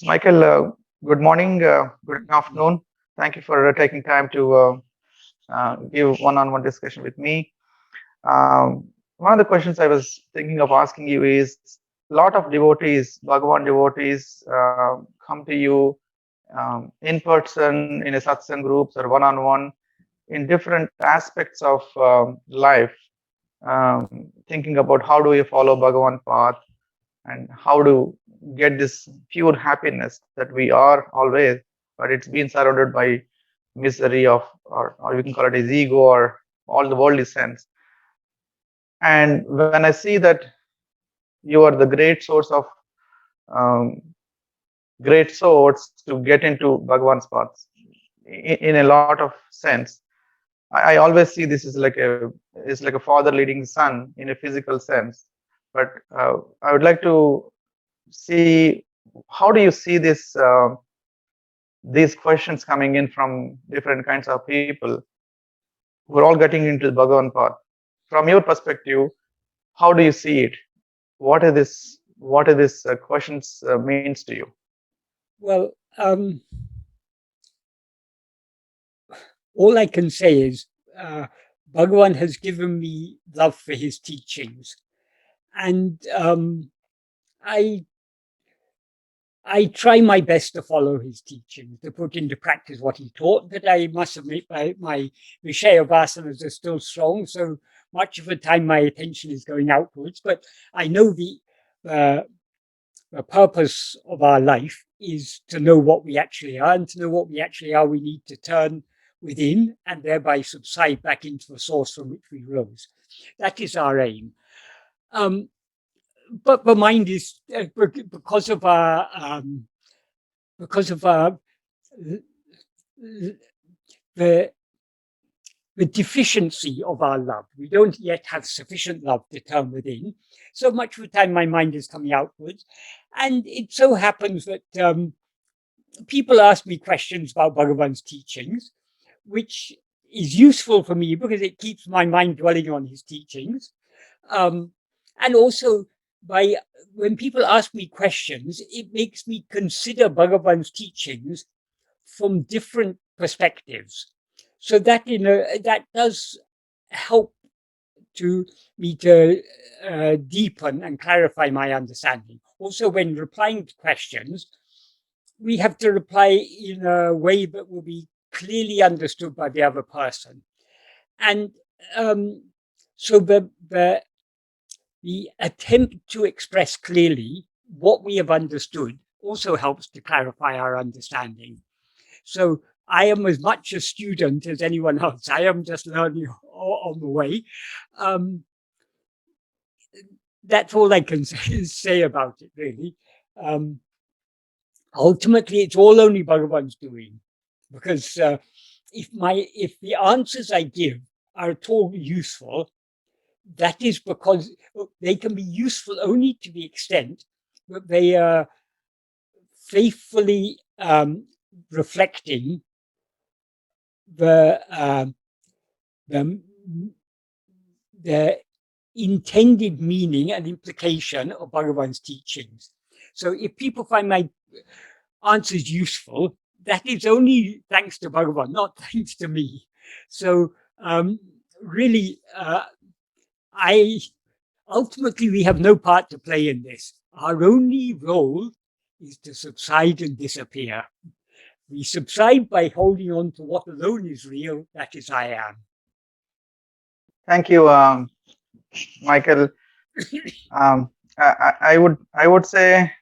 Michael, good morning, good afternoon. Thank you for taking time to give one-on-one discussion with me. One of the questions I was thinking of asking you is, a lot of devotees, Bhagavan devotees, come to you in person, in a satsang groups or one-on-one in different aspects of life, thinking about how do you follow Bhagavan path and how to get this pure happiness that we are always, but it's been surrounded by misery of, or we can call it as ego or all the worldly sense. And when I see that you are the um, great source to get into Bhagavan's path in a lot of sense. I always see this is like a father leading son in a physical sense. But I would like to see, how do you see these questions coming in from different kinds of people who are all getting into the Bhagavan path? From your perspective, how do you see it? What are these questions means to you? Well, all I can say is Bhagavan has given me love for his teachings, and I try my best to follow his teachings, to put into practice what he taught. But I must admit, my Vishaya vasanas are still strong, so much of the time my attention is going outwards. But I know the purpose of our life is to know what we actually are, and to know what we actually are, we need to turn within and thereby subside back into the source from which we rose. That is our aim. But the mind is because of our the deficiency of our love. We don't yet have sufficient love to turn within. So much of the time my mind is coming outwards. And it so happens that people ask me questions about Bhagavan's teachings, which is useful for me because it keeps my mind dwelling on his teachings. And also, when people ask me questions, it makes me consider Bhagavan's teachings from different perspectives. So that that does help me to deepen and clarify my understanding. Also, when replying to questions, we have to reply in a way that will be clearly understood by the other person. And so the attempt to express clearly what we have understood also helps to clarify our understanding. So I am as much a student as anyone else. I am just learning on the way. That's all I can say about it, really. Ultimately, it's all only Bhagavan's doing, because if the answers I give are at all useful, that is because they can be useful only to the extent that they are faithfully reflecting the intended meaning and implication of Bhagavan's teachings. So if people find my answers useful, that is only thanks to Bhagavan, not thanks to me. So really, ultimately we have no part to play in this. Our only role is to subside and disappear. We subside by holding on to what alone is real, that is I am. Thank you, Michael. I would say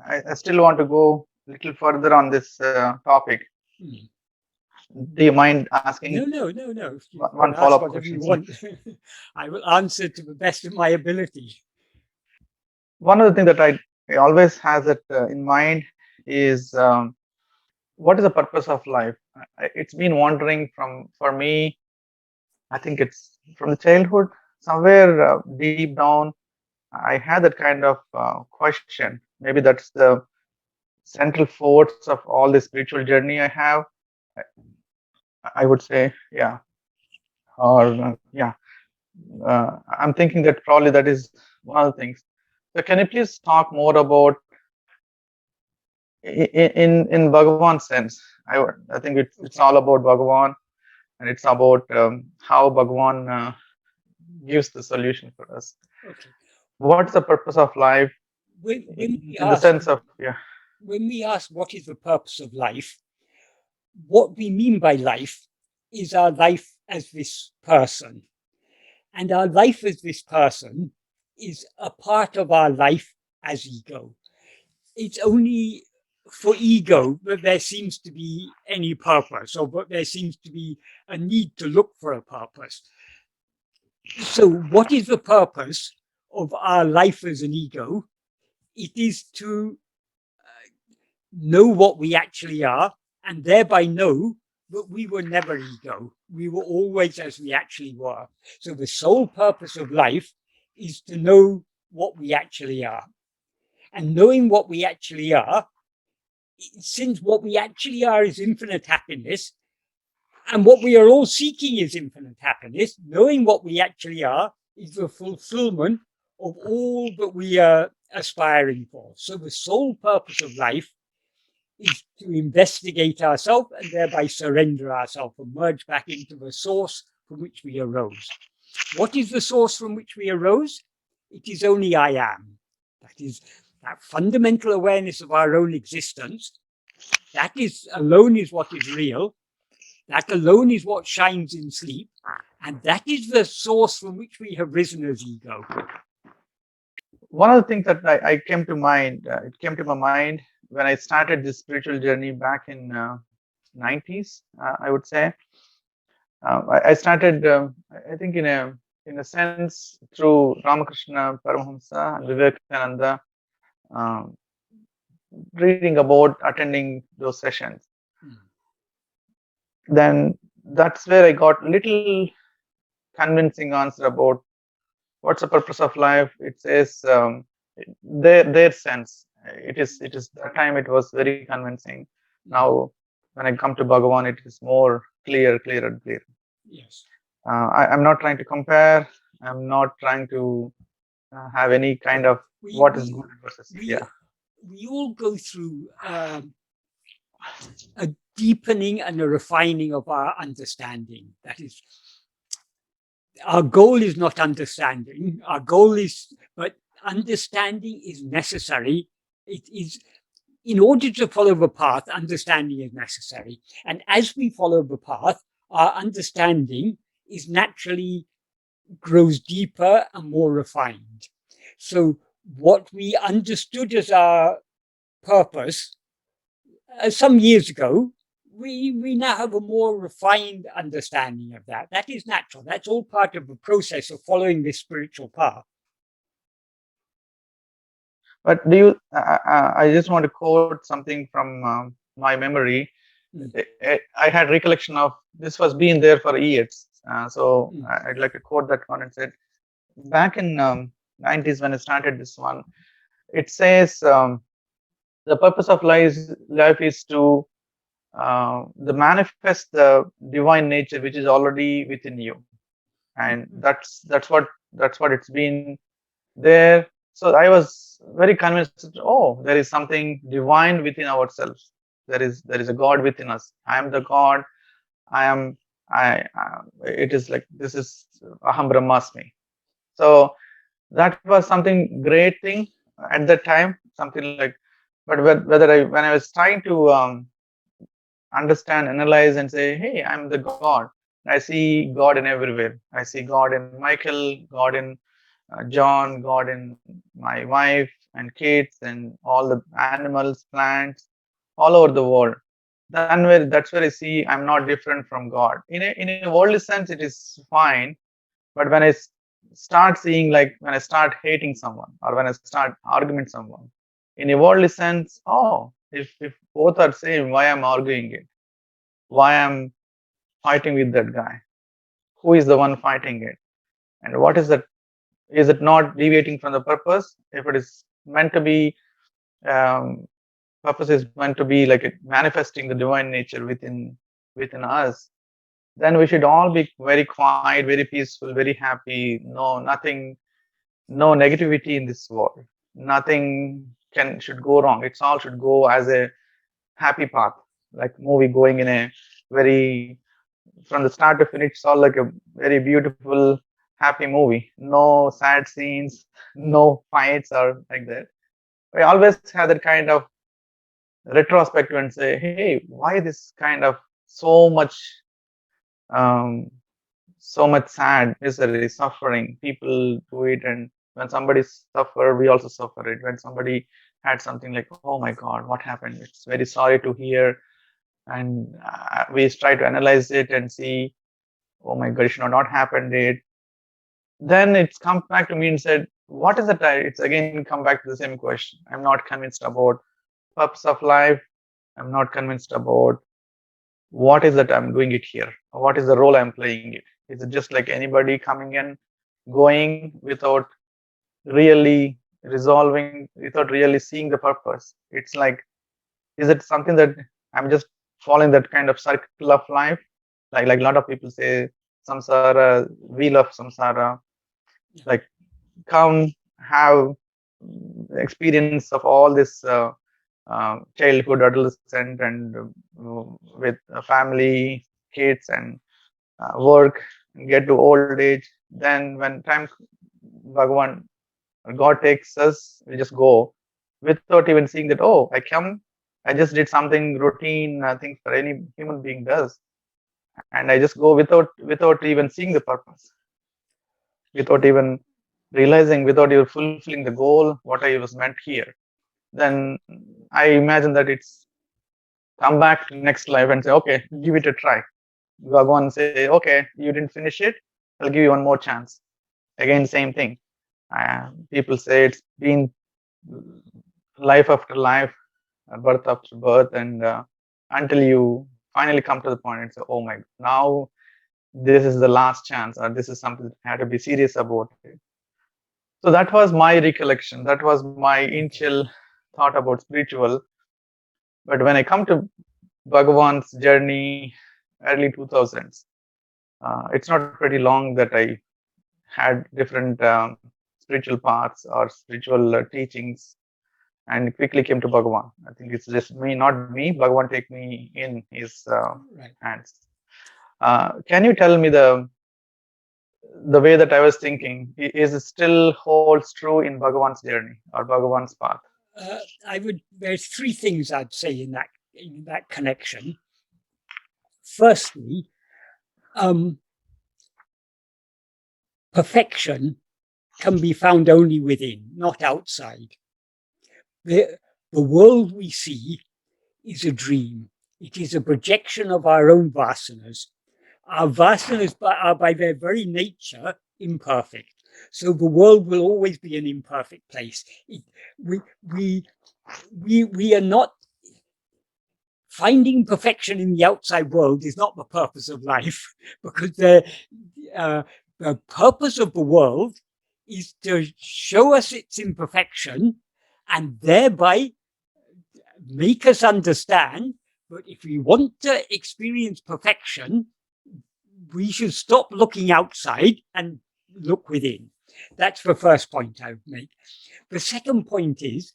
I still want to go a little further on this topic. Do you mind asking? No. One follow-up question. I will answer to the best of my ability. One of the things that I always has it in mind is, what is the purpose of life? It's been wandering for me. I think it's from the childhood, somewhere deep down. I had that kind of question. Maybe that's the central force of all the spiritual journey I have. I would say, yeah, or yeah. I'm thinking that probably that is one of the things. So, can you please talk more about in Bhagavan's sense, I think it's all about Bhagavan, and it's about how Bhagavan gives the solution for us. Okay. What's the purpose of life? When we In the ask, sense of when we ask what is the purpose of life, what we mean by life is our life as this person. And our life as this person is a part of our life as ego. It's only for ego that there seems to be any purpose, or that there seems to be a need to look for a purpose. So what is the purpose of our life as an ego? It is to know what we actually are, and thereby know that we were never ego. We were always as we actually were. So the sole purpose of life is to know what we actually are. And knowing what we actually are, since what we actually are is infinite happiness, and what we are all seeking is infinite happiness, knowing what we actually are is the fulfillment of all that we are aspiring for. So the sole purpose of life is to investigate ourselves and thereby surrender ourselves and merge back into the source from which we arose. What is the source from which we arose? It is only I am. That is that fundamental awareness of our own existence. That is alone is what is real. That alone is what shines in sleep. And that is the source from which we have risen as ego. One of the things that I came to mind, it came to my mind when I started this spiritual journey back in 90s, I would say. I started, I think, in a sense, through Ramakrishna Paramahamsa and Vivekananda, reading about attending those sessions. Then that's where I got little convincing answer about what's the purpose of life. It says their sense. It is that time it was very convincing. Now when I come to Bhagavan, it is more clear. Yes. I'm not trying to compare. I'm not trying to have any kind of what is good versus we all go through a deepening and a refining of our understanding. That is, our goal is not understanding. Our goal is, but understanding is necessary. It is, in order to follow the path, understanding is necessary. And as we follow the path, our understanding is naturally grows deeper and more refined. So what we understood as our purpose some years ago, we now have a more refined understanding of that. That is natural. That's all part of the process of following this spiritual path. But do you? I just want to quote something from my memory. I had recollection of this was being there for years. So I'd like to quote that one. It said, back in 90s when I started this one, it says the purpose of life is to manifest the divine nature which is already within you, and that's what it's been there. So I was very convinced that, oh, there is something divine within ourselves. There is a God within us. I am the God. It is like, this is Aham Brahmasmi. So that was something great thing at that time, something like, but when I was trying to understand, analyze, and say, hey, I'm the God. I see God in everywhere. I see God in Michael, God in John, God in my wife and kids and all the animals, plants, all over the world. That's where I see I'm not different from God. In a worldly sense, it is fine. But when I start seeing, like when I start hating someone or when I start arguing with someone, in a worldly sense, oh, if both are same, why I'm arguing it? Why I'm fighting with that guy? Who is the one fighting it? And what is that? Is it not deviating from the purpose? If it is meant to be, purpose is meant to be like manifesting the divine nature within us, then we should all be very quiet, very peaceful, very happy. No, nothing, no negativity in this world. Nothing should go wrong. It's all should go as a happy path, like movie going in a very, from the start to finish, it's all like a very beautiful, happy movie. No sad scenes, no fights or like that. I always have that kind of retrospective and say, hey, why this kind of so much um, so much sad, misery, suffering. People do it, and when somebody suffer, we also suffer it. When somebody had something like, oh my God, what happened? It's very sorry to hear, and we try to analyze it and see, oh my God, it should not happen. It then it's come back to me and said, what is the time? It's again come back to the same question. I'm not convinced about purpose of life. I'm not convinced about what is that I'm doing it here. What is the role I'm playing it? Is it just like anybody coming in, going without really resolving, without really seeing the purpose? It's like, is it something that I'm just following that kind of cycle of life? Like a lot of people say, samsara, wheel of samsara, like come have experience of all this childhood, adolescent, and with a family, kids, and work, get to old age. Then when time Bhagavan, God takes us, we just go without even seeing that, oh, I just did something routine, thing for any human being does. And I just go without even seeing the purpose, without even realizing, without even fulfilling the goal, what I was meant here. Then I imagine that it's come back to next life and say, okay, give it a try. Bhagavan say, okay, you didn't finish it, I'll give you one more chance. Again, same thing. People say it's been life after life, birth after birth, and until you finally come to the point and say, oh my, now this is the last chance, or this is something that I had to be serious about it. So that was my recollection. That was my initial thought about spiritual. But when I come to Bhagavan's journey, early 2000s, it's not pretty long that I had different spiritual paths or spiritual teachings, and quickly came to Bhagavan. I think it's just me, not me. Bhagavan take me in his hands. Can you tell me the way that I was thinking is it still holds true in Bhagavan's journey or Bhagavan's path? There's three things I'd say in that connection. Firstly, perfection can be found only within, not outside. The world we see is a dream. It is a projection of our own vasanas. Our vasanas are by their very nature imperfect. So the world will always be an imperfect place. We are not finding perfection in the outside world is not the purpose of life, because the purpose of the world is to show us its imperfection and thereby make us understand. But if we want to experience perfection, we should stop looking outside and look within. That's the first point I would make. The second point is,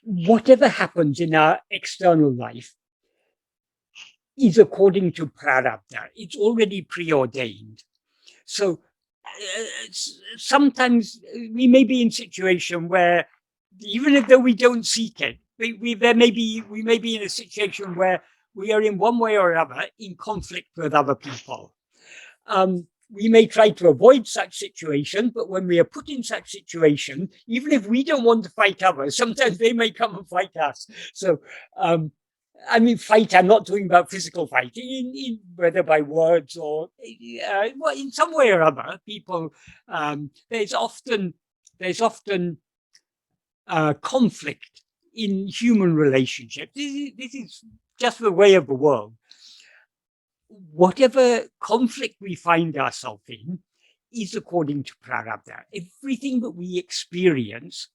whatever happens in our external life is according to prarabdha. It's already preordained. So sometimes we may be in a situation where, even though we don't seek it, we may be in a situation where we are in one way or another in conflict with other people. We may try to avoid such situation, but when we are put in such situation, even if we don't want to fight others, sometimes they may come and fight us. So, I mean, fight, I'm not talking about physical fighting, whether by words or well, in some way or other, people, there's often conflict in human relationships. This is just the way of the world. Whatever conflict we find ourselves in is according to prarabdha. Everything that we experience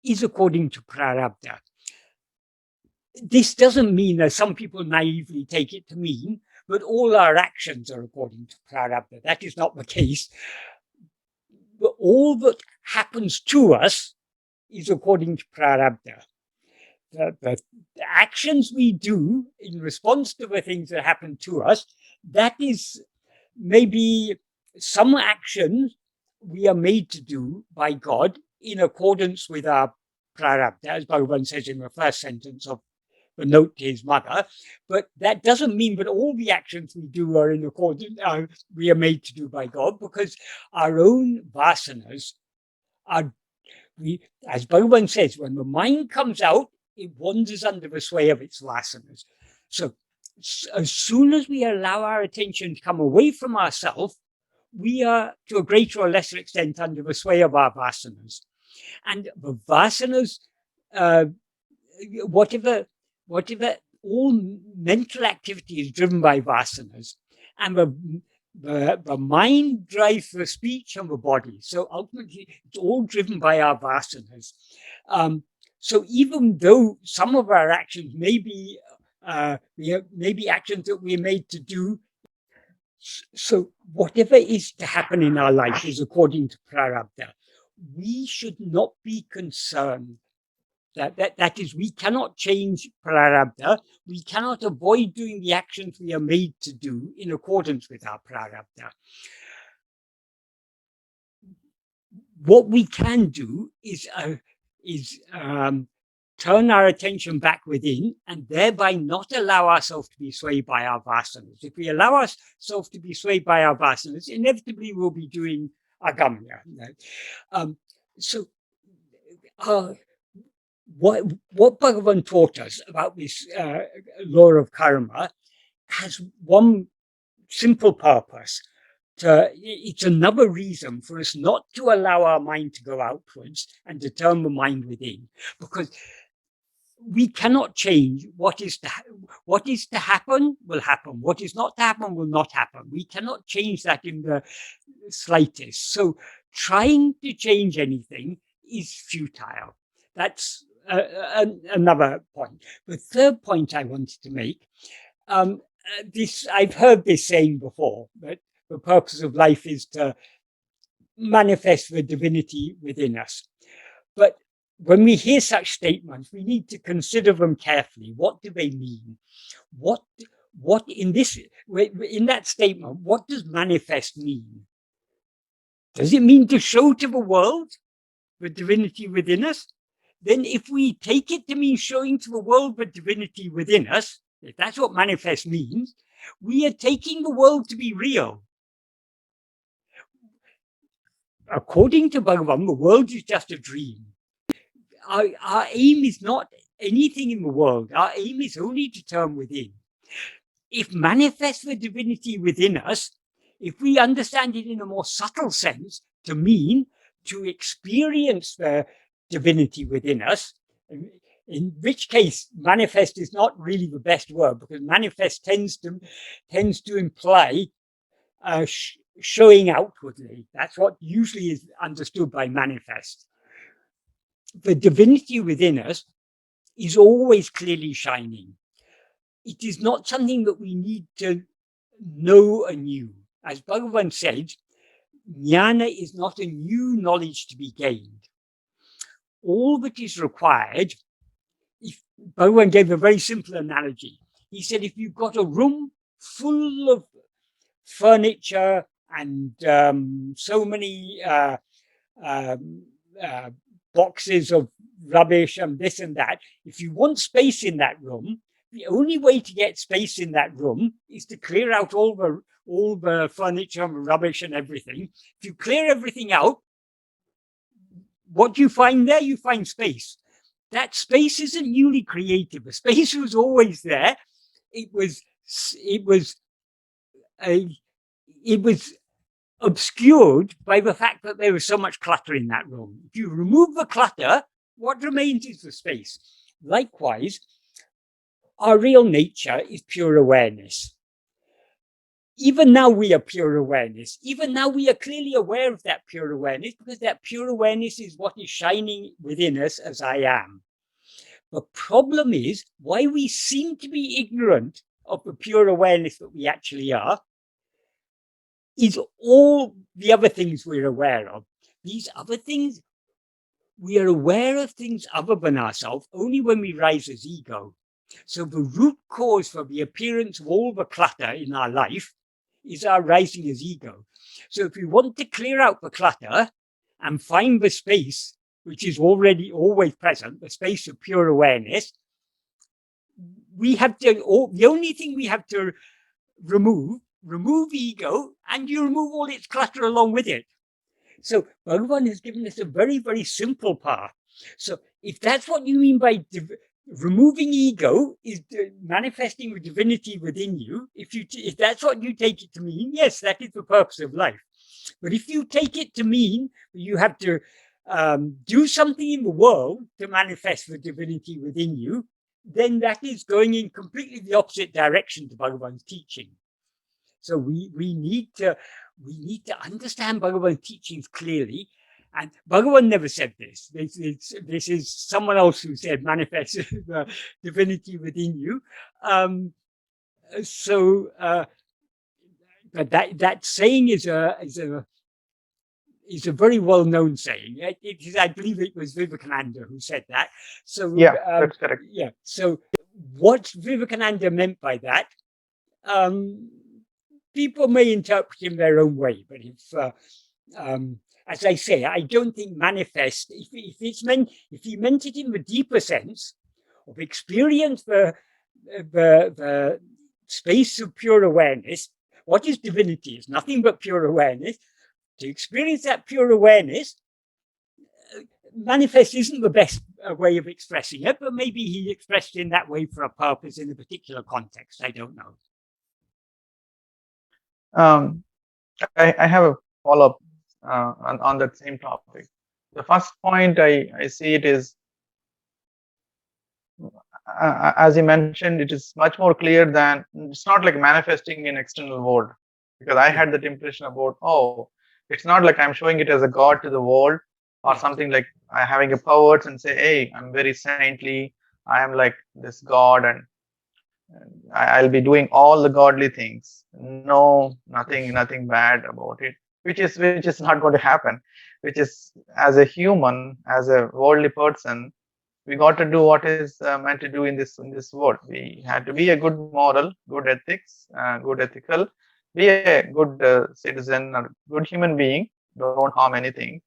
is according to prarabdha. This doesn't mean that some people naively take it to mean that all our actions are according to prarabdha. That is not the case. all that happens to us is according to prarabdha. The actions we do in response to the things that happen to us, that is maybe some actions we are made to do by God in accordance with our prarabdha, as Bhagavan says in the first sentence of the note to his mother. But that doesn't mean that all the actions we do are in accordance, we are made to do by God, because our own vasanas are, as Bhagavan says, when the mind comes out, it wanders under the sway of its vasanas. So as soon as we allow our attention to come away from ourselves, we are, to a greater or lesser extent, under the sway of our vasanas. And the vasanas, whatever all mental activity is driven by vasanas, and the mind drives the speech and the body. So ultimately, it's all driven by our vasanas. So even though some of our actions may be actions that we're made to do, so whatever is to happen in our life is according to prarabdha. We should not be concerned. That is, we cannot change prarabdha. We cannot avoid doing the actions we are made to do in accordance with our prarabdha. What we can do is turn our attention back within, and thereby not allow ourselves to be swayed by our vasanas. If we allow ourselves to be swayed by our vasanas, inevitably we'll be doing agamya. What Bhagavan taught us about this law of karma has one simple purpose. It's another reason for us not to allow our mind to go outwards and to turn the mind within, because we cannot change what is to happen will happen. What is not to happen will not happen. We cannot change that in the slightest. So trying to change anything is futile. That's another point. The third point I wanted to make, I've heard this saying before, that the purpose of life is to manifest the divinity within us. But when we hear such statements, we need to consider them carefully. What do they mean? What in that statement, what does manifest mean? Does it mean to show to the world the divinity within us? Then if we take it to mean showing to the world the divinity within us, if that's what manifest means, we are taking the world to be real. According to Bhagavan, the world is just a dream. Our aim is not anything in the world. Our aim is only to turn within. If manifest the divinity within us, if we understand it in a more subtle sense to mean to experience the divinity within us, in which case manifest is not really the best word, because manifest tends to imply showing outwardly. That's what usually is understood by manifest. The divinity within us is always clearly shining. It is not something that we need to know anew. As Bhagavan said, jnana is not a new knowledge to be gained. All that is required, Bhagavan gave a very simple analogy. He said, if you've got a room full of furniture and so many boxes of rubbish and this and that, if you want space in that room, the only way to get space in that room is to clear out all the furniture and rubbish and everything. If you clear everything out, what do you find there? You find space. That space isn't newly created. The space was always there. It was obscured by the fact that there was so much clutter in that room. If you remove the clutter, what remains is the space. Likewise, our real nature is pure awareness. Even now we are pure awareness. Even now we are clearly aware of that pure awareness, because that pure awareness is what is shining within us as I am. The problem is why we seem to be ignorant of the pure awareness that we actually are is all the other things we're aware of. these other things, we are aware of things other than ourselves only when we rise as ego. So the root cause for the appearance of all the clutter in our life is our rising as ego. So if we want to clear out the clutter and find the space, which is already always present, the space of pure awareness, we have to, the only thing we have to remove ego, and you remove all its clutter along with it. So Bhagavan has given us a very, very simple path. So if that's what you mean by removing ego is manifesting the divinity within you, if that's what you take it to mean, yes, that is the purpose of life. But if you take it to mean you have to do something in the world to manifest the divinity within you, then that is going in completely the opposite direction to Bhagavan's teaching. So we need to understand Bhagavan's teachings clearly. And Bhagavan never said this. This is someone else who said manifest the divinity within you. But that saying is a very well-known saying. It is, I believe it was Vivekananda who said that. So yeah, that's correct. Yeah. So what Vivekananda meant by that, people may interpret in their own way. But if as I say, I don't think manifest, if he meant it in the deeper sense of experience the space of pure awareness, what is divinity? It's nothing but pure awareness. To experience that pure awareness, manifest isn't the best way of expressing it, but maybe he expressed it in that way for a purpose in a particular context. I don't know. I have a follow-up on that same topic. The first point I see it is, as you mentioned, it is much more clear than, it's not like manifesting in external world, because I had that impression about, oh, it's not like I'm showing it as a god to the world or something, like I having a powers and say, hey, I'm very saintly, I am like this god and I'll be doing all the godly things. No, nothing bad about it, which is not going to happen. Which is, as a human, as a worldly person, we got to do what is meant to do in this world. We had to be a good moral, good ethics, good ethical, be a good citizen or good human being. Don't harm anything.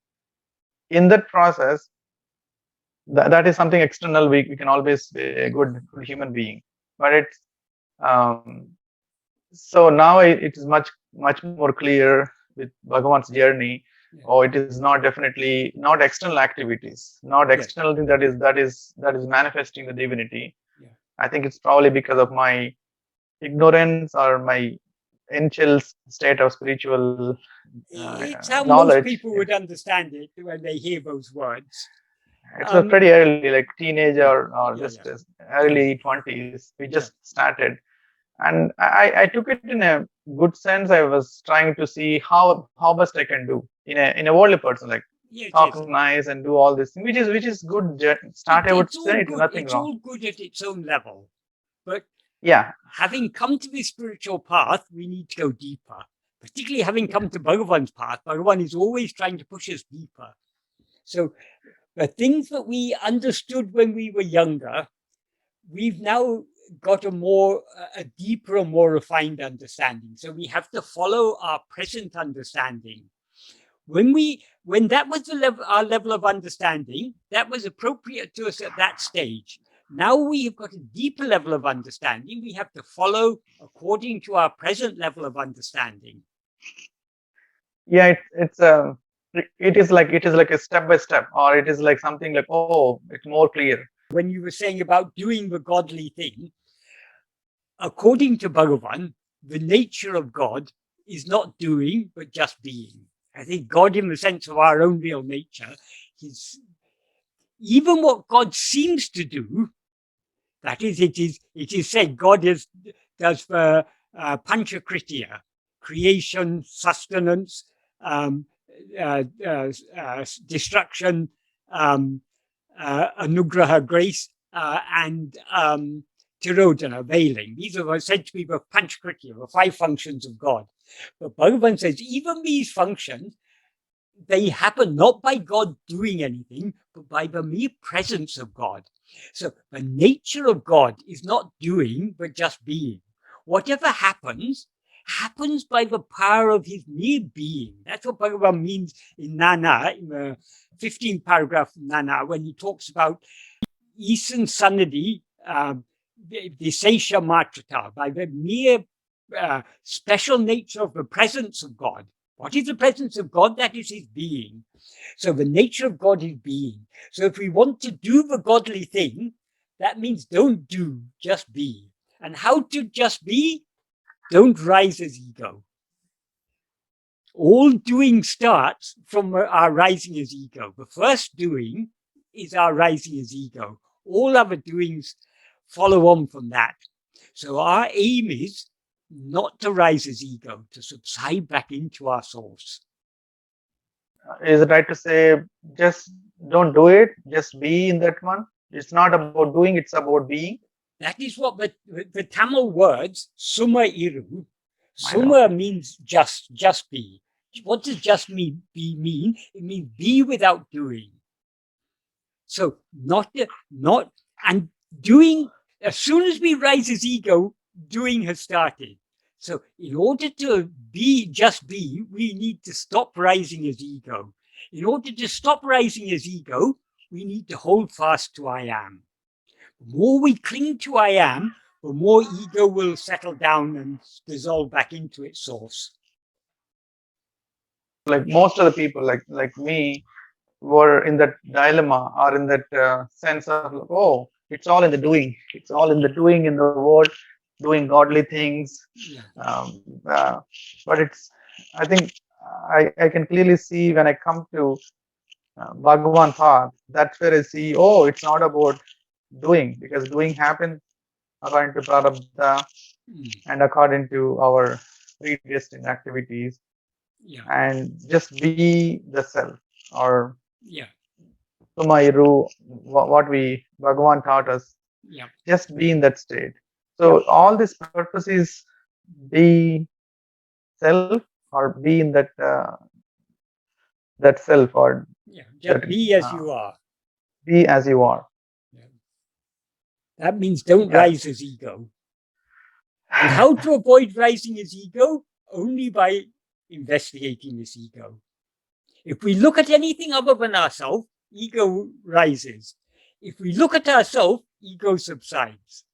In that process, that is something external. We can always be a good human being, but it's so now it is much more clear with Bhagavan's journey. Yeah. Oh, it is not definitely not external activities, not external thing that is manifesting the divinity. Yeah. I think it's probably because of my ignorance or my initial state of spiritual it's how knowledge. Most people would understand it when they hear those words. It was pretty early, like teenager or just early 20s. We just started. And I took it in a good sense. I was trying to see how best I can do in a worldly person, like talk nice and do all this thing, which is good start. I would say it's nothing wrong. It's all good at its own level, but yeah, having come to this spiritual path, we need to go deeper. Particularly having come to Bhagavan's path, Bhagavan is always trying to push us deeper. So the things that we understood when we were younger, we've now got a deeper and more refined understanding. So we have to follow our present understanding. When that was our level of understanding, that was appropriate to us at that stage. Now we have got a deeper level of understanding. We have to follow according to our present level of understanding. Yeah, it is like a step by step, or it is like something like, oh, it's more clear. When you were saying about doing the godly thing, according to Bhagavan, the nature of God is not doing, but just being. I think God, in the sense of our own real nature, even what God seems to do, that is, it is said God does the panchakritya, creation, sustenance, destruction, anugraha, grace, and tirodhana, veiling. These are said to be the panchakritya, the 5 functions of God. But Bhagavan says even these functions they happen not by God doing anything, but by the mere presence of God. So the nature of God is not doing, but just being. Whatever happens, happens by the power of his mere being. That's what Bhagavan means in Nāṉ Ār, in the 15th paragraph of Nāṉ Ār, when he talks about Eastern Sanadi, Viṣeṣa Mātrata, by the mere special nature of the presence of God. What is the presence of God? That is his being. So the nature of God is being. So if we want to do the godly thing, that means don't do, just be. And how to just be? Don't rise as ego. All doing starts from our rising as ego. The first doing is our rising as ego. All other doings follow on from that. So our aim is not to rise as ego, to subside back into our source. Is it right to say just don't do it, just be in that one? It's not about doing, it's about being. That is what the Tamil words, summa iru. Summa means just be. What does just be mean? It means be without doing. So and doing, as soon as we rise as ego, doing has started. So in order to just be, we need to stop rising as ego. In order to stop rising as ego, we need to hold fast to I am. The more we cling to I am, the more ego will settle down and dissolve back into its source. Like most of the people, like me, were in that dilemma or in that sense of, oh, it's all in the doing. It's all in the doing in the world, doing godly things. Yeah. But I think I can clearly see when I come to Bhagavan path, that's where I see, oh, it's not about doing, because doing happens according to prarabdha and according to our predestined activities. Yeah. And just be the self, or Sumairu, what Bhagavan taught us. Yeah. Just be in that state. So all this purpose is be self, or be in that that self, or just be as you are. Be as you are. Yeah. That means don't rise as ego. And how to avoid rising as ego? Only by investigating this ego. If we look at anything other than ourselves, ego rises. If we look at ourselves, ego subsides.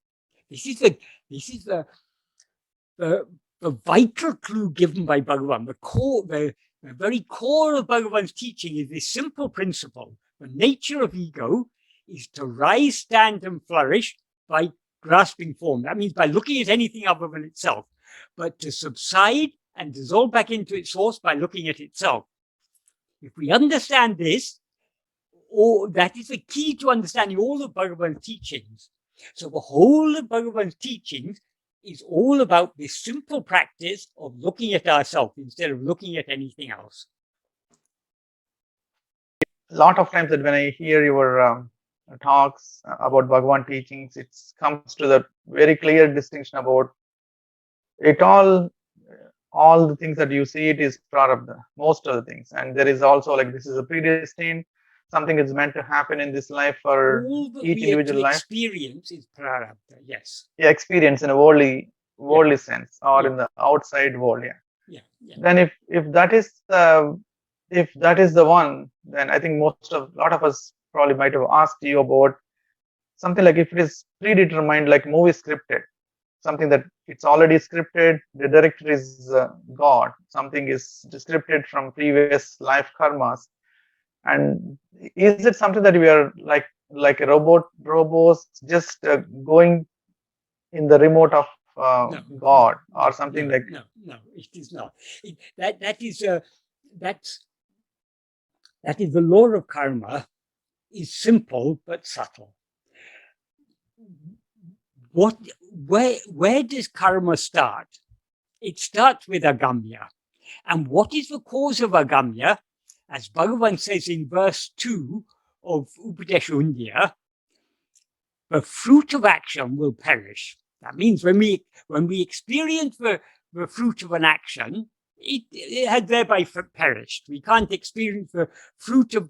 This is the vital clue given by Bhagavan. The very core of Bhagavan's teaching is this simple principle. The nature of ego is to rise, stand, and flourish by grasping form. That means by looking at anything other than itself, but to subside and dissolve back into its source by looking at itself. If we understand this, that is the key to understanding all of Bhagavan's teachings. So the whole of Bhagavan's teachings is all about this simple practice of looking at ourselves instead of looking at anything else. A lot of times that when I hear your talks about Bhagavan teachings, it comes to the very clear distinction about it all the things that you see, it is prarabdha, most of the things. And there is also like, this is a predestined, something is meant to happen in this life for each individual life. Experience is prarabdha, yes. Yeah, experience in a worldly sense, or in the outside world. Then if that is the one, then I think a lot of us probably might have asked you about something like, if it is predetermined, like movie scripted, something that it's already scripted, the director is God, something is scripted from previous life karmas, and is it something that we are like a robots just going in the remote of God, or something like? No, it is not. That is the law of karma, is simple but subtle. Where does karma start? It starts with agamya. And what is the cause of agamya? As Bhagavan says in verse 2 of Upadēśa Undiyār, the fruit of action will perish. That means when we experience the fruit of an action, it had thereby perished. We can't experience the fruit of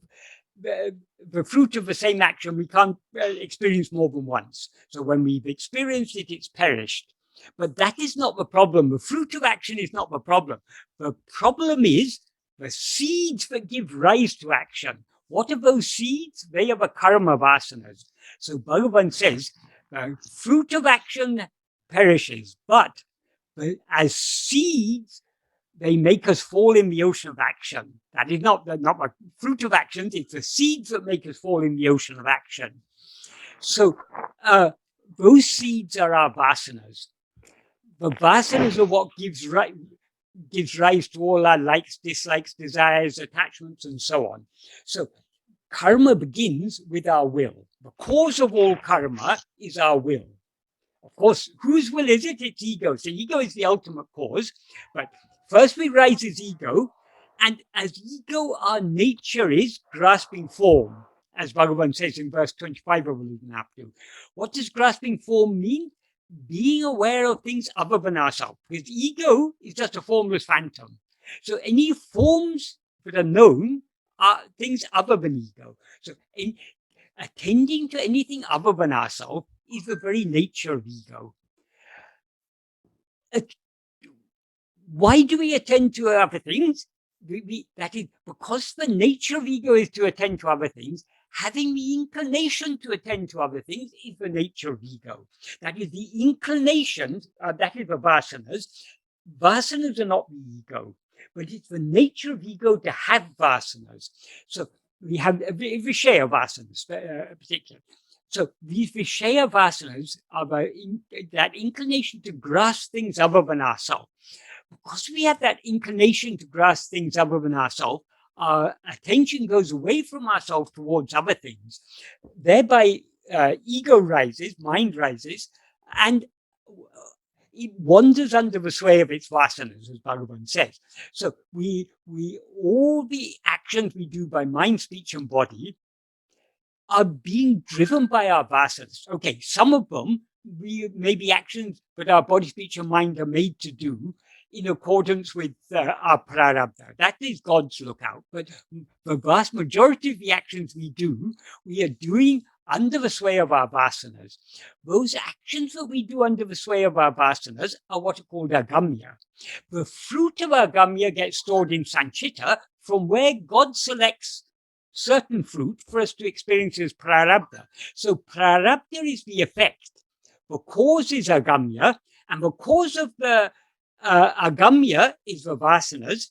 the same action. We can't experience more than once. So when we've experienced it, it's perished. But that is not the problem. The fruit of action is not the problem. The problem is the seeds that give rise to action. What are those seeds? They are the karma vasanas. So Bhagavan says, the fruit of action perishes, but as seeds, they make us fall in the ocean of action. That is not the fruit of actions, it's the seeds that make us fall in the ocean of action. So those seeds are our vasanas. The vasanas are what gives rise to all our likes, dislikes, desires, attachments, and so on. So karma begins with our will. The cause of all karma is our will. Of course, whose will is it? It's ego. So ego is the ultimate cause. But first we rise as ego. And as ego, our nature is grasping form, as Bhagavan says in verse 25 of Uḷḷadu Nāṛpadu. What does grasping form mean? Being aware of things other than ourselves. Because ego is just a formless phantom. So any forms that are known are things other than ego. So in attending to anything other than ourselves is the very nature of ego. Why do we attend to other things? That is because the nature of ego is to attend to other things. Having the inclination to attend to other things is the nature of ego. That is the inclination, that is the vasanas. Vasanas are not the ego, but it's the nature of ego to have vasanas. So we have Vishaya vasanas, particularly. So these Vishaya vasanas are that inclination to grasp things other than ourselves. Because we have that inclination to grasp things other than ourselves, our attention goes away from ourselves towards other things. Thereby, ego rises, mind rises, and it wanders under the sway of its vasanas, as Bhagavan says. So all the actions we do by mind, speech, and body are being driven by our vasanas. Okay, some of them may be actions that our body, speech, and mind are made to do in accordance with our prarabdha. That is God's lookout. But the vast majority of the actions we do, we are doing under the sway of our vasanas. Those actions that we do under the sway of our vasanas are what are called agamya. The fruit of agamya gets stored in sanchita, from where God selects certain fruit for us to experience as prarabdha. So prarabdha is the effect. The cause is agamya, and the cause of the agamya is the vasanas,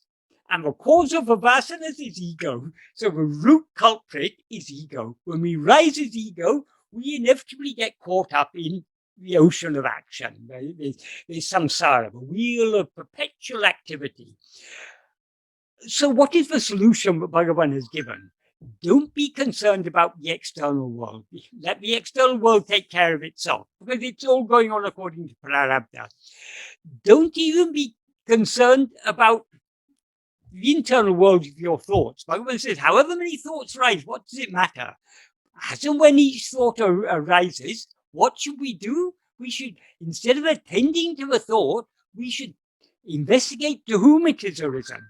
and the cause of the vasanas is ego. So the root culprit is ego. When we rise as ego, we inevitably get caught up in the ocean of action. There's samsara, the wheel of perpetual activity. So what is the solution that Bhagavan has given? Don't be concerned about the external world. Let the external world take care of itself, because it's all going on according to prarabdha. Don't even be concerned about the internal world of your thoughts. Bhagavan says, however many thoughts rise, what does it matter? As and when each thought arises, what should we do? We should, instead of attending to the thought, we should investigate to whom it has arisen.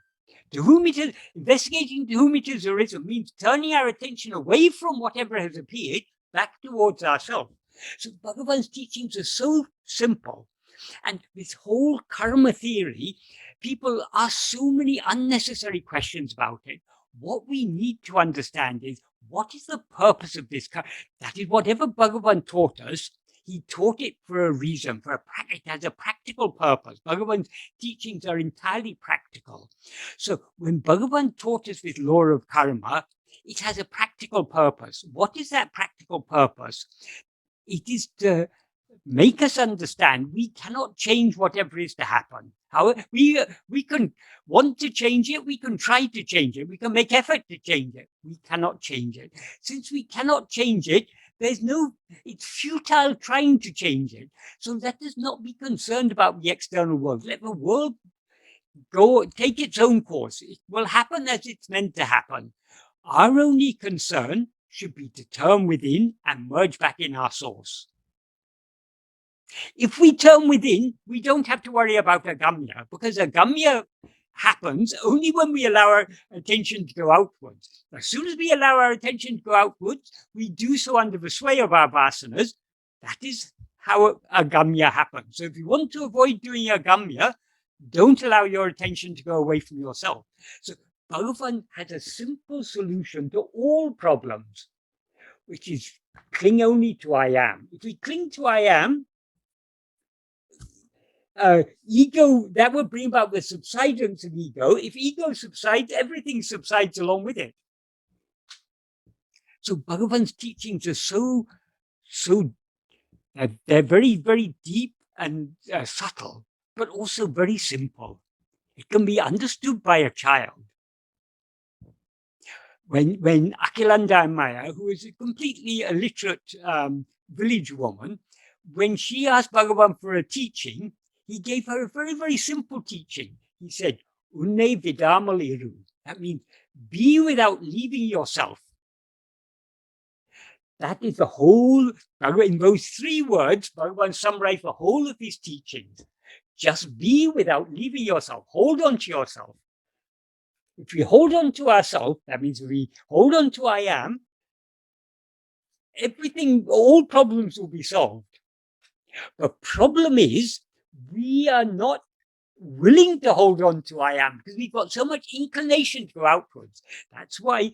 Investigating to whom it has arisen means turning our attention away from whatever has appeared back towards ourselves. So Bhagavan's teachings are so simple. And this whole karma theory, people ask so many unnecessary questions about it. What we need to understand is, what is the purpose of this? That is, whatever Bhagavan taught us, he taught it for a reason, it has a practical purpose. Bhagavan's teachings are entirely practical. So when Bhagavan taught us this law of karma, it has a practical purpose. What is that practical purpose? It is to make us understand we cannot change whatever is to happen. However, we can want to change it, we can try to change it, we can make effort to change it. We cannot change it. Since we cannot change it, it's futile trying to change it. So let us not be concerned about the external world. Let the world take its own course. It will happen as it's meant to happen. Our only concern should be to turn within and merge back in our source. If we turn within, we don't have to worry about agamya, because agamya happens only when we allow our attention to go outwards. As soon as we allow our attention to go outwards, we do so under the sway of our vasanas. That is how agamya happens. So if you want to avoid doing agamya, don't allow your attention to go away from yourself. So Bhagavan has a simple solution to all problems, which is cling only to I am. If we cling to I am, ego, that would bring about the subsidence of ego. If ego subsides, everything subsides along with it. So Bhagavan's teachings are they're very, very deep and subtle, but also very simple. It can be understood by a child. When Akilanda and Maya, who is a completely illiterate village woman, when she asked Bhagavan for a teaching, he gave her a very, very simple teaching. He said, uṉai vidāmaliru. That means be without leaving yourself. That is the whole, in those 3 words, Bhagavan summarized the whole of his teachings. Just be without leaving yourself. Hold on to yourself. If we hold on to ourselves, that means we hold on to I am, everything, all problems will be solved. The problem is, we are not willing to hold on to I am because we've got so much inclination to go outwards. That's why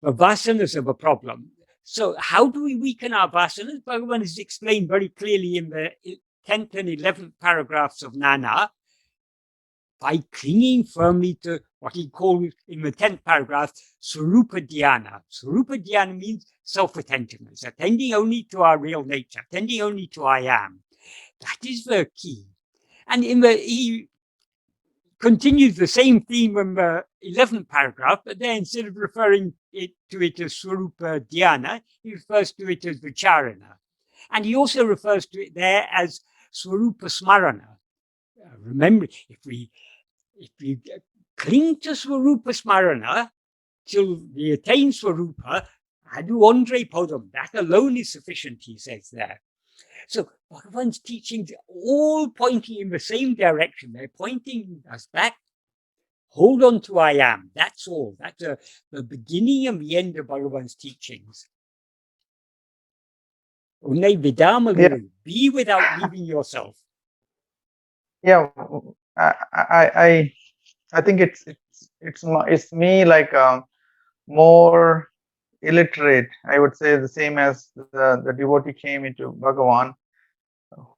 the vasanas are the problem. So how do we weaken our vasanas? Bhagavan is explained very clearly in the 10th and 11th paragraphs of Nāṉ Ār, by clinging firmly to what he calls in the 10th paragraph, Swarupa Dhyana. Swarupa Dhyana means self-attentiveness, attending only to our real nature, attending only to I am. That is the key. And he continues the same theme in the 11th paragraph, but then instead of referring to it as Swarupa Dhyana, he refers to it as Vicharana. And he also refers to it there as Swarupa Smarana. Remember, if we cling to Swarupa Smarana till we attain Swarupa, ādu andre podam, that alone is sufficient, he says there. So Bhagavan's teachings are all pointing in the same direction. They're pointing us back. Hold on to I am. That's all. That's the beginning and the end of Bhagavan's teachings. Uṉai vidāmaliru, be without leaving yourself. Yeah, I think it's me like more illiterate. I would say the same as the devotee came into Bhagavan,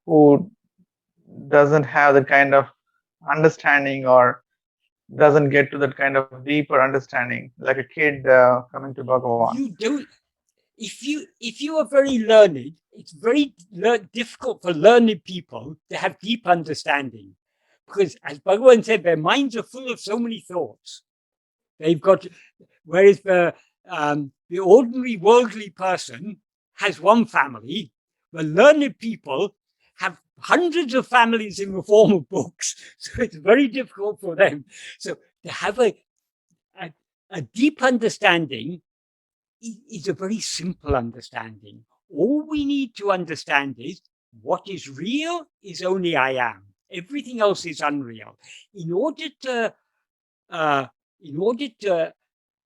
who doesn't have the kind of understanding or doesn't get to that kind of deeper understanding, like a kid coming to Bhagavan. You don't. If you are very learned, it's very difficult for learned people to have deep understanding, because as Bhagavan said, their minds are full of so many thoughts. They've got, whereas the ordinary worldly person has one family, the learned people have hundreds of families in the form of books. So it's very difficult for them. So to have a deep understanding is a very simple understanding. All we need to understand is what is real is only I am. Everything else is unreal. In order to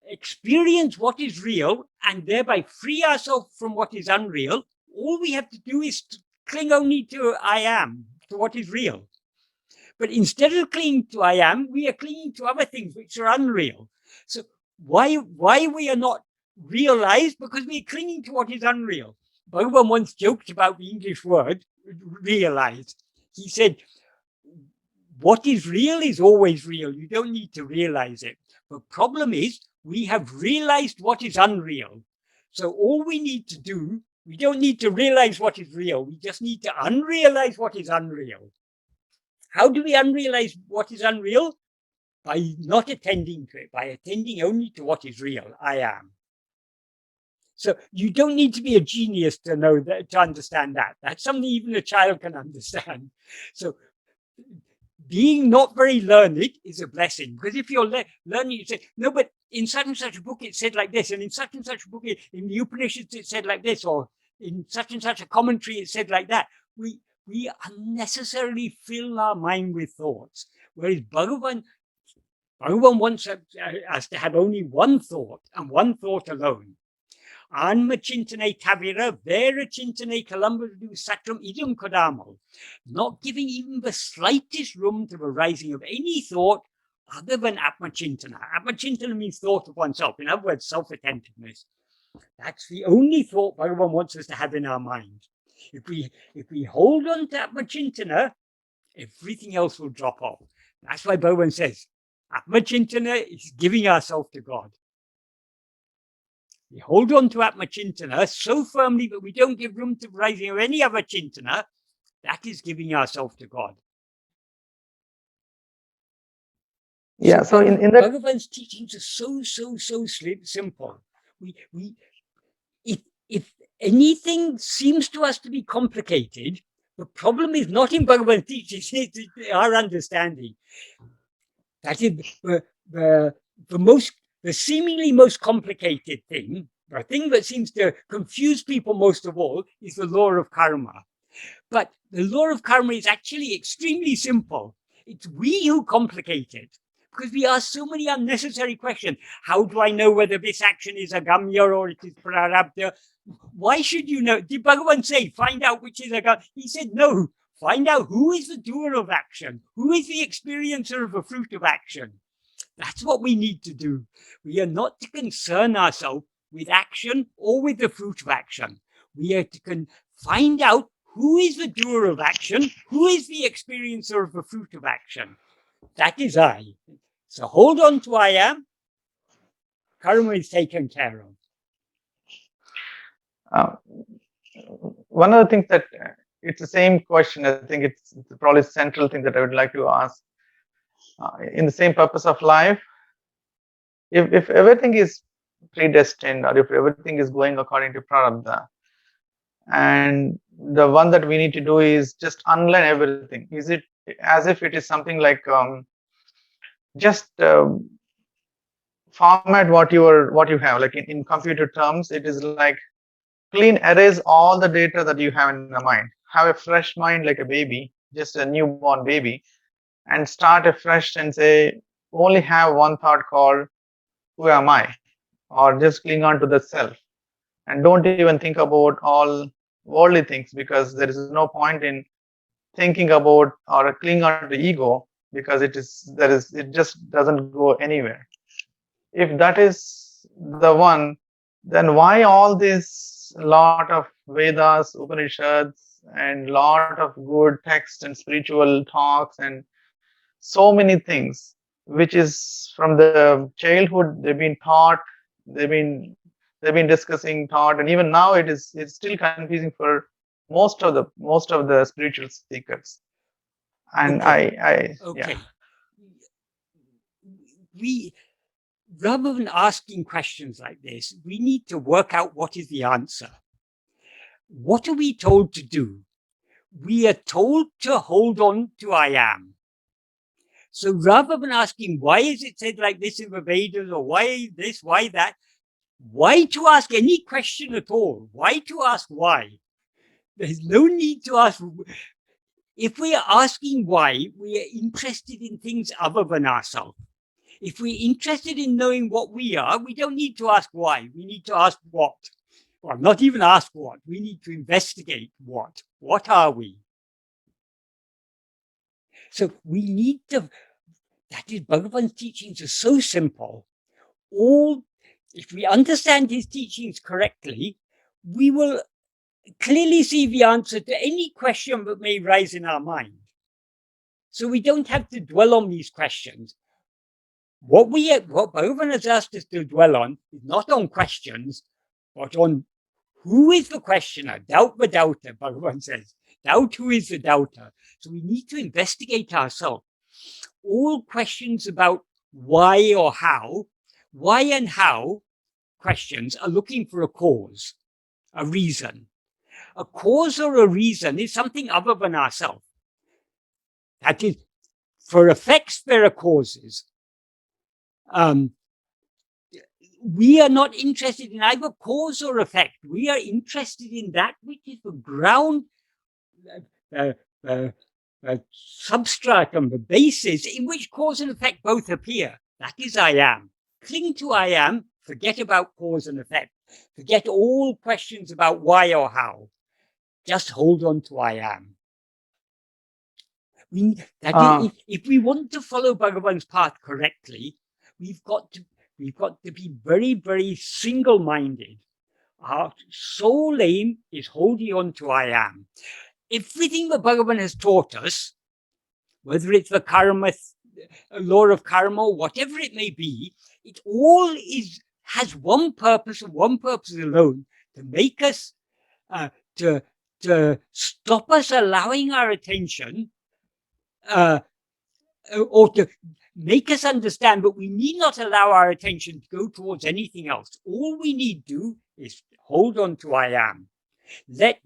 experience what is real and thereby free ourselves from what is unreal, all we have to do is to cling only to I am, to what is real. But instead of clinging to I am, we are clinging to other things which are unreal. So why we are not realized? Because we are clinging to what is unreal. Bhagavan once joked about the English word realized. He said, what is real is always real. You don't need to realize it. The problem is we have realized what is unreal. So all we need to do, we don't need to realize what is real. We just need to unrealize what is unreal. How do we unrealize what is unreal? By not attending to it, by attending only to what is real, I am. So you don't need to be a genius to know that, to understand that. That's something even a child can understand. So being not very learned is a blessing, because if you're learning, you say, no, but in such and such a book it said like this, and in such and such a book in the Upanishads it said like this, or in such and such a commentary it said like that. We unnecessarily fill our mind with thoughts, whereas Bhagavan Bhagavan wants us to have only one thought and one thought alone. Āṇma-chintane tavira vera chintane kalambadu satram idam kodamal. Not giving even the slightest room to the rising of any thought other than Atma-chintana. Atma-chintana means thought of oneself. In other words, self-attentiveness. That's the only thought Bhagavan wants us to have in our mind. If we hold on to Atma-chintana, everything else will drop off. That's why Bhagavan says, Atma-chintana is giving ourselves to God. We hold on to Atma-chintana so firmly that we don't give room to the rising of any other chintana. That is giving ourselves to God. Yeah, so in that Bhagavan's teachings are so simple. If anything seems to us to be complicated, the problem is not in Bhagavan's teachings, it's our understanding. That is the seemingly most complicated thing, the thing that seems to confuse people most of all, is the law of karma. But the law of karma is actually extremely simple. It's we who complicate it, because we ask so many unnecessary questions. How do I know whether this action is agamya or it is prarabdha? Why should you know? Did Bhagavan say, find out which is agamya? He said, no, find out who is the doer of action, who is the experiencer of the fruit of action. That's what we need to do. We are not to concern ourselves with action or with the fruit of action. We are to find out who is the doer of action, who is the experiencer of the fruit of action. That is I. So hold on to I am. Karma is taken care of. One of the things that it's the same question. I think it's probably the central thing that I would like to ask. In the same purpose of life, if everything is predestined, or if everything is going according to prarabdha, and the one that we need to do is just unlearn everything, is it as if it is something like just format what you have, like in computer terms, it is like clean erase all the data that you have in the mind, have a fresh mind like a baby, just a newborn baby, and start afresh and say, only have one thought called, who am I? Or just cling on to the self. And don't even think about all worldly things, because there is no point in thinking about or cling on to ego, because it just doesn't go anywhere. If that is the one, then why all this lot of Vedas, Upanishads, and lot of good texts and spiritual talks and so many things, which is from the childhood they've been taught, they've been discussing, taught, and even now it's still confusing for most of the spiritual seekers. And okay. Yeah. Rather than asking questions like this, we need to work out what is the answer. What are we told to do? We are told to hold on to I am. So rather than asking, why is it said like this in the Vedas, or why this, why that, why to ask any question at all? Why to ask why? There's no need to ask. If we are asking why, we are interested in things other than ourselves. If we're interested in knowing what we are, we don't need to ask why. We need to ask what. Well, not even ask what. We need to investigate what. What are we? So we need to, that is, Bhagavan's teachings are so simple. If we understand his teachings correctly, we will clearly see the answer to any question that may rise in our mind. So we don't have to dwell on these questions. What Bhagavan has asked us to dwell on is not on questions, but on who is the questioner. Doubt the doubter, Bhagavan says. Doubt who is the doubter. So we need to investigate ourselves. All questions about why or how, why and how questions are looking for a cause, a reason. A cause or a reason is something other than ourselves. That is, for effects, there are causes. We are not interested in either cause or effect. We are interested in that which is the ground, substratum, the basis in which cause and effect both appear. That is I am. Cling to I am, forget about cause and effect. Forget all questions about why or how. Just hold on to I am. If we want to follow Bhagavan's path correctly, we've got to be very, very single-minded. Our sole aim is holding on to I am. Everything that Bhagavan has taught us, whether it's the karma, law of karma, whatever it may be, it all has one purpose and one purpose alone: to make us, to stop us allowing our attention, or to make us understand that we need not allow our attention to go towards anything else. All we need to do is hold on to I am. Let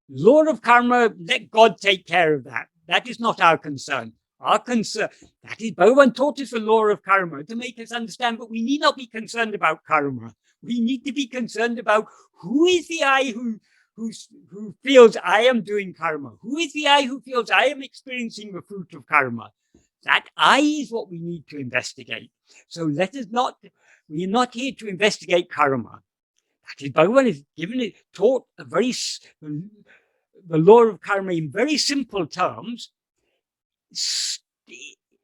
law of karma, let God take care of that. That is not our concern. Our concern, that is, Bhagavan taught us the law of karma to make us understand that we need not be concerned about karma. We need to be concerned about who is the I who feels I am doing karma. Who is the I who feels I am experiencing the fruit of karma? That I is what we need to investigate. So let us not, we are not here to investigate karma. That is, Bhagavan has taught the law of karma in very simple terms,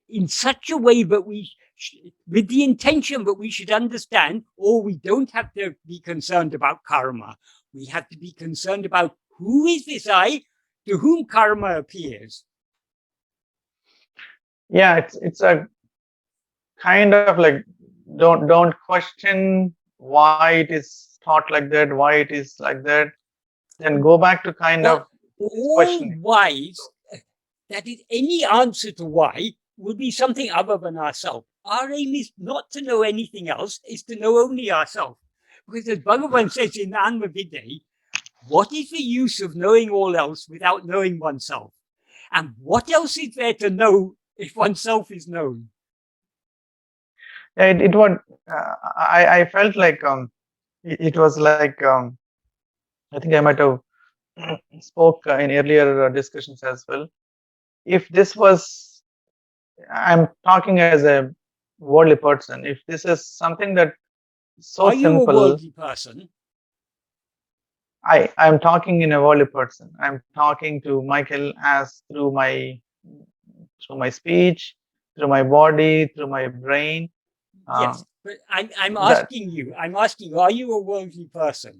in such a way that with the intention that we should understand, or we don't have to be concerned about karma. We have to be concerned about who is this I to whom karma appears. Yeah, it's a kind of like, don't question why it is taught like that, why it is like that. Then go back to kind of questioning. Whys, that is, any answer to why will be something other than ourselves. Our aim is not to know anything else, is to know only ourselves. Because as Bhagavan says in Āṉma-Viddai, what is the use of knowing all else without knowing oneself? And what else is there to know if oneself is known? Yeah, it was. I felt like it was like I think I might have spoke in earlier discussions as well. If this was, I'm talking as a worldly person. If this is something that so Are you simple, a worldly person? I'm talking in a worldly person. I'm talking to Michael as through my speech, through my body, through my brain. Yes, but I'm asking you, are you a worldly person?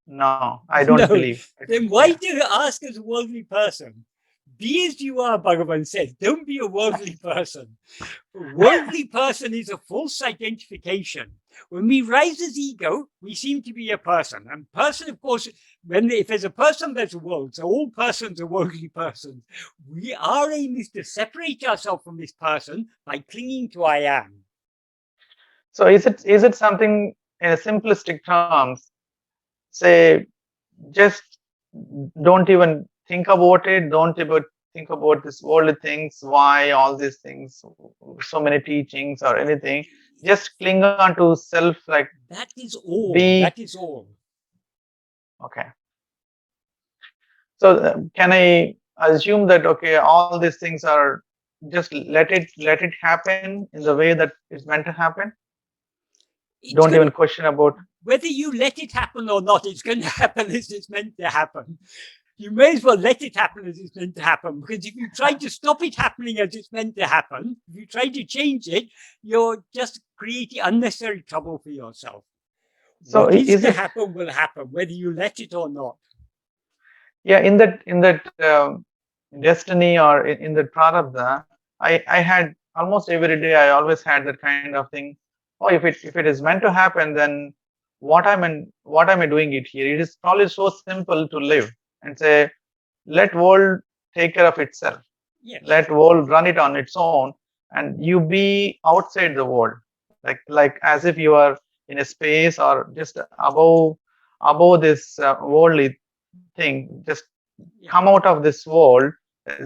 No, I don't believe. Then why do you ask as a worldly person? Be as you are, Bhagavan says. Don't be a worldly person. A worldly person is a false identification. When we rise as ego, we seem to be a person. And person, of course, if there's a person, there's a world. So all persons are worldly persons. Our aim is to separate ourselves from this person by clinging to I am. So is it something in a simplistic terms? Say, just don't even think about it. Don't even think about this worldly things. Why all these things? So many teachings or anything. Just cling on to self. Like that is all. That is all. Okay. So can I assume that all these things are just let it happen in the way that it's meant to happen? Don't even question about whether you let it happen or not. It's going to happen as it's meant to happen. You may as well let it happen as it's meant to happen, because if you try to stop it happening as it's meant to happen, if you try to change it, you're just creating unnecessary trouble for yourself. So what is to happen will happen, whether you let it or not. Yeah, in that destiny or in the prarabdha, I had almost every day. I always had that kind of thing. Oh, if it is meant to happen, then what am I doing it here? It is probably so simple to live and say, let world take care of itself. Yes. Let world run it on its own, and you be outside the world, like as if you are in a space or just above this worldly thing. Just come out of this world.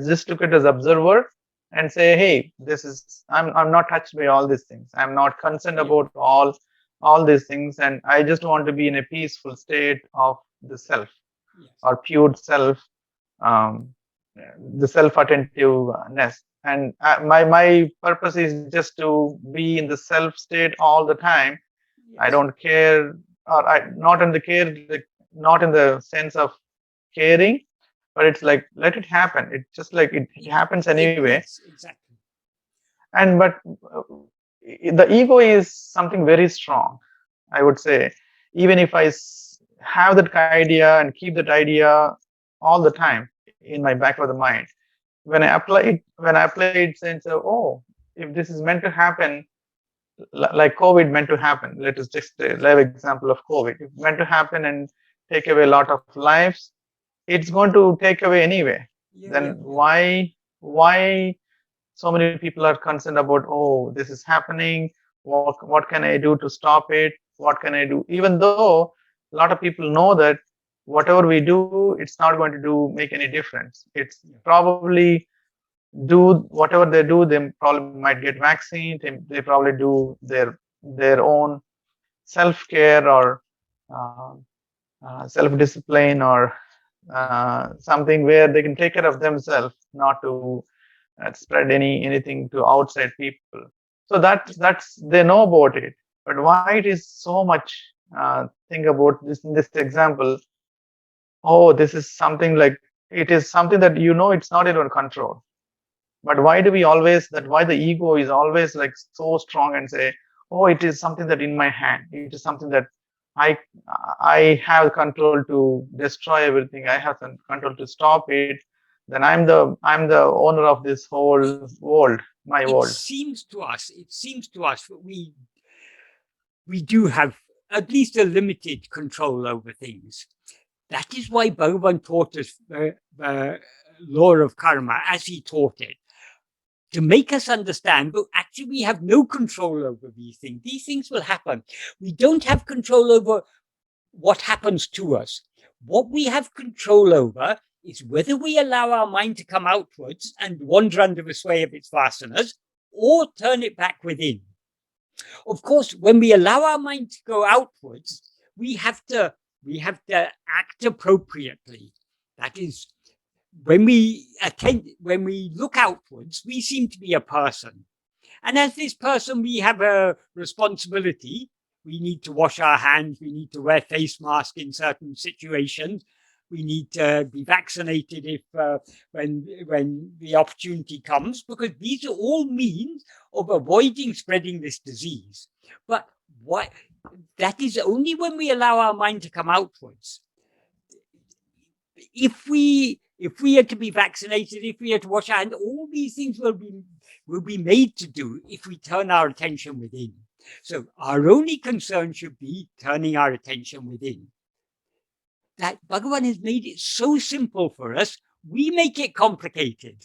Just look at as observer and say, hey, I'm not touched by all these things. I'm not concerned about all these things, and I just want to be in a peaceful state of the self, or pure self, the self-attentiveness. and my purpose is just to be in the self state all the time. I don't care, or I not in the care, not in the sense of caring, but it's like let it happen. It's just like it happens anyway. Yes, exactly. And but the ego is something very strong, I would say. Even if I have that idea and keep that idea all the time in my back of the mind, when I apply it, saying, so, oh, if this is meant to happen, like COVID meant to happen. Let us just live example of COVID. If meant to happen and take away a lot of lives, it's going to take away anyway. Then why so many people are concerned about, oh, this is happening, what can I do to stop it, what can I do, even though a lot of people know that whatever we do, it's not going to make any difference. It's probably do whatever they do, they probably might get vaccine, they probably do their own self-care or self-discipline or something where they can take care of themselves, not to spread anything to outside people. So that's they know about it. But why it is so much think about this example? Oh, this is something like it is something that it's not in our control. But why do we always why the ego is always like so strong and say, oh, it is something that in my hand. It is something that I have control to destroy everything. I have control to stop it. Then I'm the owner of this whole world, my world. It seems to us that we do have at least a limited control over things. That is why Bhagavan taught us the law of karma as he taught it, to make us understand, but actually we have no control over these things. These things will happen. We don't have control over what happens to us. What we have control over is whether we allow our mind to come outwards and wander under the sway of its vasanas, or turn it back within. Of course, when we allow our mind to go outwards, we have to act appropriately. That is, when we look outwards, we seem to be a person. And as this person, we have a responsibility. We need to wash our hands. We need to wear face masks in certain situations. We need to be vaccinated if when the opportunity comes, because these are all means of avoiding spreading this disease. But that is only when we allow our mind to come outwards. If we are to be vaccinated, if we are to wash our hands, all these things will be made to do if we turn our attention within. So our only concern should be turning our attention within. That Bhagavan has made it so simple for us, we make it complicated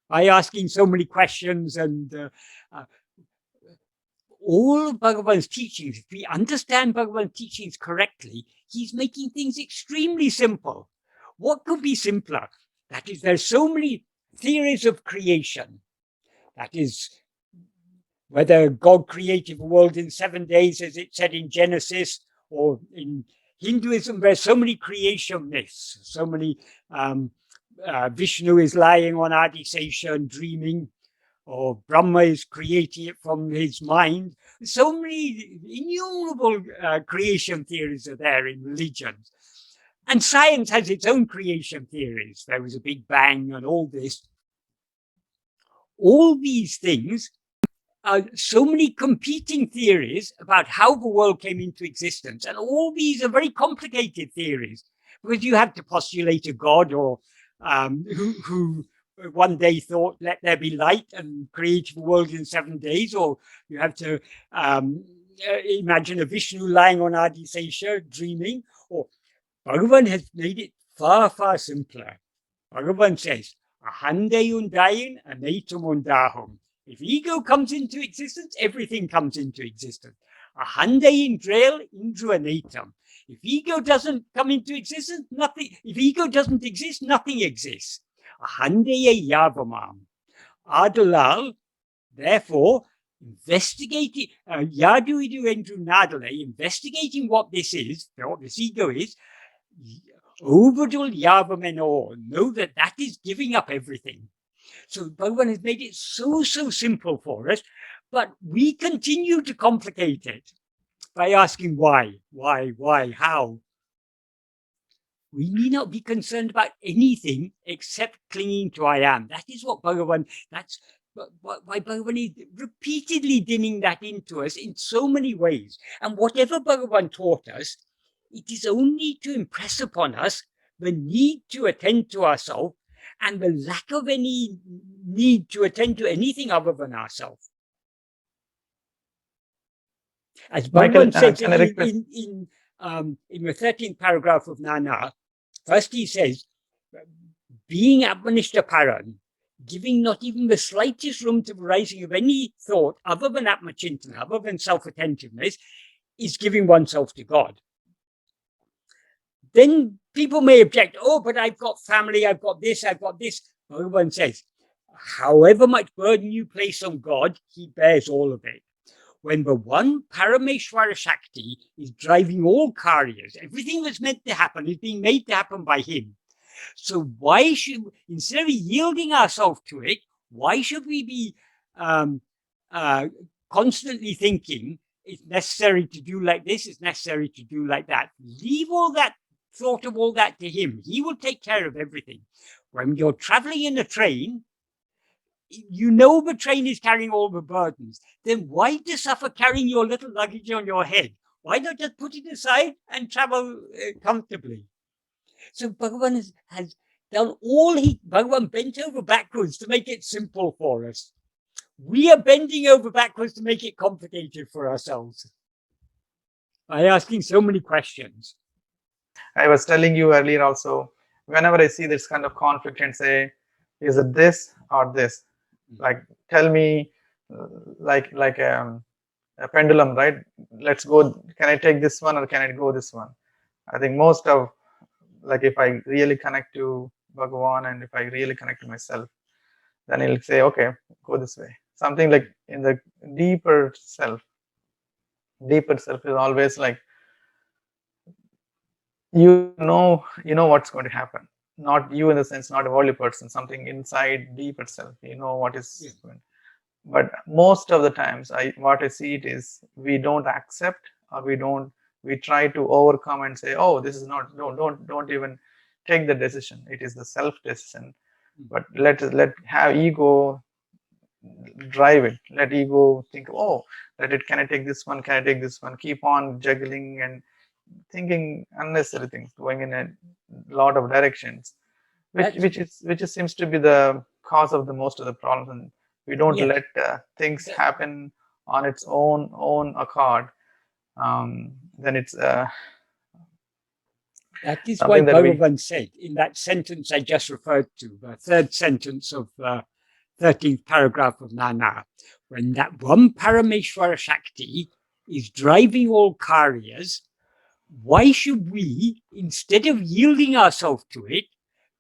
by asking so many questions. And all of Bhagavan's teachings, if we understand Bhagavan's teachings correctly, he's making things extremely simple. What could be simpler? That is, there's so many theories of creation. That is, whether God created the world in 7 days, as it said in Genesis, or in Hinduism, there's so many creation myths, so many. Vishnu is lying on Adisesha and dreaming, or Brahma is creating it from his mind. So many innumerable creation theories are there in religions. And science has its own creation theories. There was a Big Bang and all this. All these things are so many competing theories about how the world came into existence. And all these are very complicated theories, because you have to postulate a God or who one day thought, let there be light, and created the world in 7 days. Or you have to imagine a Vishnu lying on Adisesha dreaming. Or Bhagavan has made it far, far simpler. Bhagavan says, ahande undayin anetum undahum. If ego comes into existence, everything comes into existence. Ahande indrail indru anetam. If ego doesn't come into existence, nothing. If ego doesn't exist, nothing exists. Ahande yavamam. Adalal, therefore, investigating yadu idu endru nadale, investigating what this is, what this ego is. Overdul yavameno, know that is giving up everything. So Bhagavan has made it so simple for us, but we continue to complicate it by asking why, how. We need not be concerned about anything except clinging to I am. That is what Bhagavan, that's why Bhagavan is repeatedly dimming that into us in so many ways. And whatever Bhagavan taught us, it is only to impress upon us the need to attend to ourselves and the lack of any need to attend to anything other than ourselves. As Bhagavan says in the 13th paragraph of Nāṉ Ār, first he says, being Atmanishta Paran, giving not even the slightest room to the rising of any thought other than Atma-Chintana, other than self-attentiveness, is giving oneself to God. Then people may object, oh, but I've got family, I've got this. Bhagavan says, however much burden you place on God, he bears all of it. When the one Parameshwara Shakti is driving all karyas, everything that's meant to happen is being made to happen by him. So why should, instead of yielding ourselves to it, why should we be constantly thinking it's necessary to do like this, it's necessary to do like that? Leave all that thought of all that to him. He will take care of everything. When you're traveling in a train, you know the train is carrying all the burdens. Then why do you suffer carrying your little luggage on your head? Why not just put it aside and travel comfortably? So Bhagavan has done all Bhagavan bent over backwards to make it simple for us. We are bending over backwards to make it complicated for ourselves by asking so many questions. I was telling you earlier also, whenever I see this kind of conflict and say, is it this or this? Like, tell me, like a pendulum, right? Let's go. Can I take this one or can I go this one? I think most of, like, if I really connect to Bhagavan and if I really connect to myself, then he'll say, okay, go this way. Something like in the deeper self is always like, you know what's going to happen. Not you in the sense, not a worldly person, something inside deeper self, you know what is going. But most of the times what I see it is we don't accept, or we try to overcome and say, oh, this is not, don't even take the decision. It is the self decision. But let have ego drive it. Let ego think, oh, can I take this one? Can I take this one? Keep on juggling and thinking unnecessary things, going in a lot of directions, which seems to be the cause of the most of the problems. And we don't let things happen on its own accord. Then it's that is why Bhagavan said in that sentence I just referred to, the third sentence of the 13th paragraph of Nāṉ Ār, when that one Parameshwara Shakti is driving all karyas, why should we, instead of yielding ourselves to it,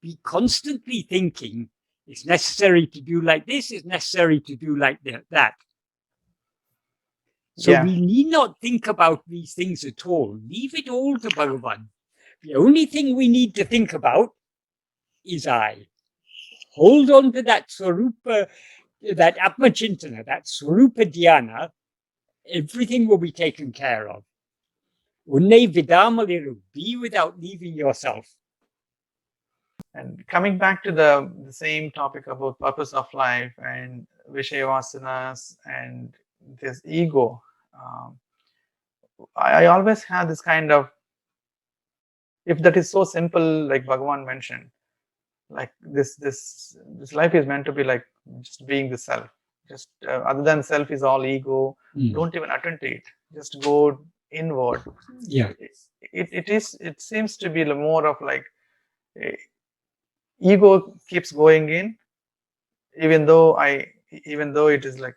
be constantly thinking it's necessary to do like this, it's necessary to do like that? So we need not think about these things at all. Leave it all to Bhagavan. The only thing we need to think about is I. Hold on to that swarupa, that Atma-Chintana, that swarupa dhyana, everything will be taken care of. Uṉai vidāmaliru, be without leaving yourself. And coming back to the same topic about purpose of life and Vishaya vasanas and this ego, I always have this kind of, if that is so simple, like Bhagavan mentioned, like this life is meant to be like just being the self. Just other than self is all ego. Don't even attend to it. Just go inward. It seems to be more of like ego keeps going in, even though it is like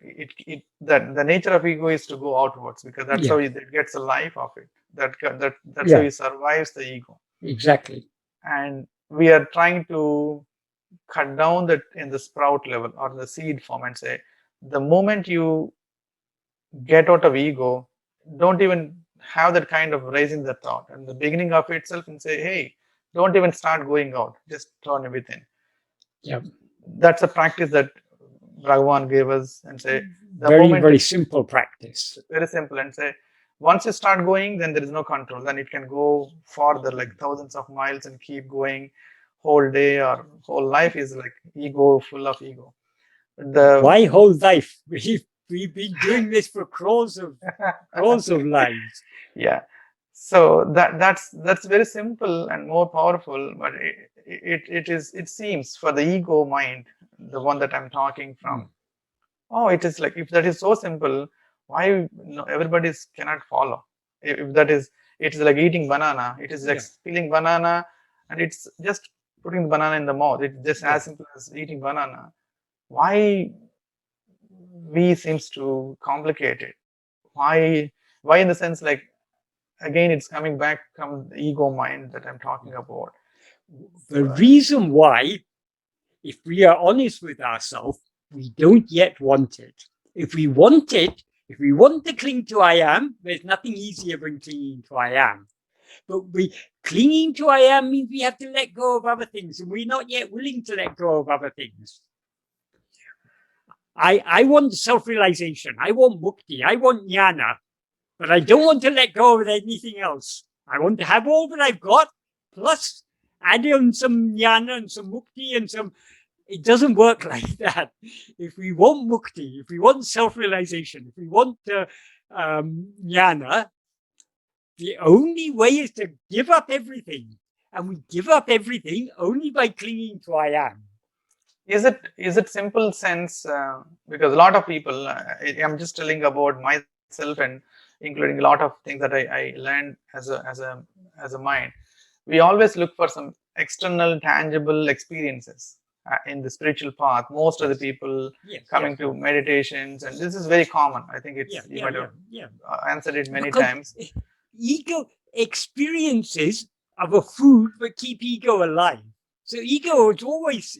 that the nature of ego is to go outwards, because that's how it gets a life of it. That's how it survives the ego. Exactly. And we are trying to cut down that in the sprout level or the seed form and say, the moment you get out of ego, don't even have that kind of raising the thought and the beginning of itself and say, hey, don't even start going out, just turn within. that's a practice that Bhagavan gave us, and say the Very, moment very simple practice. very simple, and say once you start going, then there is no control. Then it can go farther, like thousands of miles, and keep going. Whole day or whole life is like ego, full of ego. Why whole life? We've been doing this for crores of lives. Yeah. So that's very simple and more powerful, but it seems for the ego mind, the one that I'm talking from. Oh, it is like, if that is so simple, why everybody cannot follow? If that is, it is like eating banana. It is like peeling banana, and it's just putting the banana in the mouth. It's just as simple as eating banana. Why we seems to complicate it? Why in the sense, like, again, it's coming back from the ego mind that I'm talking about. The reason why, if we are honest with ourselves, we don't yet want it. If we want it, if we want to cling to I am, there's nothing easier than clinging to I am. But clinging to I am means we have to let go of other things, and we're not yet willing to let go of other things. I want self-realization. I want mukti. I want jnana. But I don't want to let go of anything else. I want to have all that I've got, plus add on some jnana and some mukti and some. It doesn't work like that. If we want mukti, if we want self-realization, if we want jnana, the only way is to give up everything. And we give up everything only by clinging to I am. Is it simple sense? Because a lot of people, I'm just telling about myself, and including a lot of things that I learned as a mind. We always look for some external, tangible experiences in the spiritual path. Most of the people coming to meditations, and this is very common. I think it's you might have answered it many times. Ego experiences of a food that keep ego alive. So ego is always,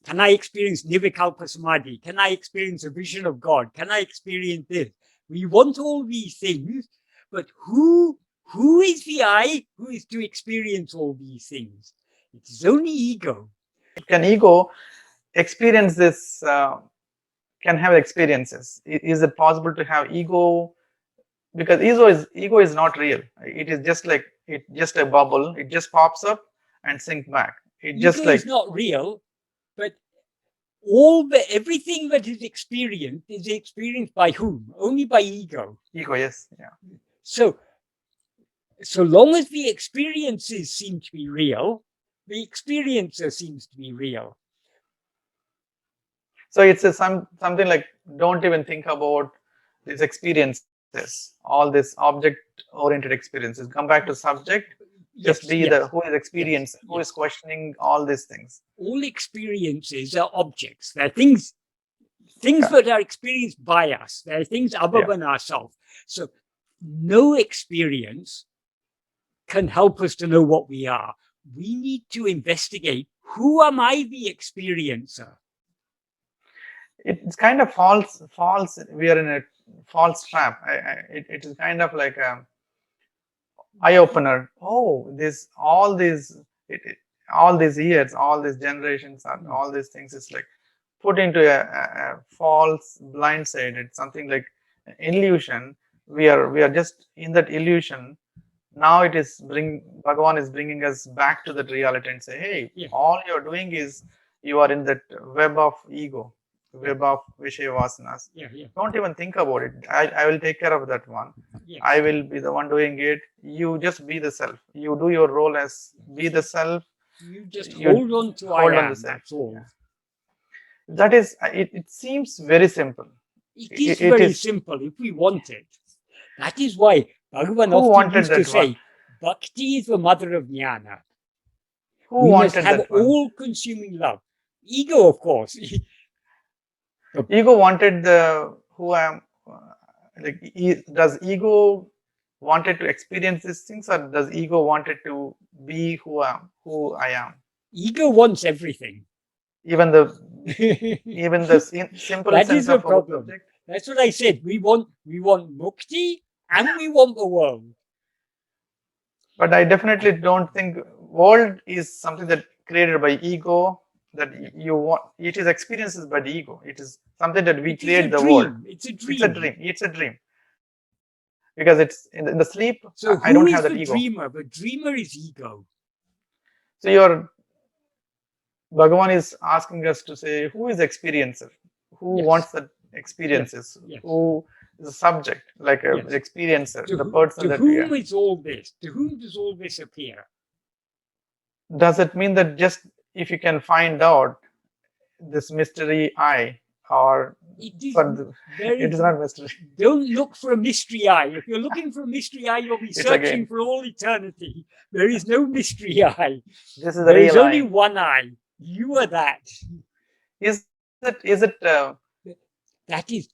can I experience nirvikalpa samadhi? Can I experience a vision of God? Can I experience this? We want all these things, but who is the I who is to experience all these things? It is only ego. Can ego experience this? Can have experiences? Is it possible to have ego? Because ego is not real. It is just like just a bubble. It just pops up and sinks back. It just ego is not real, but everything that is experienced by whom? Only by ego. Ego, yes, yeah. So long as the experiences seem to be real, the experiencer seems to be real. So it's something like, don't even think about these experiences, all these object-oriented experiences. Come back to subject. Just be the who is experiencing, who is questioning all these things. All experiences are objects. They're things that are experienced by us. They're things other than ourselves. So no experience can help us to know what we are. We need to investigate, who am I the experiencer? It's kind of false. We are in a false trap. It is kind of like a eye opener. Oh, all these years, all these generations, and all these things is like put into a false blind side. It's something like an illusion. We are just in that illusion. Now Bhagavan is bringing us back to that reality and say, hey, all you're doing is you are in that web of ego, web of Vishaya Vasanas. Don't even think about it. I will take care of that one. I will be the one doing it. You just be the self. You do your role as be the self. You just hold on to I am. That's all. That is, it seems very simple. It is very simple if we want it. That is why Bhagavan often used to say, Bhakti is the mother of jnana. Who wanted must have that one? all-consuming love. Ego, of course. Ego wanted the who I am. Does ego wanted to experience these things, or does ego wanted to be who I am? Ego wants everything. Even the simple that sense is the of problem. Object. That's what I said. We want mukti and we want the world. But I definitely don't think world is something that created by ego. that you want. It is experiences by the ego. It is something that we It is create a the dream. world. It's a dream. It's a dream. It's a dream. Because it's in the sleep, So I don't who have is that the ego. dreamer? The dreamer is ego. So your Bhagavan is asking us to say, who is the experiencer? Who Yes. wants the experiences? Yes. Who is the subject, like a Yes. experiencer, To the person to that whom is all this? To whom does all this appear? Does it mean that just if you can find out this mystery I, or It is it is not mystery. Don't look for a mystery eye. If you're looking for a mystery eye, you'll be searching again. for all eternity. There is no mystery eye. This is the There is real only I. one eye. You are that. Is it That is,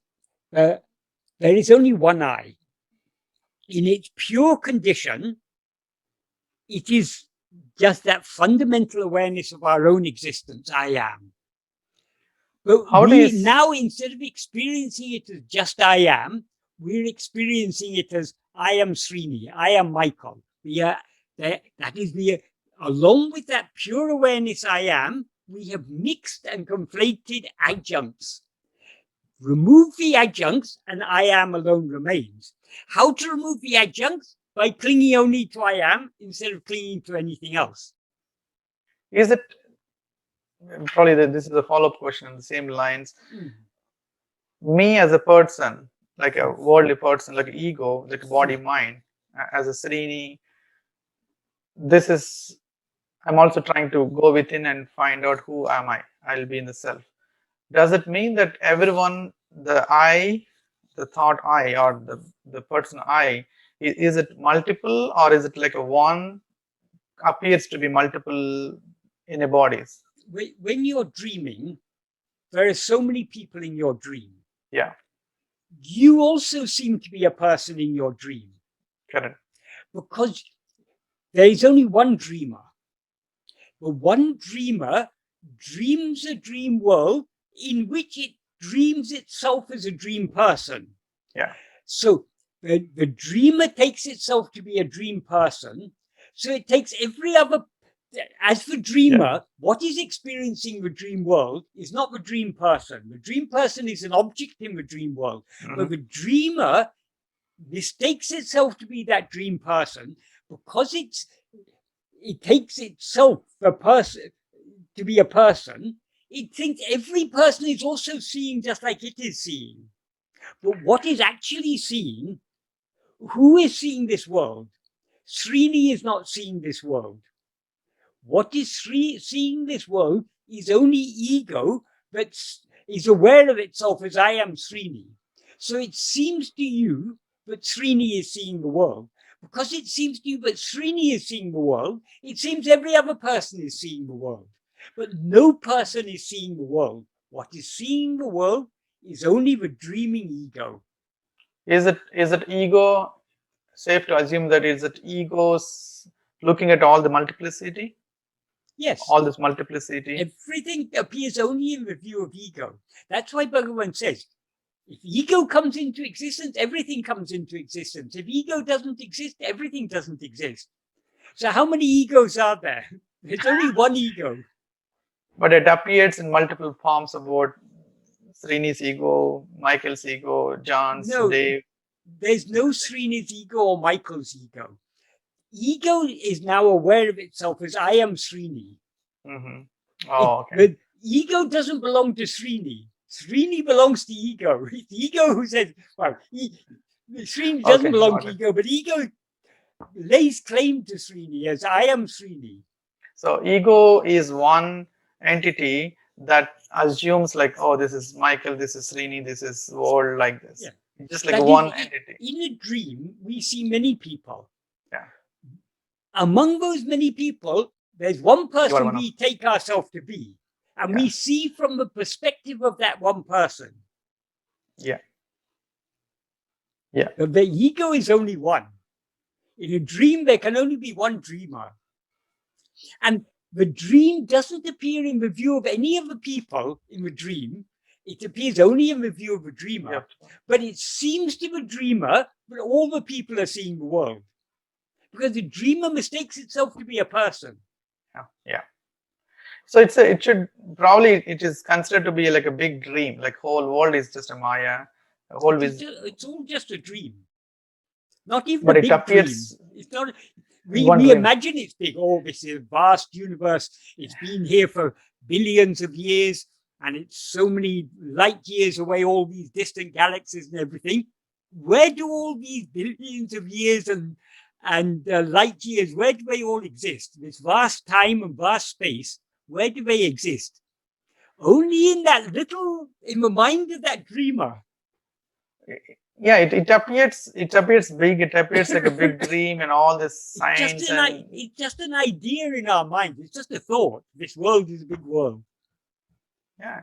there is only one eye. In its pure condition, it is just that fundamental awareness of our own existence, I am. But now, instead of experiencing it as just I am, we're experiencing it as I am Srini, I am Michael. Along with that pure awareness I am, we have mixed and conflated adjuncts. Remove the adjuncts and I am alone remains. How to remove the adjuncts? By clinging only to I am instead of clinging to anything else. Is it probably this is a follow-up question on the same lines? Me as a person, like a worldly person, like ego, like body, mind, as a Srini, I'm also trying to go within and find out who am I. I'll be in the self. Does it mean that everyone, the I, the thought I, or the person I, is it multiple, or is it like a one appears to be multiple in a bodies? When you're dreaming, there are so many people in your dream. Yeah. You also seem to be a person in your dream. Correct. Because there is only one dreamer. But one dreamer dreams a dream world in which it dreams itself as a dream person. Yeah. So the dreamer takes itself to be a dream person. So it takes every other. As for dreamer, what is experiencing the dream world is not the dream person. The dream person is an object in the dream world. But the dreamer mistakes itself to be that dream person because it takes itself a person to be a person. It thinks every person is also seeing just like it is seeing. But what is actually seeing? Who is seeing this world? Srini is not seeing this world. What is seeing this world is only ego that is aware of itself as I am Srini. So it seems to you that Srini is seeing the world. Because it seems to you that Srini is seeing the world, it seems every other person is seeing the world. But no person is seeing the world. What is seeing the world is only the dreaming ego. Is it ego? Safe to assume that is it egos looking at all the multiplicity? Yes. All this multiplicity. Everything appears only in the view of ego. That's why Bhagavan says, if ego comes into existence, everything comes into existence. If ego doesn't exist, everything doesn't exist. So how many egos are there? There's only one ego. But it appears in multiple forms about Srini's ego, Michael's ego, John's, Dave. There's no Srini's ego or Michael's ego. Ego is now aware of itself as I am Srini. Okay. But ego doesn't belong to Srini. Srini belongs to ego. It's ego who says, well, Srini doesn't belong to ego, but ego lays claim to Srini as I am Srini. So ego is one entity that assumes like, oh, this is Michael, this is Srini, this is world, like this. Yeah. Just like one entity. In a dream, we see many people. Yeah. Among those many people, there's one person we take ourselves to be. And we see from the perspective of that one person. Yeah. But the ego is only one. In a dream, there can only be one dreamer. And the dream doesn't appear in the view of any of the people in the dream. It appears only in the view of the dreamer. But it seems to the dreamer that all the people are seeing the world. Because the dreamer mistakes itself to be a person. Yeah. So it should probably, it is considered to be like a big dream, like whole world is just a Maya, It's all just a dream. Not even but a it big dream. appears It's not. one We dream. imagine it's big. Oh, this is a vast universe. It's been here for billions of years, and it's so many light years away, all these distant galaxies and everything. Where do all these billions of years and light years, where do they all exist? This vast time and vast space, where do they exist? Only in that little, in the mind of that dreamer. Yeah, it appears big. It appears like a big dream and all this science. It's just an idea in our mind. It's just a thought. This world is a big world. Yeah,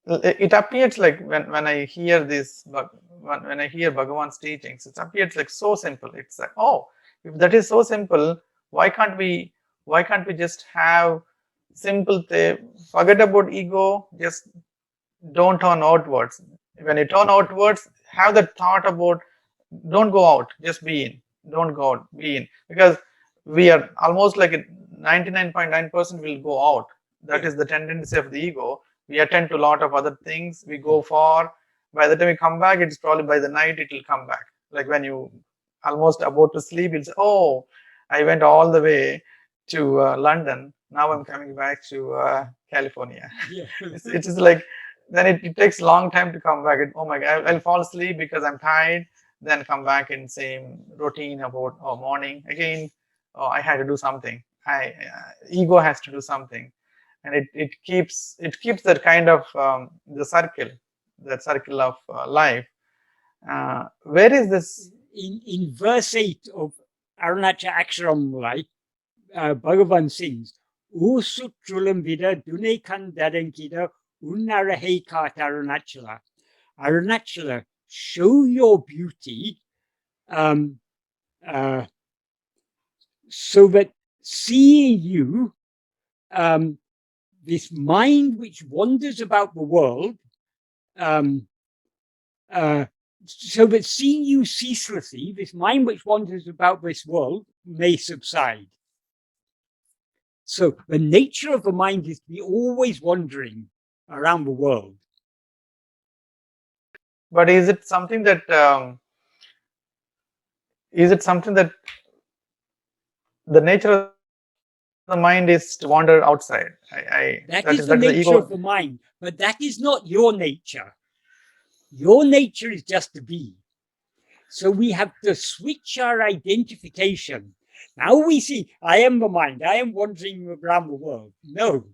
it appears like when I hear this, but when I hear Bhagavan's teachings, it appears like so simple. It's like, oh, if that is so simple, why can't we just have simple forget about ego, just don't turn outwards. When you turn outwards, have that thought about don't go out, just be in. Don't go out, be in. Because we are almost like 99.9% will go out. That is the tendency of the ego. We attend to a lot of other things. We go far. By the time we come back, it's probably by the night it will come back. Like when you almost about to sleep, you'll say, oh, I went all the way to London. Now I'm coming back to California. Yeah. It is like, then it takes a long time to come back. Oh my God, I'll fall asleep because I'm tired. Then come back in same routine about morning again. Oh, I had to do something. Ego has to do something, and it keeps that kind of the circle, that circle of life. Where is this? In verse 8 of Arunachala Akṣaramaṇamālai, Bhagavan sings, ūrsuṭ ṟuḷamviḍā, duṇaikkaṇ ḍaḍaṅgiḍa, uṉai haikkāṭ Arunachala. Arunachala, show your beauty, so that seeing you, this mind which wanders about the world, so that seeing you ceaselessly, this mind which wanders about this world may subside. So the nature of the mind is to be always wandering around the world. But is it something that the nature of the mind is to wander outside? That is the nature of the mind, but that is not your nature. Your nature is just to be. So we have to switch our identification. Now we see, I am the mind, I am wandering around the world. No,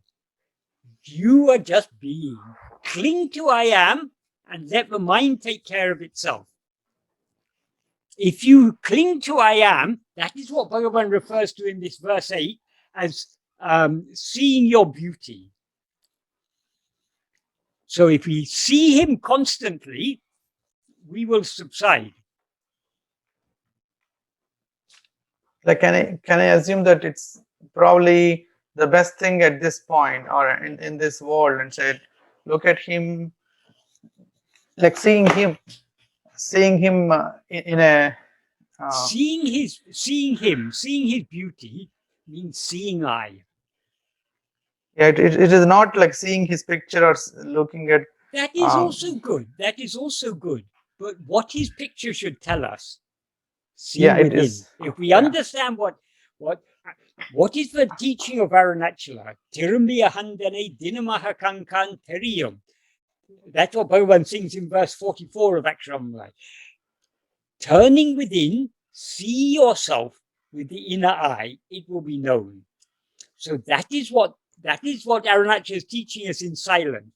you are just being. Cling to I am and let the mind take care of itself. If you cling to I am, that is what Bhagavan refers to in this verse 8 as seeing your beauty. So if we see him constantly, we will subside. Like, can I assume that it's probably the best thing at this point or in this world, and say, look at him, like seeing him in a seeing his beauty means seeing I. Yeah, it is not like seeing his picture or looking at. That is also good. That is also good. But what his picture should tell us, it is. If we understand what is the teaching of Arunachala, Tirumbiya Handane Dinamaha Kankan Teriyum. That's what Bhagavan sings in verse 44 of Akṣaramaṇamālai. Turning within, see yourself with the inner eye, it will be known. So that is what Arunachala is teaching us in silence.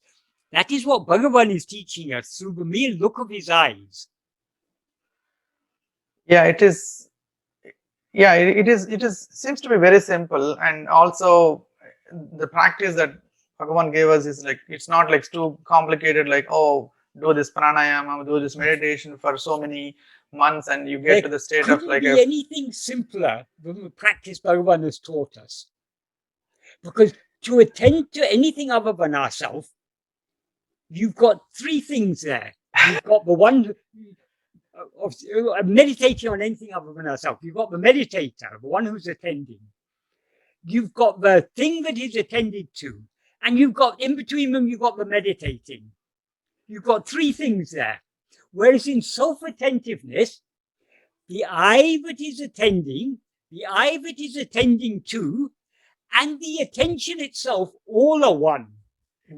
That is what Bhagavan is teaching us through the mere look of his eyes. Yeah, it is. Yeah, it is. Seems to be very simple, and also the practice that Bhagavan gave us is like, it's not like too complicated. Like, oh, do this pranayama, do this meditation for so many months, and you get to the state of like anything simpler than the practice Bhagavan has taught us. Because to attend to anything other than ourselves, you've got three things there. You've got the one of meditating on anything other than ourselves. You've got the meditator, the one who's attending. you've got the thing that is attended to, and you've got in between them, you've got the meditating. You've got three things there. Whereas in self-attentiveness, the I that is attending, the I that is attending to, and the attention itself all are one.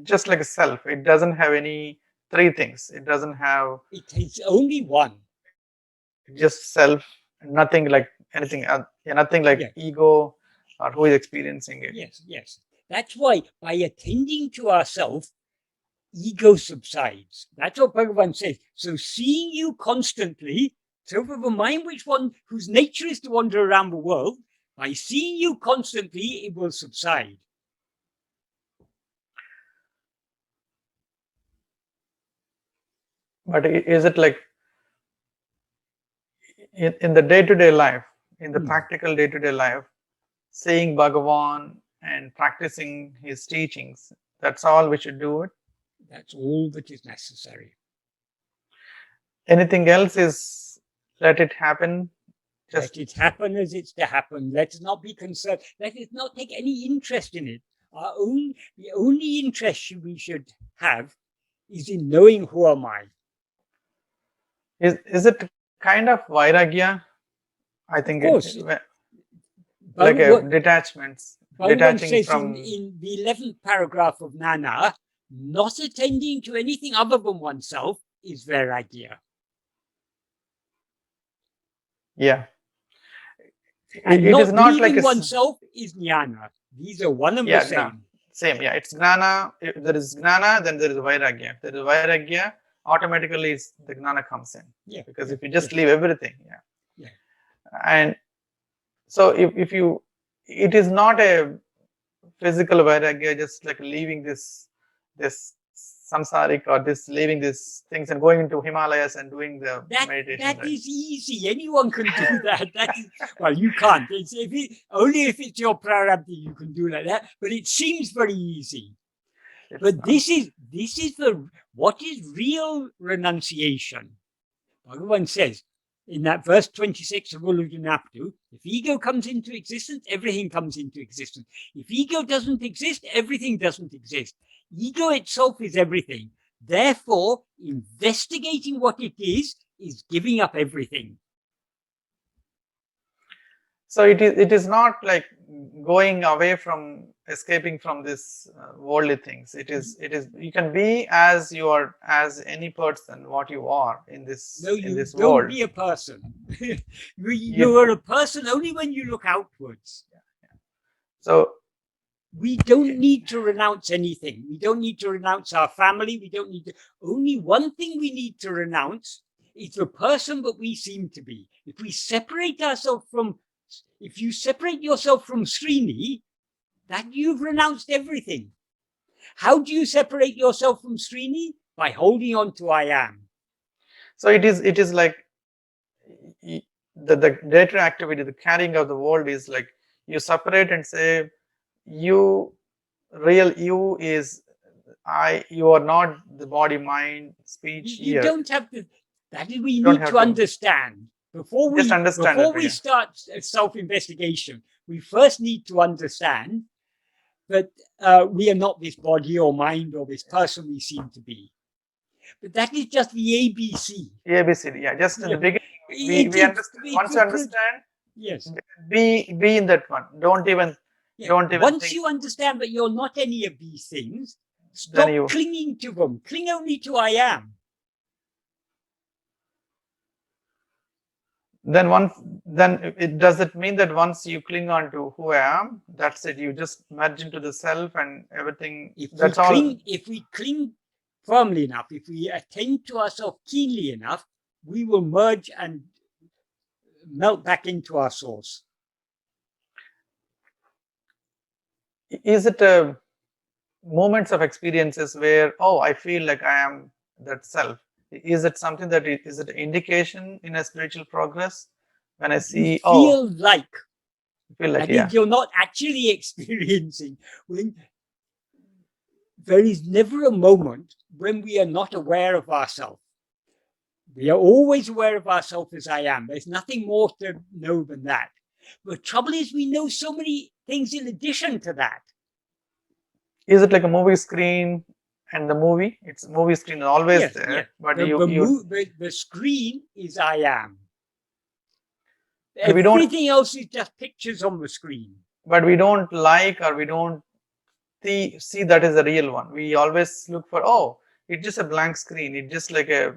Just like a self, it doesn't have any three things. It doesn't have. It's only one. Just self, nothing like anything, nothing like ego or who is experiencing it. Yes, yes. That's why by attending to ourselves, ego subsides. That's what Bhagavan says. So seeing you constantly, so for the mind whose nature is to wander around the world, by seeing you constantly, it will subside. But is it like in the day-to-day life, in the practical day-to-day life, seeing Bhagavan and practicing his teachings, that's all we should do it? That's all that is necessary. Anything else is let it happen. Let it happen as it's to happen. Let's not be concerned. Let us not take any interest in it. The only interest we should have is in knowing who am I. Is it kind of vairagya? I think it's like a detachment. Detaching says from in the 11th paragraph of Nāṉ Ār, not attending to anything other than oneself is vairagya. Yeah. And it is not like oneself is jnana. These are one and the same. No, same, yeah. It's gnana. If there is gnana, then there is vairagya. If there is vairagya, automatically the gnana comes in. Yeah. Because if you just leave everything, and so if you, it is not a physical vairagya, just like leaving this samsaric or this leaving these things and going into Himalayas and doing the meditation. That is easy. Anyone can do that. Well, you can't. Only if it's your prarabdha you can do like that. But it seems very easy. This is what is real renunciation. Bhagavan says in that verse 26 of Uḷḷadu Nāṛpadu, if ego comes into existence, everything comes into existence. If ego doesn't exist, everything doesn't exist. Ego itself is everything. Therefore, investigating what it is giving up everything. So it is not like going away from escaping from this worldly things. It is you can be as you are, as any person what you are in this world. No, you don't be a person. You are a person only when you look outwards. So we don't need to renounce anything. We don't need to renounce our family. We don't need to. Only one thing we need to renounce is the person that we seem to be. If we separate ourselves from, if you separate yourself from Srini, then you've renounced everything. How do you separate yourself from Srini? By holding on to I am. So it is like the data activity, the carrying of the world is like you separate and say, you, real you is I, you are not the body, mind, speech. You don't have to, that is we need to understand. Before we start self-investigation, we first need to understand that we are not this body or mind or this person we seem to be. But that is just the ABC. ABC, yeah. Just in the beginning, we understand. Once you understand, yes, be in that one. Don't even Once you understand that you're not any of these things, stop clinging to them. Cling only to I am. Then does it mean that once you cling on to who I am, that's it? You just merge into the self and everything. If we cling firmly enough, if we attend to ourselves keenly enough, we will merge and melt back into our source. Is it moments of experiences where, oh, I feel like I am that self? Is it something that is it an indication in a spiritual progress? When I see, you feel like yeah, you're not actually experiencing. When there is never a moment when we are not aware of ourselves. We are always aware of ourselves as I am. There's nothing more to know than that. The trouble is we know so many things in addition to that. Is it like a movie screen and the movie? It's movie screen always Yes, there, yes. but The screen is I am. we don't, Everything else is just pictures on the screen. but we don't like, or we don't see that is the real one. We always look for, oh, it's just a blank screen. It's just like a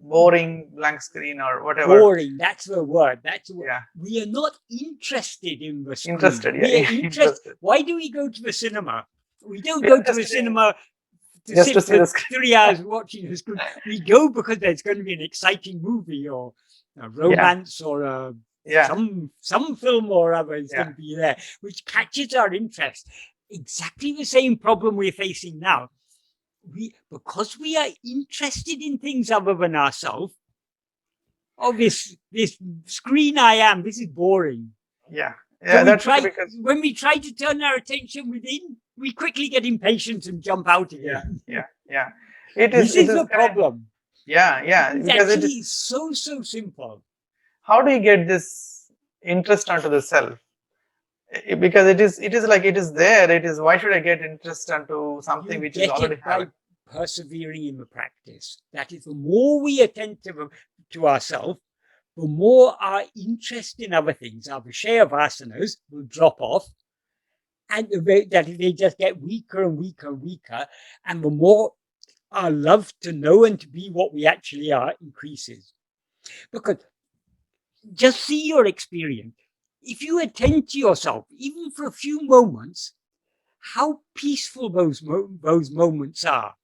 boring blank screen or whatever. Boring, that's the word. That's the word. Yeah. We are not interested in the screen. Interested, yeah. We are interested. Why do we go to the cinema? We don't go to the cinema just to see for the screen. 3 hours watching the screen. We go because there's going to be an exciting movie or a romance or some film or other is going to be there, which catches our interest. Exactly the same problem we're facing now. Because we are interested in things other than ourselves. Oh, this screen I am, this is boring. Yeah. So when we try to turn our attention within, we quickly get impatient and jump out again. Yeah. This is the problem. Yeah. It's because actually it is so simple. How do you get this interest onto the self? Because it is like it is there. It is, why should I get interest onto something which is already happening? Persevering in the practice. That is, the more we attend to ourselves, the more our interest in other things, our Vishaya vasanas, will drop off, and they just get weaker and weaker and weaker, and the more our love to know and to be what we actually are increases. Because just see your experience. If you attend to yourself, even for a few moments, how peaceful those moments are.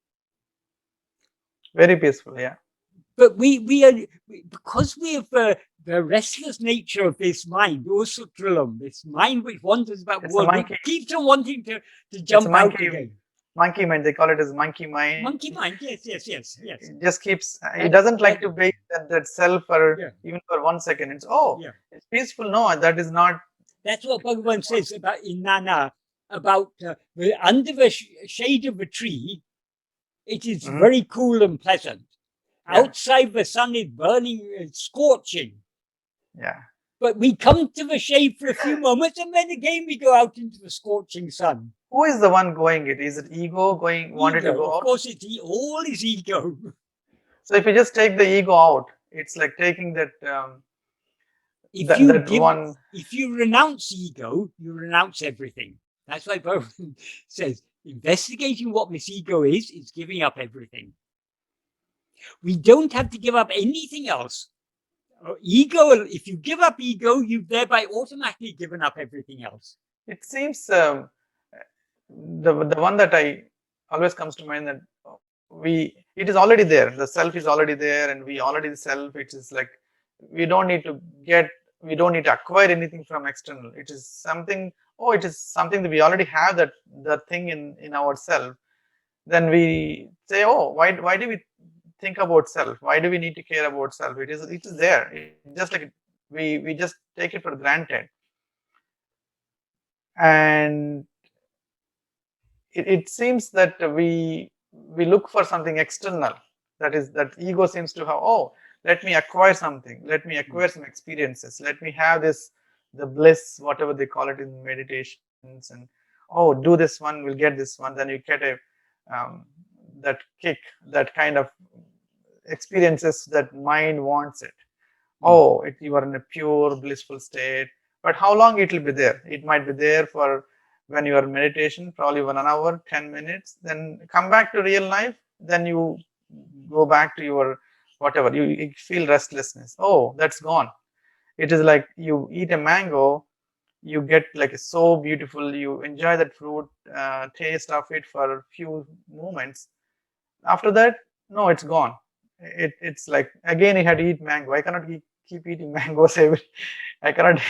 Very peaceful, yeah. But we are, because we have the restless nature of this mind, ūrsuṭ, this mind which wanders about the world, which keeps on wanting to jump out again. Monkey mind, they call it as monkey mind. Monkey mind, yes. It just keeps, it doesn't like to be that self for even for 1 second. It's, it's peaceful. No, that is not. That's what Bhagavan says about in Nāṉ Ār, about under the shade of a tree, it is very cool and pleasant. Outside, the sun is burning, scorching. Yeah. But we come to the shade for a few moments, and then again we go out into the scorching sun. Who is the one going it? Is it ego wanted to go out? Of course, all is ego. So if you just take the ego out, it's like taking that. If you renounce ego, you renounce everything. That's why Bhagavan says, investigating what this ego is giving up everything. We don't have to give up anything else. Ego, if you give up ego, you've thereby automatically given up everything else. It seems the one that I always comes to mind, that it is already there. The self is already there, and we already the self. It is like we don't need to acquire anything from external. It is something. It is something that we already have, that thing in ourselves. Then we say, why do we think about self? Why do we need to care about self? It is there. It's just like we just take it for granted, and it seems that we look for something external. That ego seems to have. Let me acquire something. Let me acquire some experiences. Let me have the bliss, whatever they call it in meditations, and do this one, we'll get this one. Then you get that kick, that kind of experiences that mind wants it. You are in a pure blissful state. But how long it will be there? It might be there for when you are in meditation, probably 1 hour, 10 minutes. Then come back to real life. Then you go back to your whatever. You feel restlessness. That's gone. It is like you eat a mango, you get like so beautiful, you enjoy that fruit, taste of it for a few moments. After that, no, it's gone. It's like, again, you had to eat mango. I cannot keep eating mangoes I cannot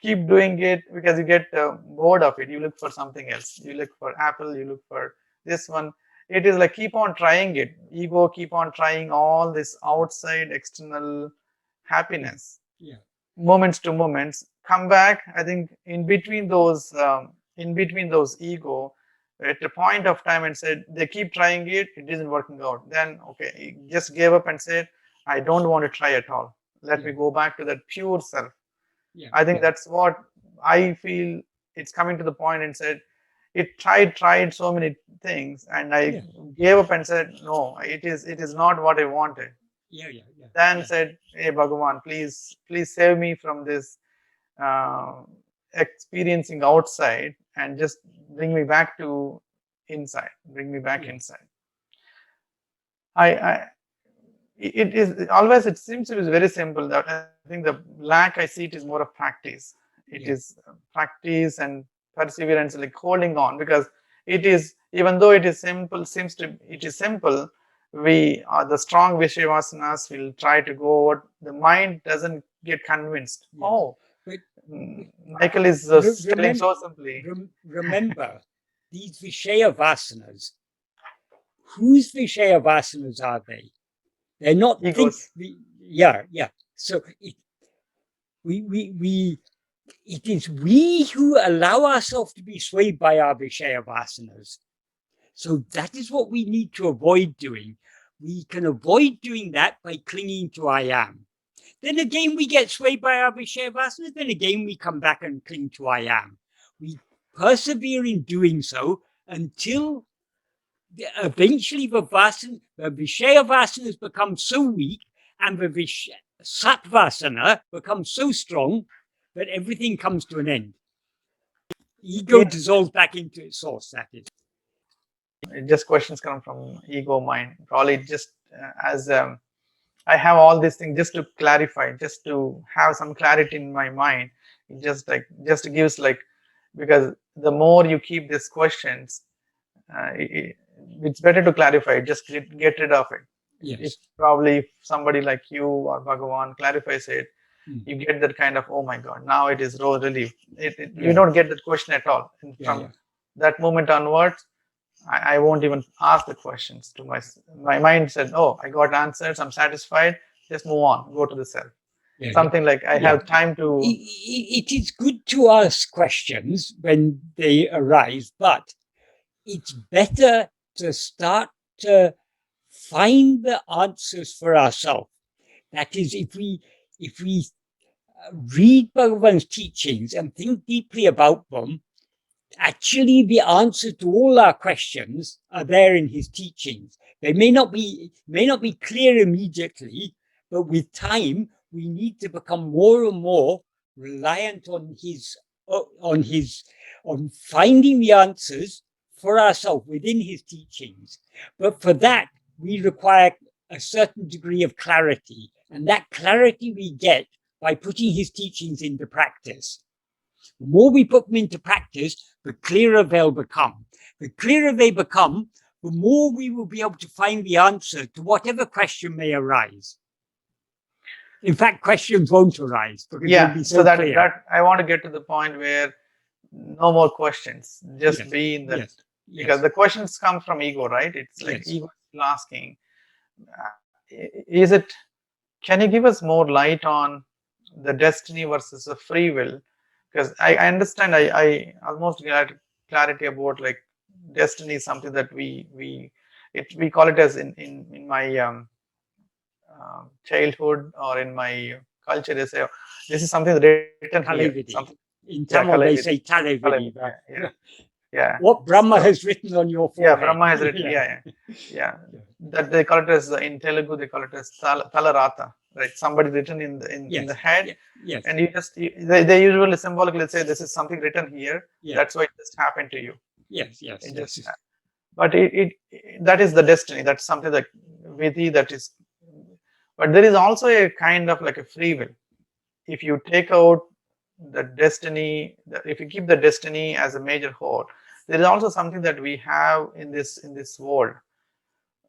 keep doing it, because you get bored of it. You look for something else. You look for apple, you look for this one. It is like keep on trying it. Ego keep on trying all this outside external happiness. Moments to moments, come back. I think in between those ego, at a point of time, and said they keep trying it isn't working out. Then he just gave up and said, I don't want to try at all. Let me go back to that pure self. Yeah. I think that's what I feel. It's coming to the point and said, it tried so many things, and I gave up and said, no, it is not what I wanted. Yeah. Then said, hey Bhagavan, please save me from this experiencing outside, and just bring me back to inside. Bring me back inside. It is always, it seems to be very simple. That I think the lack I see it is more of practice. It is practice and perseverance, like holding on, because it is, even though it is simple, it is simple, we are the strong Vishayavasanas will try to go over. The mind doesn't get convinced. Oh, but Michael is telling so simply. Remember, these Vishaya Vasanas, whose Vishaya Vasanas are they? They're not Egos. So it is we who allow ourselves to be swayed by our Vishaya Vasanas. So that is what we need to avoid doing. We can avoid doing that by clinging to I am. Then again, we get swayed by our Vishaya Vasanas. Then again, we come back and cling to I am. We persevere in doing so until eventually the Vishaya Vasanas become so weak, and the Satvasana becomes so strong that everything comes to an end. Ego dissolves back into its source, that is. Just questions come from ego mind. Probably just as I have all these things just to clarify, just to have some clarity in my mind. It just gives like, because the more you keep these questions, it's better to clarify. Just get rid of it. Yes. If probably if somebody like you or Bhagavan clarifies it, you get that kind of, oh my God, now it is relief. You don't get that question at all. And from that moment onwards, I won't even ask the questions to my mind. Said, oh, I got answers, I'm satisfied, just move on, go to the self. Something like I have time to. It is good to ask questions when they arise, but it's better to start to find the answers for ourselves. That is, if we read Bhagavan's teachings and think deeply about them, actually the answer to all our questions are there in his teachings. They may not be clear immediately, but with time we need to become more and more reliant on finding the answers for ourselves within his teachings. But for that we require a certain degree of clarity, and that clarity we get by putting his teachings into practice. The more we put them into practice, the clearer they'll become. The clearer they become, the more we will be able to find the answer to whatever question may arise. In fact, questions won't arise because they'll be so clear. That I want to get to the point where no more questions, just be in that. Because the questions come from ego, right? It's like ego asking, can you give us more light on the destiny versus the free will? Because I understand, I almost get clarity about like destiny is something that we call it as in my childhood or in my culture, they say this is something written here. In Tamil they say Talevidya. Yeah. What Brahma has written on your forehead. Yeah, Brahma has written. Yeah. That they call it as, in Telugu they call it as talarata, right? Somebody written in the head. Yes. And they usually symbolically say this is something written here. That's why it just happened to you. Yes. But that is the destiny. That's something like vidhi, that is. But there is also a kind of like a free will. If you take out the destiny, if you keep the destiny as a major whole, there is also something that we have in this world.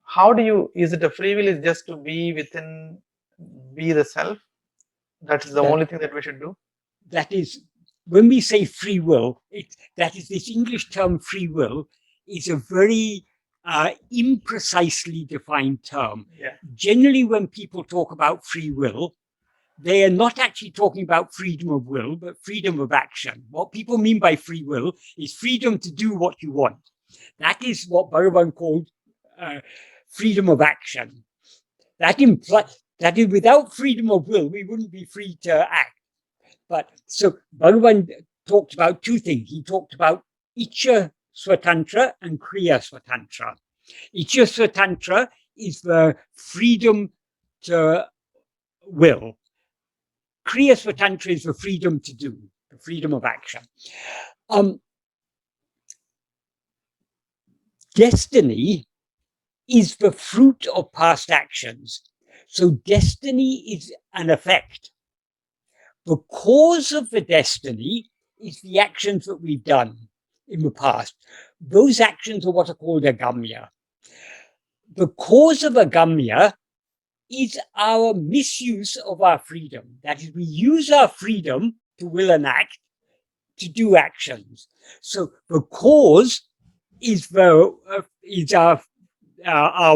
How do you? Is it a free will? Is just to be the self? That is the only thing that we should do. That is, when we say free will, that is, this English term free will is a very imprecisely defined term. Generally, when people talk about free will, they are not actually talking about freedom of will, but freedom of action. What people mean by free will is freedom to do what you want. That is what Bhagavan called freedom of action. That implies that without freedom of will, we wouldn't be free to act. But so Bhagavan talked about two things. He talked about Ichcha Svatantra and Kriya Svatantra. Ichcha Svatantra is the freedom to will. Kriya Svatantra is the freedom to do, the freedom of action. Destiny is the fruit of past actions. So destiny is an effect. The cause of the destiny is the actions that we've done in the past. Those actions are what are called agamya. The cause of agamya is our misuse of our freedom. That is, we use our freedom to will and act, to do actions. So the cause is our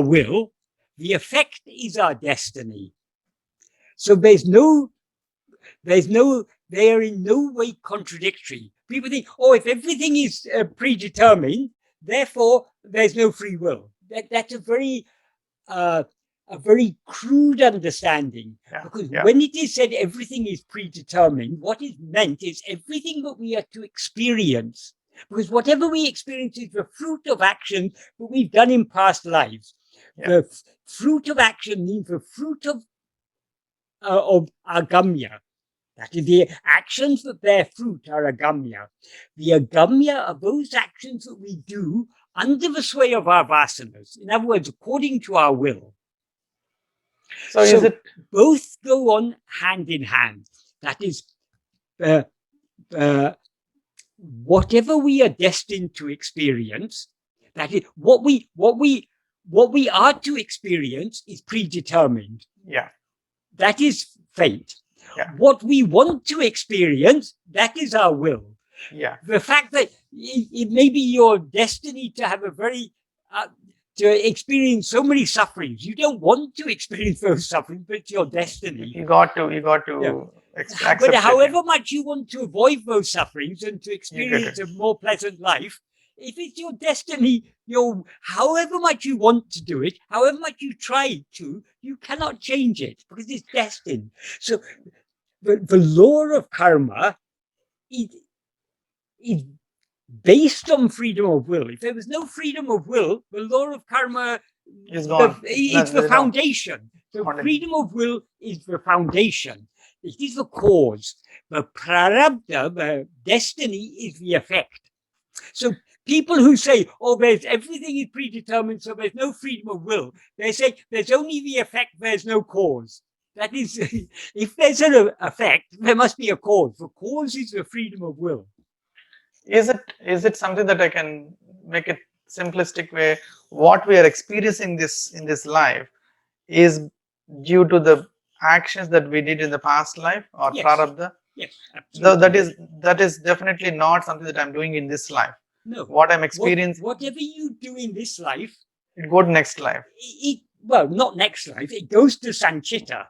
will. The effect is our destiny. So they are in no way contradictory. People think, oh, if everything is predetermined, therefore there's no free will. That's a very crude understanding. Because when it is said everything is predetermined, what is meant is everything that we are to experience. Because whatever we experience is the fruit of action that we've done in past lives. The fruit of action means the fruit of agamya. That is, the actions that bear fruit are agamya. The agamya are those actions that we do under the sway of our vasanas. In other words, according to our will. So is it both go on hand in hand? That is, whatever we are destined to experience, that is what we are to experience is predetermined. That is fate. What we want to experience, that is our will. The fact that it may be your destiny to have a very to experience so many sufferings. You don't want to experience those sufferings, but it's your destiny. You got to accept but however it. much you want to avoid those sufferings and to experience a more pleasant life, if it's your destiny, however much you want to do it, however much you try to, you cannot change it because it's destined. So the law of karma is based on freedom of will. If there was no freedom of will, the law of karma is gone. It's the foundation. So freedom of will is the foundation. It is the cause. The prarabdha, the destiny, is the effect. So people who say, oh, everything is predetermined, so there's no freedom of will, they say there's only the effect, there's no cause. That is, if there's an effect, there must be a cause. The cause is the freedom of will. Is it something that I can make it simplistic way? What we are experiencing in this life is due to the actions that we did in the past life, or prarabdha? Yes, absolutely. That is definitely not something that I'm doing in this life. No. What I'm experiencing, whatever you do in this life, it goes next life. Well, not next life. It goes to Sanchita.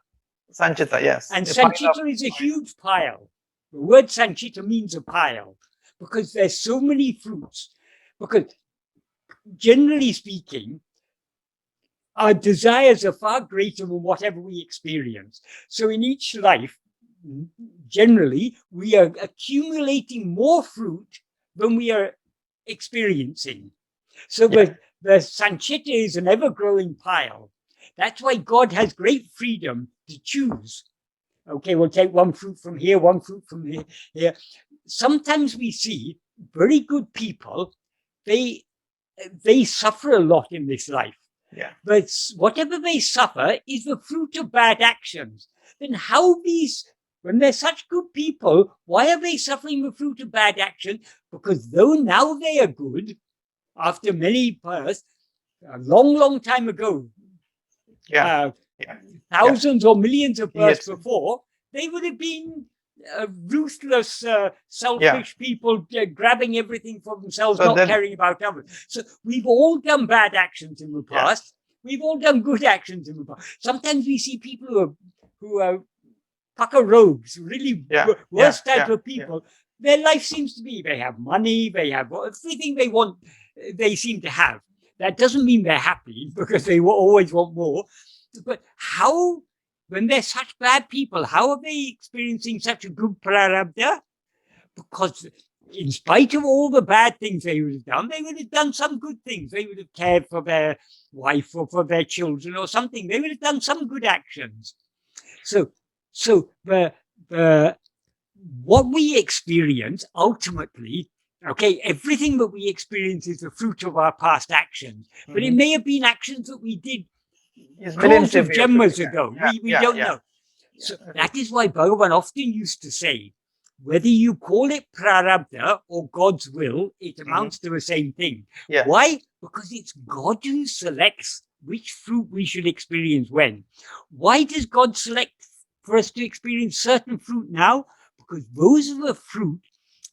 Sanchita, yes. And Sanchita is a huge pile. The word Sanchita means a pile because there's so many fruits. Because generally speaking, our desires are far greater than whatever we experience. So in each life, generally, we are accumulating more fruit than we are experiencing. So the Sanchita is an ever-growing pile. That's why God has great freedom to choose. Okay, we'll take one fruit from here, one fruit from here. Sometimes we see very good people, they suffer a lot in this life. But whatever they suffer is the fruit of bad actions. Then when they're such good people, why are they suffering the fruit of bad action? Because though now they are good, after many births, a long, long time ago, thousands or millions of births before, they would have been ruthless, selfish people grabbing everything for themselves, not caring about others. So we've all done bad actions in the past. We've all done good actions in the past. Sometimes we see people who are pucker rogues, really worst type of people. Their life seems to be, they have money, they have everything they want, they seem to have. That doesn't mean they're happy because they will always want more. But how when they're such bad people, how are they experiencing such a good prarabdha? Because in spite of all the bad things they would have done, they would have done some good things. They would have cared for their wife or for their children or something. They would have done some good actions. So what we experience ultimately, okay, everything that we experience is the fruit of our past actions, but it may have been actions that we did millions of Janmas ago. We don't know. So that is why Bhagavan often used to say, whether you call it prarabdha or God's will, it amounts to the same thing. Why? Because it's God who selects which fruit we should experience when. Why does God select for us to experience certain fruit now? Because those are the fruit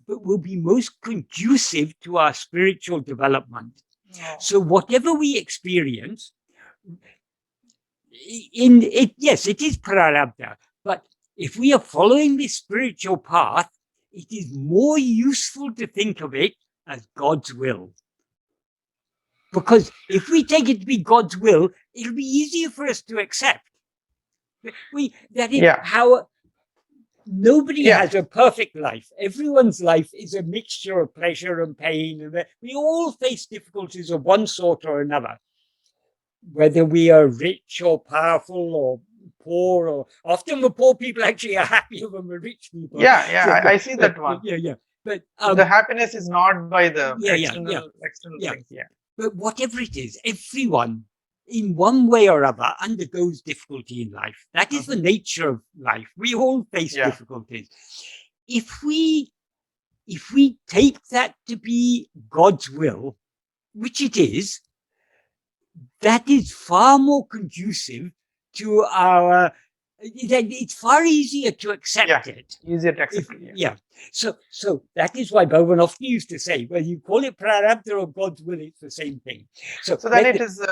that will be most conducive to our spiritual development. So whatever we experience, yes, it is prarabdha, but if we are following this spiritual path, it is more useful to think of it as God's will. Because if we take it to be God's will, it'll be easier for us to accept. How nobody has a perfect life. Everyone's life is a mixture of pleasure and pain. And we all face difficulties of one sort or another. Whether we are rich or powerful or poor, or often the poor people actually are happier than the rich people. I see that one. But the happiness is not by the external things. But whatever it is, everyone in one way or other undergoes difficulty in life. That is the nature of life. We all face difficulties. If we take that to be God's will, which it is, that is far more conducive to our. It's far easier to accept it. Easier to accept it. So that is why Bhagavan often used to say, whether you call it prarabdha or God's will, it's the same thing. So then it is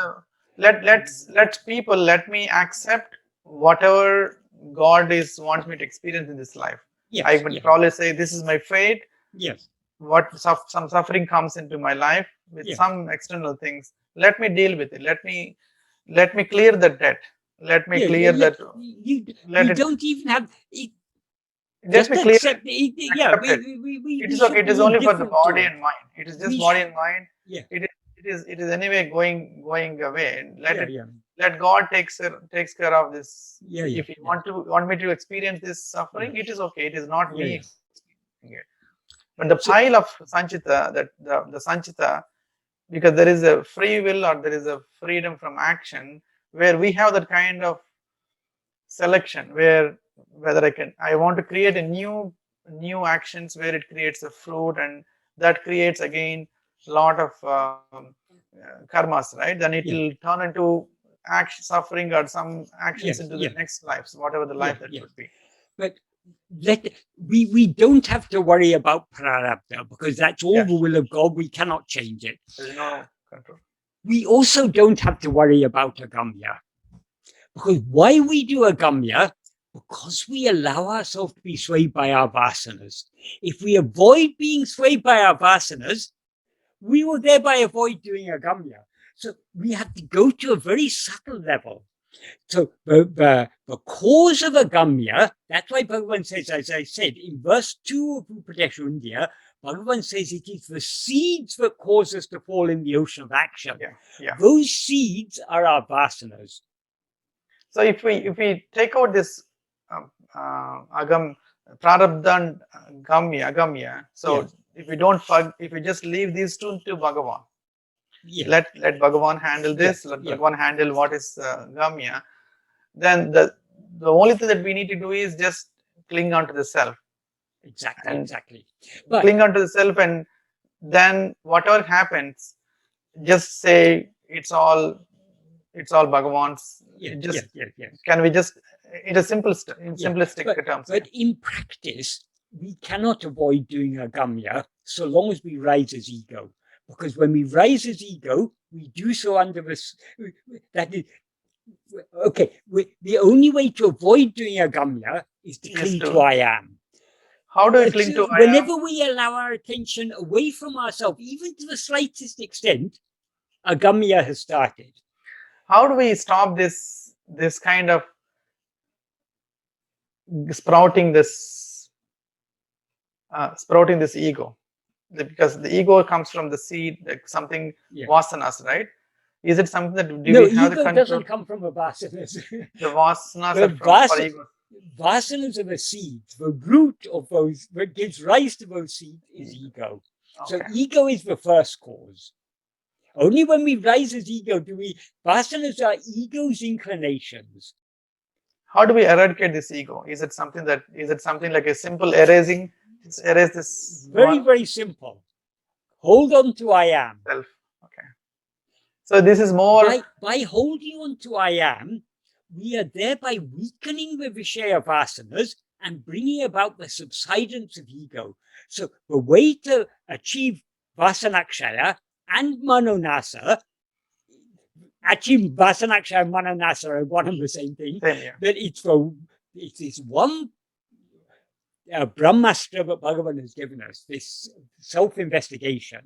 let me accept whatever God wants me to experience in this life. I would probably say this is my fate. What some suffering comes into my life with some external things. Let me deal with it. Let me clear the debt. Let me clear that. You don't even have it. Just be clear. Accept it. It is okay. It is only for the body and mind. It is just body and mind. It is anyway going away. Let God takes care of this. If you want me to experience this suffering, it is okay. It is not me experiencing it. But the pile of sanchita, the sanchita, because there is a free will or there is a freedom from action, where we have that kind of selection, where whether I want to create a new actions where it creates a fruit, and that creates again a lot of karmas, right? Then it will turn into suffering or some actions into the next lives, whatever the life that would be. But we don't have to worry about prarabdha, because that's all the will of God. We cannot change it. There's no control. We also don't have to worry about agamya, because why we do agamya? Because we allow ourselves to be swayed by our vasanas. If we avoid being swayed by our vasanas, we will thereby avoid doing agamya. So we have to go to a very subtle level. So the cause of agamya, that's why Bhagavan says, as I said, in verse 2 of Upadēśa Undiyār, Bhagavan says it is the seeds that cause us to fall in the ocean of action. Those seeds are our vasanas. So if we take out this prarabdha and agamya, so if we just leave these two to Bhagavan, let Bhagavan handle this, let Bhagavan handle what is gamya, then the only thing that we need to do is just cling on to the self. Exactly. Cling on to the self, and then whatever happens, just say it's all Bhagavan's. Can we just in a simplistic terms? But in practice, we cannot avoid doing agamya so long as we rise as ego. Because when we rise as ego, we do so under this. That is okay. The only way to avoid doing agamya is to cling to I am. How do we cling to I am? Whenever we allow our attention away from ourselves, even to the slightest extent, agamya has started. How do we stop this kind of sprouting this ego, because the ego comes from the seed, like something vasanas, right? Is it something that do No, we have the ego control? doesn't come from a vasanas. The vasanas The are from ego. Vasanas are the seeds. The root of those, what gives rise to those seeds, is ego. Okay. So ego is the first cause. Only when we rise as ego do we. Vasanas are ego's inclinations. How do we eradicate this ego? Is it something like a simple erasing? Just erase this. Very simple. Hold on to I am. Self. Okay. So this is more by holding on to I am, we are thereby weakening the Vishaya vasanas and bringing about the subsidence of ego. So the way to achieve vasanakshaya and manonasa, actually vasanakshaya and manonasa are one and the same thing, but it is one Brahmastra that Bhagavan has given us, this self-investigation.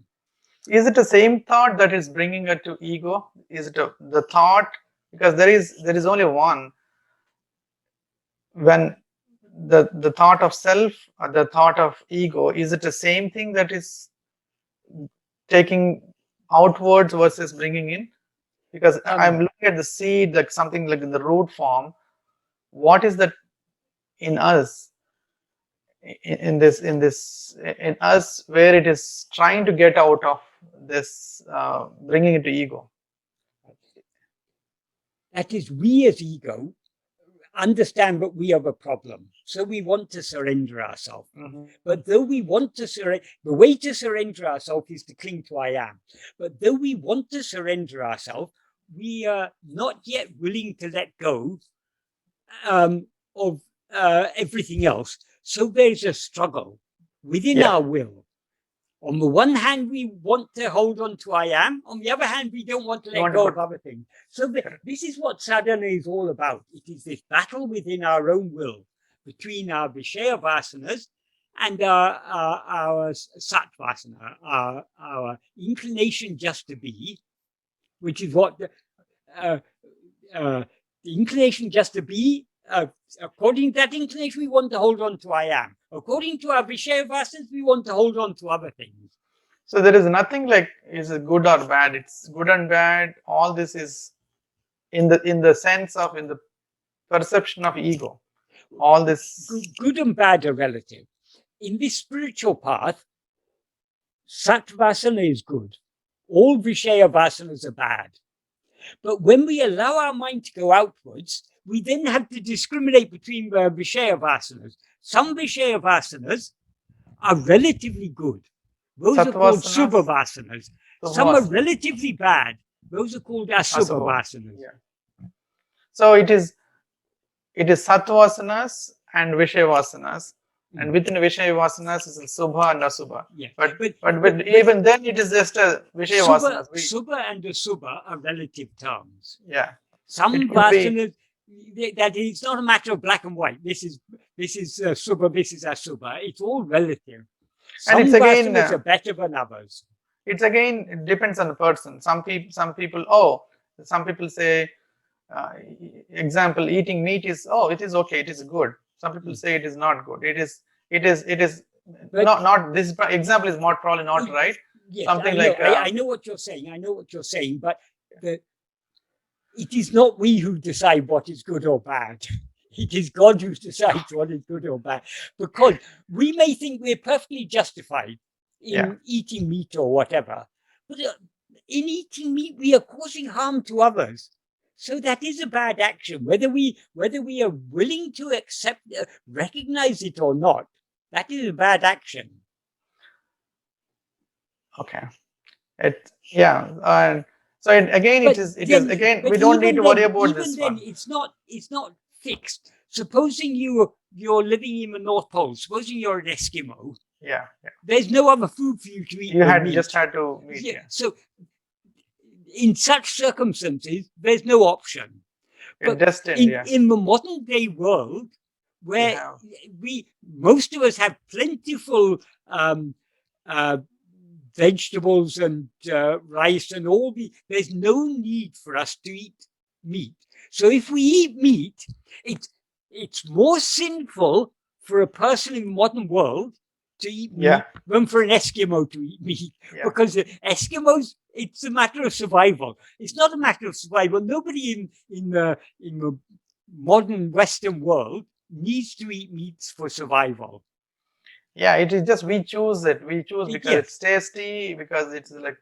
Is it the same thought that is bringing it to ego? Is it the thought? Because there is only one. When the thought of self or the thought of ego, is it the same thing that is taking outwards versus bringing in? Because I'm looking at the seed, like something like in the root form. What is that in us? In us, where it is trying to get out of this, bringing it to ego. That is, we as ego understand that we are the problem, so we want to surrender ourselves. But though we want to surrender, the way to surrender ourselves is to cling to I am. But though we want to surrender ourselves, we are not yet willing to let go of everything else. So there's a struggle within our will. On the one hand, we want to hold on to I am. On the other hand, we don't want to let go of other things. So this is what sadhana is all about. It is this battle within our own will between our Vishaya vasanas and our Sat vasana, our inclination just to be, which is what the inclination just to be. According to that inclination, we want to hold on to I am. According to our Vishaya vasanas, we want to hold on to other things. So there is nothing like is it good or bad. It's good and bad. All this is in the sense of, in the perception of ego. All this good and bad are relative. In this spiritual path, Sat vasana is good. All Vishaya vasanas are bad. But when we allow our mind to go outwards, we then have to discriminate between the Vishaya vasanas. Some Vishaya vasanas are relatively good. Those are called Subha vasanas. Some are relatively bad. Those are called Asubha vasanas. So it is Sattvasanas and Vishaya vasanas. And within Vishaya vasanas is Subha and Asubha. But even then it is just a Vishaya vasanas. Subha and Asubha are relative terms. Some vasanas, that it's not a matter of black and white. This is Subha, this is Asubha. It's all relative. Some vasanas are better than others. It depends on the person. Some people say, example, eating meat is, it is okay, it is good. Some people say it is not good. It is not this example is probably not right. Yes, I know what you're saying. But it is not we who decide what is good or bad. It is God who decides what is good or bad. Because we may think we're perfectly justified in eating meat or whatever, but in eating meat we are causing harm to others. So that is a bad action. Whether we are willing to accept, recognize it or not, that is a bad action. Okay. So it is again, we don't need to worry about this one. It's not fixed. Supposing you're living in the North Pole, supposing you're an Eskimo. There's no other food for you to eat. Just had to eat. So in such circumstances, there's no option. But in the modern day world, where most of us have plentiful vegetables and rice and there's no need for us to eat meat. So if we eat meat, it's more sinful for a person in the modern world to eat meat than for an Eskimo to eat meat. Because the Eskimos, it's a matter of survival. It's not a matter of survival. Nobody in the modern Western world needs to eat meats for survival. Yeah, it is just we choose it. We choose because it's tasty, because it's like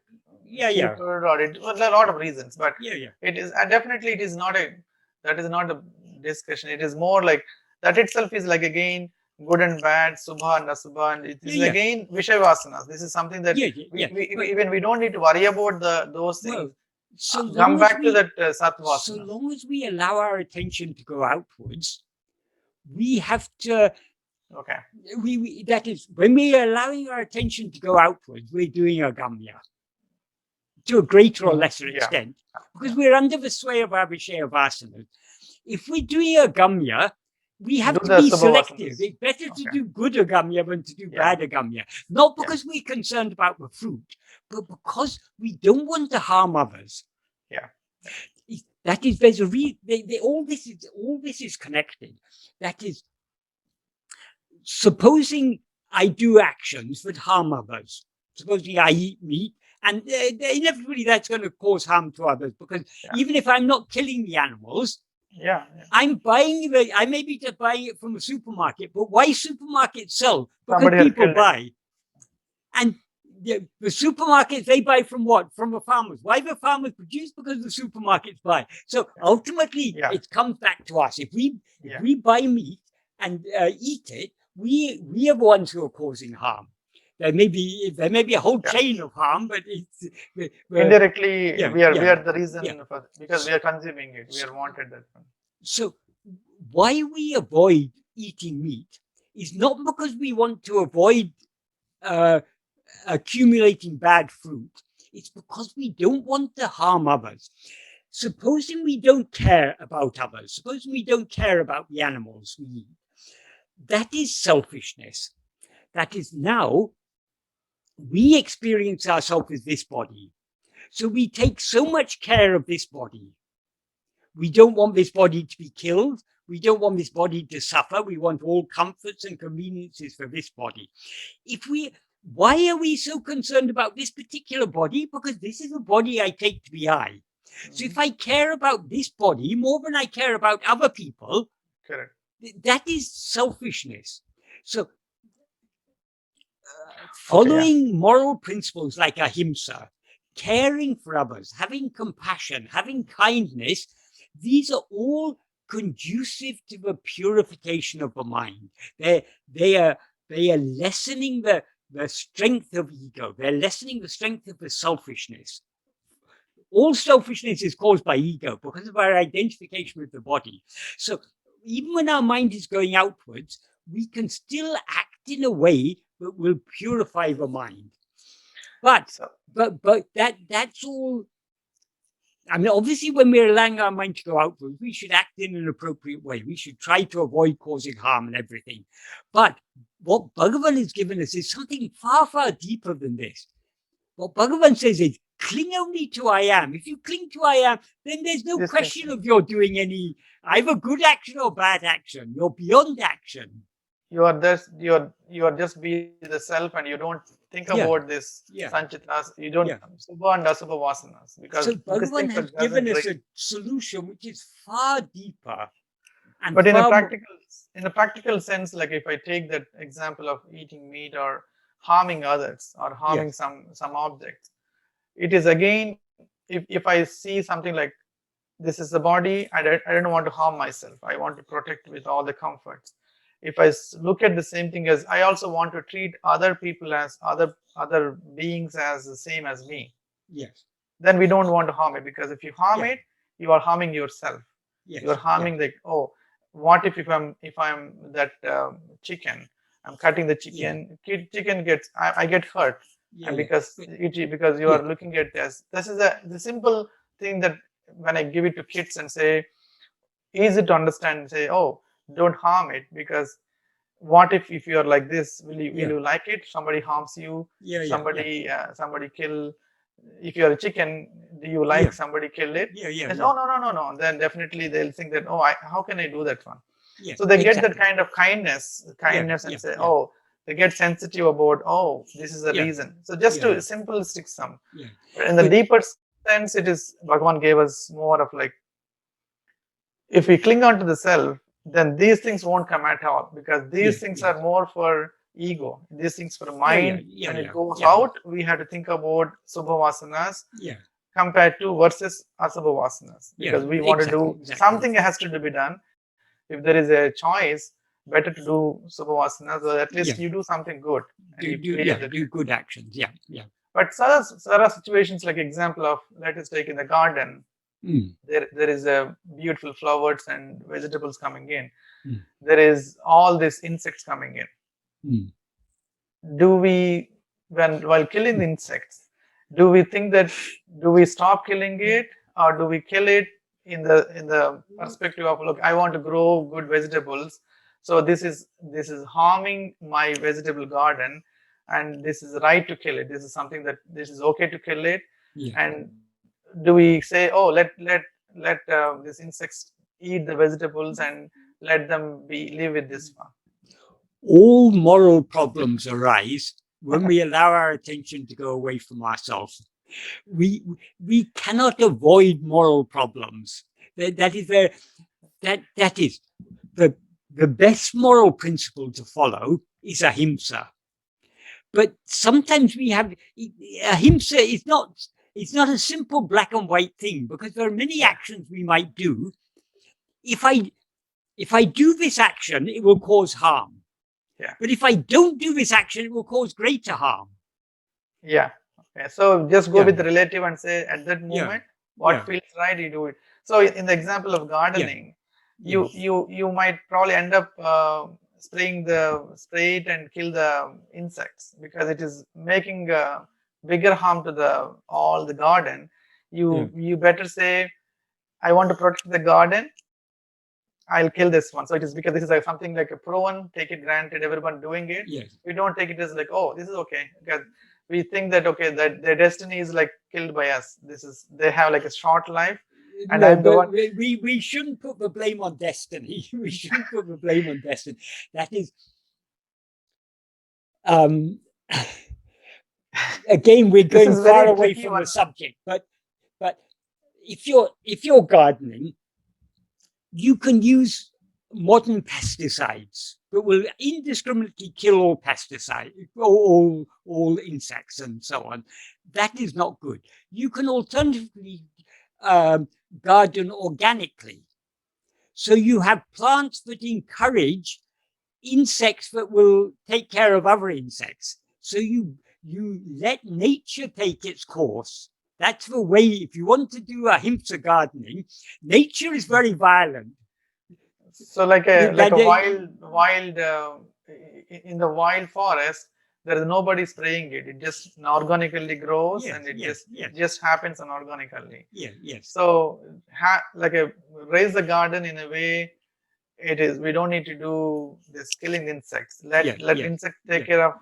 cheaper, or it well, a lot of reasons. But it is, and definitely it is not a, that is not a discussion. It is more like that itself is like, again, good and bad, subha and asubha, and it is again Vishay Vasanas. This is something that we don't need to worry about those things. Well, so come back to that Sattva. So long as we allow our attention to go outwards, we have to. Okay. That is, when we are allowing our attention to go outwards, we're doing a gamya to a greater or lesser extent, because we're under the sway of our Vishaya Vasanas. If we're doing a gamya, we have to be selective. It's better to do good agamya than to do bad agamya. Not because we're concerned about the fruit, but because we don't want to harm others. Yeah. That is, there's a all this is connected. That is, supposing I do actions that harm others, supposing I eat meat, and inevitably that's going to cause harm to others, because even if I'm not killing the animals, I'm buying I may be just buying it from a supermarket, but why supermarkets sell? Because people buy. And the supermarkets, they buy from what? From the farmers. Why the farmers produce? Because the supermarkets buy. So ultimately, it comes back to us. If we buy meat and eat it, we are the ones who are causing harm. There may be a whole chain of harm, but it's indirectly we are the reason for, because we are consuming it. We are wanted that one. So why we avoid eating meat is not because we want to avoid accumulating bad fruit. It's because we don't want to harm others. Supposing we don't care about others, supposing we don't care about the animals we eat, that is selfishness. That is, now we experience ourselves as this body. So we take so much care of this body. We don't want this body to be killed. We don't want this body to suffer. We want all comforts and conveniences for this body. Why are we so concerned about this particular body? Because this is a body I take to be I. So if I care about this body more than I care about other people, that is selfishness. So following moral principles like ahimsa, caring for others, having compassion, having kindness, these are all conducive to the purification of the mind. They are lessening the strength of ego. They're lessening the strength of the selfishness. All selfishness is caused by ego because of our identification with the body. So even when our mind is going outwards, we can still act in a way that will purify the mind. But that's all. I mean, obviously, when we're allowing our mind to go outwards, we should act in an appropriate way. We should try to avoid causing harm and everything. But what Bhagavan has given us is something far, far deeper than this. What Bhagavan says is, cling only to I am. If you cling to I am, then there's no question of you're doing any either good action or bad action. You're beyond action. You are just be the self, and you don't think about this sanchitas. You don't subha and asubha vasanas, because so Bhagavan has given us a solution which is far deeper. And but in a practical sense, like if I take that example of eating meat or harming others or harming some objects, it is again, if I see something like this is the body, I don't want to harm myself. I want to protect with all the comforts. If I look at the same thing as I also want to treat other people as other beings as the same as me. Yes. Then we don't want to harm it, because if you harm it, you are harming yourself. Yes. You are harming what if I'm that chicken, I'm cutting the chicken, chicken gets I get hurt, and because you are looking at this is the simple thing that when I give it to kids and say, easy to understand, and say, oh, don't harm it, because what if you are like this, will you like it? Somebody harms you, somebody kill. If you are a chicken, do you like somebody kill it? No. Then definitely they'll think that, oh, how can I do that one? Yeah, So they get that exactly. kind of kindness and say, Yeah. oh, they get sensitive about, oh, this is the reason. So just to simplistic sum. Yeah. In the deeper sense, it is Bhagavan gave us more of like, if we cling on to the self, then these things won't come at all, because these things are more for ego. These things for mind. When it goes out, we have to think about subhavasanas compared to versus asubhavasanas, because we want to do something has to be done. If there is a choice, better to do subhavasanas, or at least you do something good. And do good actions. Yeah. But there are situations, like example of, let us take in the garden. There is a beautiful flowers and vegetables coming in. There is all these insects coming in. Do we, while killing the insects, do we think that, do we stop killing it, or do we kill it in the perspective of, look, I want to grow good vegetables, so this is harming my vegetable garden, and this is right to kill it. This is something that this is okay to kill it. And do we say, oh, let these insects eat the vegetables and let them live with this one? All moral problems arise when we allow our attention to go away from ourselves. We cannot avoid moral problems. That is the best moral principle to follow is ahimsa. But sometimes we have ahimsa is not. It's not a simple black and white thing, because there are many actions we might do. If I do this action, it will cause harm. But if I don't do this action, it will cause greater harm. Okay. So just go with the relative and say, at that moment, what feels right, you do it. So in the example of gardening, you might probably end up spray it and kill the insects, because it is making bigger harm to all the garden. You better say, I want to protect the garden, I'll kill this one. So it is because this is like something like a proven, take it granted, everyone doing it. We don't take it as like, oh, this is okay, because we think that, okay, that their destiny is like killed by us. They have like a short life. And we shouldn't put the blame on destiny. We shouldn't put the blame on destiny. That is, again, we're going far away from the subject. But if you're gardening, you can use modern pesticides that will indiscriminately kill all pesticides, all insects and so on. That is not good. You can alternatively garden organically. So you have plants that encourage insects that will take care of other insects. So you let nature take its course. That's the way. If you want to do ahimsa gardening, nature is very violent. So like a wild in the wild forest, there is nobody spraying it. It just organically grows, and it just happens organically. So raise the garden in a way. It is, we don't need to do this killing insects. Let insects take care of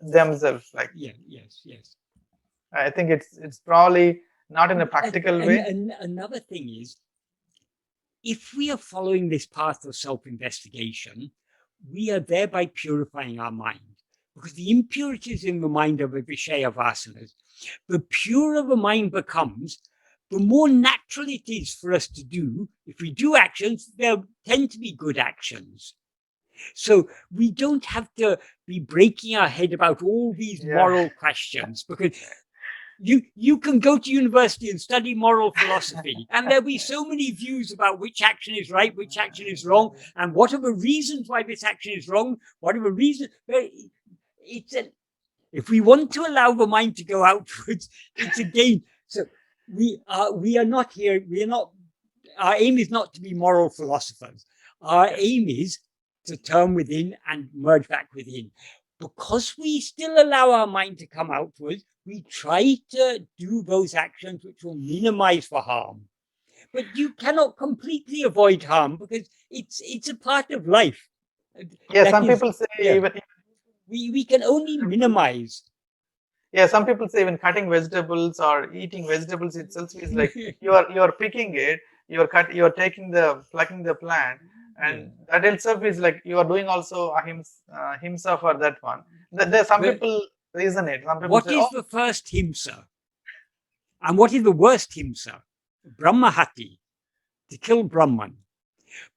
themselves. Like I think it's probably not in a practical way. And another thing is, if we are following this path of self-investigation, we are thereby purifying our mind, because the impurities in the mind are the Vishaya vasanas. The purer the mind becomes, the more natural it is for us to do. If we do actions, they'll tend to be good actions. So we don't have to be breaking our head about all these moral questions, because you can go to university and study moral philosophy, and there'll be so many views about which action is right, which action is wrong, and what are the reasons why this action is wrong, what are the reasons. If we want to allow the mind to go outwards, it's again. So we are not here. Our aim is not to be moral philosophers. Our aim is to turn within and merge back within. Because we still allow our mind to come outwards, we try to do those actions which will minimize the harm. But you cannot completely avoid harm, because it's a part of life. Some people say even we can only minimize. Some people say even cutting vegetables or eating vegetables itself is like you are picking it, you're plucking the plant, And that itself is like you are doing also himsa for that one. There some people reason it. Some people what say, is the first himsa? And what is the worst himsa? Brahmahati, to kill Brahman.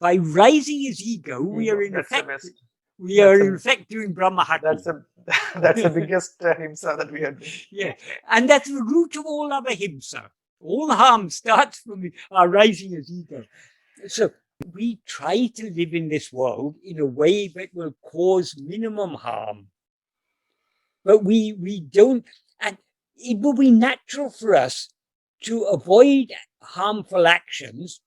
By raising his ego, we are in effect doing Brahmahati. That's the biggest himsa that we are doing. Yeah, and that's the root of all other himsa. All harm starts from our raising his ego. So we try to live in this world in a way that will cause minimum harm. But we don't, and it will be natural for us to avoid harmful actions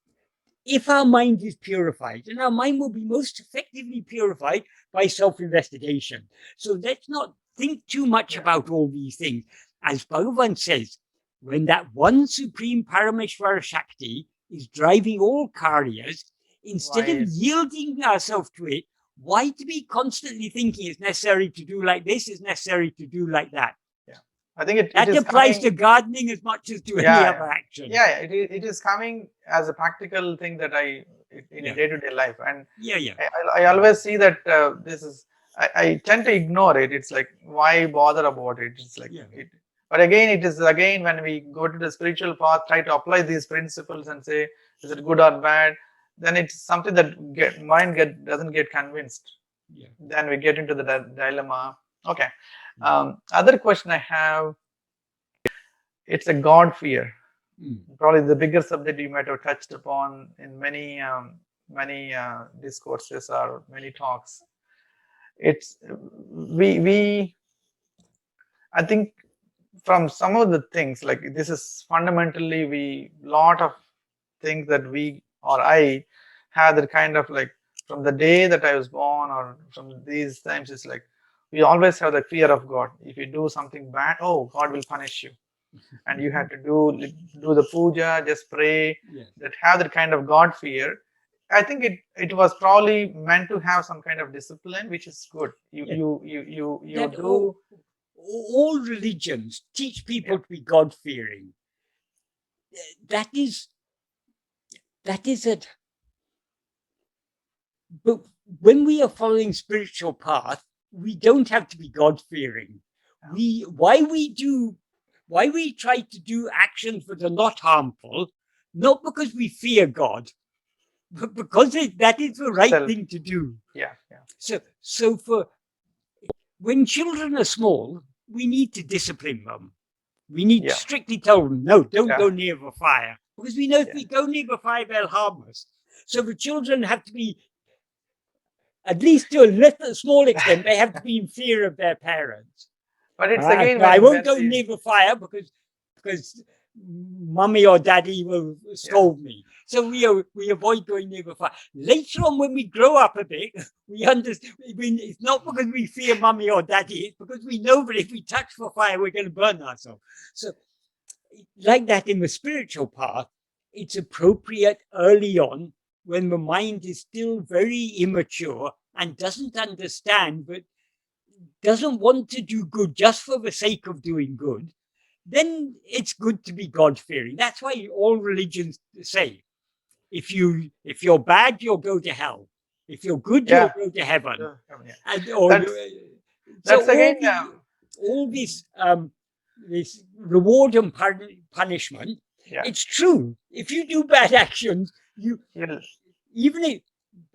if our mind is purified. And our mind will be most effectively purified by self-investigation. So let's not think too much about all these things. As Bhagavan says, when that one supreme Parameshvara Shakti is driving all karyas, instead of yielding ourselves to it, why to be constantly thinking it's necessary to do like this, it's necessary to do like that? Yeah, I think that applies to gardening as much as to any other action. Yeah, it is coming as a practical thing that in a day-to-day life. And I always see that this is, I tend to ignore it. It's like, why bother about it? It's like, but again, it is again when we go to the spiritual path, try to apply these principles and say, is it good or bad? Then it's something that mind doesn't get convinced. Then we get into the dilemma. Okay. Other question I have, it's a God fear. Probably the bigger subject you might have touched upon in many discourses or many talks. It's I think from some of the things, like this is fundamentally lot of things that we or I had that kind of like from the day that I was born or from these times, it's like we always have the fear of God. If you do something bad, oh, God will punish you. And you have to do the puja, just pray, that have that kind of God fear. I think it was probably meant to have some kind of discipline, which is good. You do. All religions teach people to be God fearing. That is it. But when we are following spiritual path, we don't have to be God fearing. Why we try to do actions that are not harmful, not because we fear God, but because that is the right thing to do. So for when children are small, we need to discipline them. We need to strictly tell them, no, don't go near the fire. Because we know if we go near the fire, they'll harm us. So the children have to be, at least to a small extent, they have to be in fear of their parents. But it's again, I won't go near the fire because mummy or daddy will scold me. So we avoid going near the fire. Later on, when we grow up a bit, we understand. It's not because we fear mummy or daddy. It's because we know that if we touch the fire, we're going to burn ourselves. So, like that in the spiritual path, it's appropriate early on when the mind is still very immature and doesn't understand, but doesn't want to do good just for the sake of doing good. Then it's good to be God-fearing. That's why all religions say, if you're bad, you'll go to hell. If you're good, you'll go to heaven. All this reward and punishment. It's true. If you do bad actions,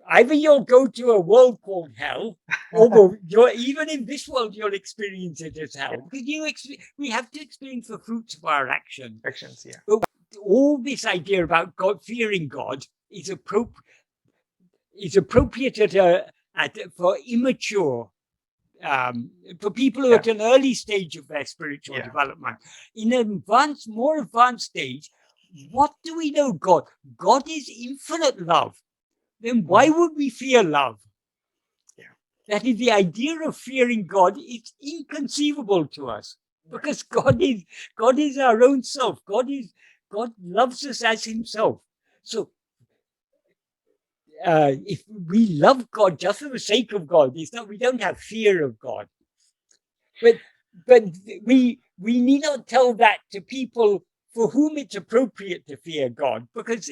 either you'll go to a world called hell, or even in this world you'll experience it as hell. Because we have to experience the fruits of our actions. But all this idea about God fearing God is appropriate for immature, for people who are at an early stage of their spiritual development. In an more advanced stage, what do we know God? God is infinite love. Then why would we fear love? That is the idea of fearing God. It's inconceivable to us because God is our own self. God loves us as himself. So if we love God just for the sake of God, we don't have fear of God. But we need not tell that to people for whom it's appropriate to fear God, because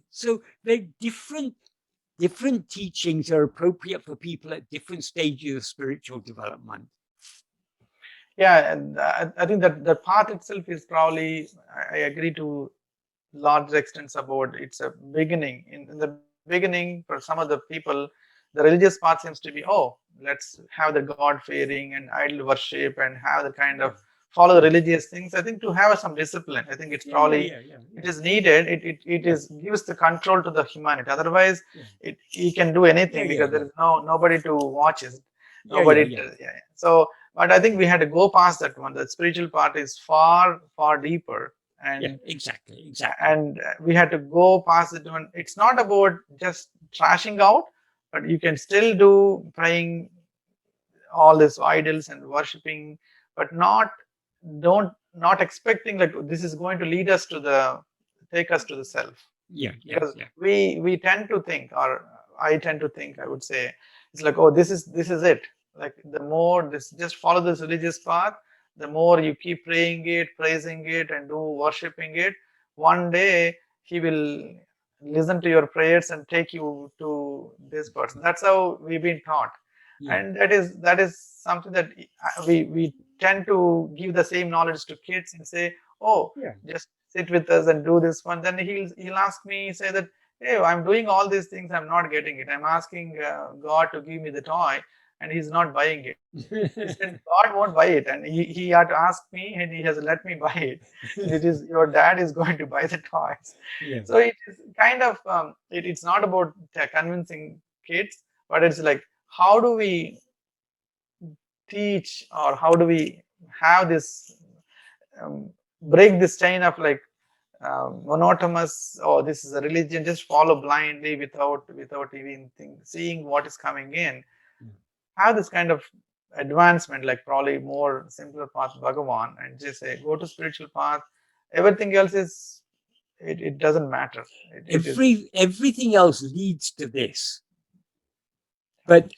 so they're different different teachings are appropriate for people at different stages of spiritual development. Yeah, and I think that the path itself is probably, I agree to large extent about it's a beginning. In the beginning, for some of the people, the religious path seems to be, oh, let's have the God fearing and idol worship and have the kind of follow the religious things. I think to have some discipline, I think it's probably it is needed. It is gives the control to the humanity. Otherwise, he can do anything because there is nobody to watch it. Nobody. So, but I think we had to go past that one. The spiritual part is far deeper. And exactly. And we had to go past it one. It's not about just trashing out, but you can still do praying all these idols and worshipping, but not expecting like this is going to lead us to take us to the self. Because we tend to think, or I tend to think, I would say, it's like, oh, this is it. Like the more just follow this religious path, the more you keep praying it, praising it, and do worshipping it, one day he will listen to your prayers and take you to this person. That's how we've been taught. And that is something that we tend to give the same knowledge to kids and say, oh, just sit with us and do this one. Then he'll ask me, say that, hey, I'm doing all these things, I'm not getting it. I'm asking God to give me the toy, and he's not buying it. He said, God won't buy it, and he had to ask me, and he has let me buy it. It is your dad is going to buy the toys. So it is kind of it's not about convincing kids, but it's like, how do we teach, or how do we have this break this chain of like monotonous, oh, this is a religion, just follow blindly without even seeing what is coming in. Have this kind of advancement, like probably more simpler path Bhagavan, and just say go to spiritual path. Everything else is it doesn't matter. Everything else leads to this. But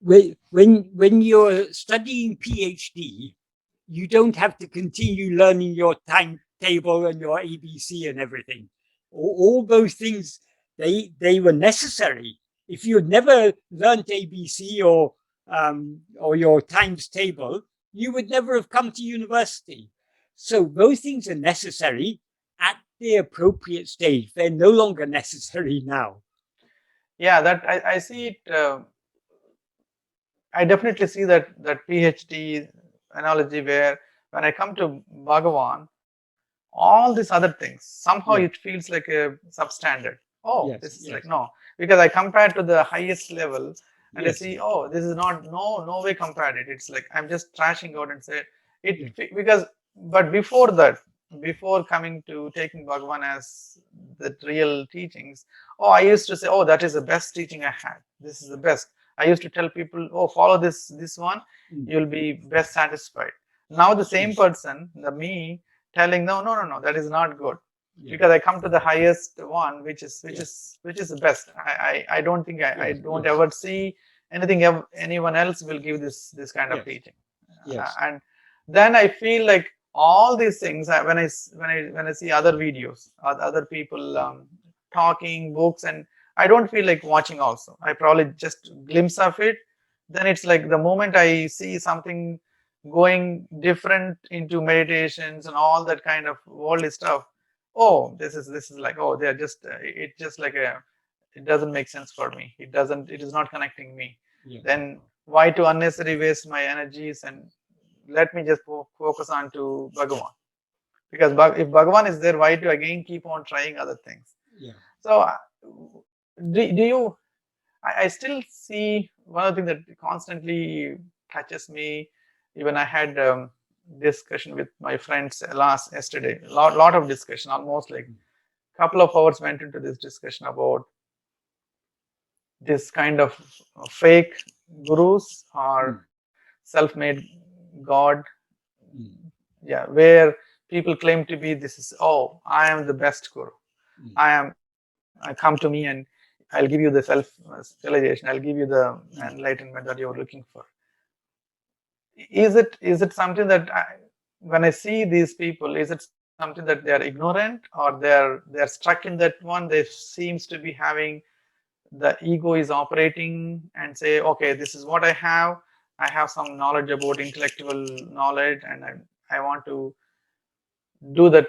when you're studying PhD, you don't have to continue learning your timetable and your ABC and everything. All those things, they were necessary. If you had never learned ABC or your times table, you would never have come to university. So those things are necessary at the appropriate stage. They're no longer necessary now. Yeah, that I see it. I definitely see that PhD analogy where when I come to Bhagavan, all these other things, somehow it feels like a substandard. Oh, this is like, no, because I compare to the highest level and I see, oh, this is not, no way compared it. It's like, I'm just trashing out and say it because, but before that, before coming to taking Bhagavan as the real teachings, oh, I used to say, oh, that is the best teaching I had. This is the best. I used to tell people, oh, follow this one, you'll be best satisfied. Now the same person, me, telling no, that is not good, because I come to the highest one, which is the best. I don't think I don't ever see anything anyone else will give this kind of teaching. And then I feel like all these things when I see other videos, other people talking, books, and I don't feel like watching also. I probably just glimpse of it. Then it's like the moment I see something going different into meditations and all that kind of worldly stuff, oh, this is like, oh, they're just it just like it doesn't make sense for me. It is not connecting me. Then why to unnecessarily waste my energies, and let me just focus on to Bhagavan, because if Bhagavan is there, why to again keep on trying other things? So do you I still see one of the things that constantly touches me. Even I had discussion with my friends yesterday. Lot of discussion, almost like a couple of hours went into this discussion about this kind of fake gurus or self-made God. Where people claim to be, this is, oh, I am the best guru. Come to me and I'll give you the self-realization. I'll give you the enlightenment that you're looking for. Is it something that when I see these people, is it something that they are ignorant, or they're stuck in that one? They seems to be having the ego is operating and say, okay, this is what I have some knowledge about intellectual knowledge, and I want to do that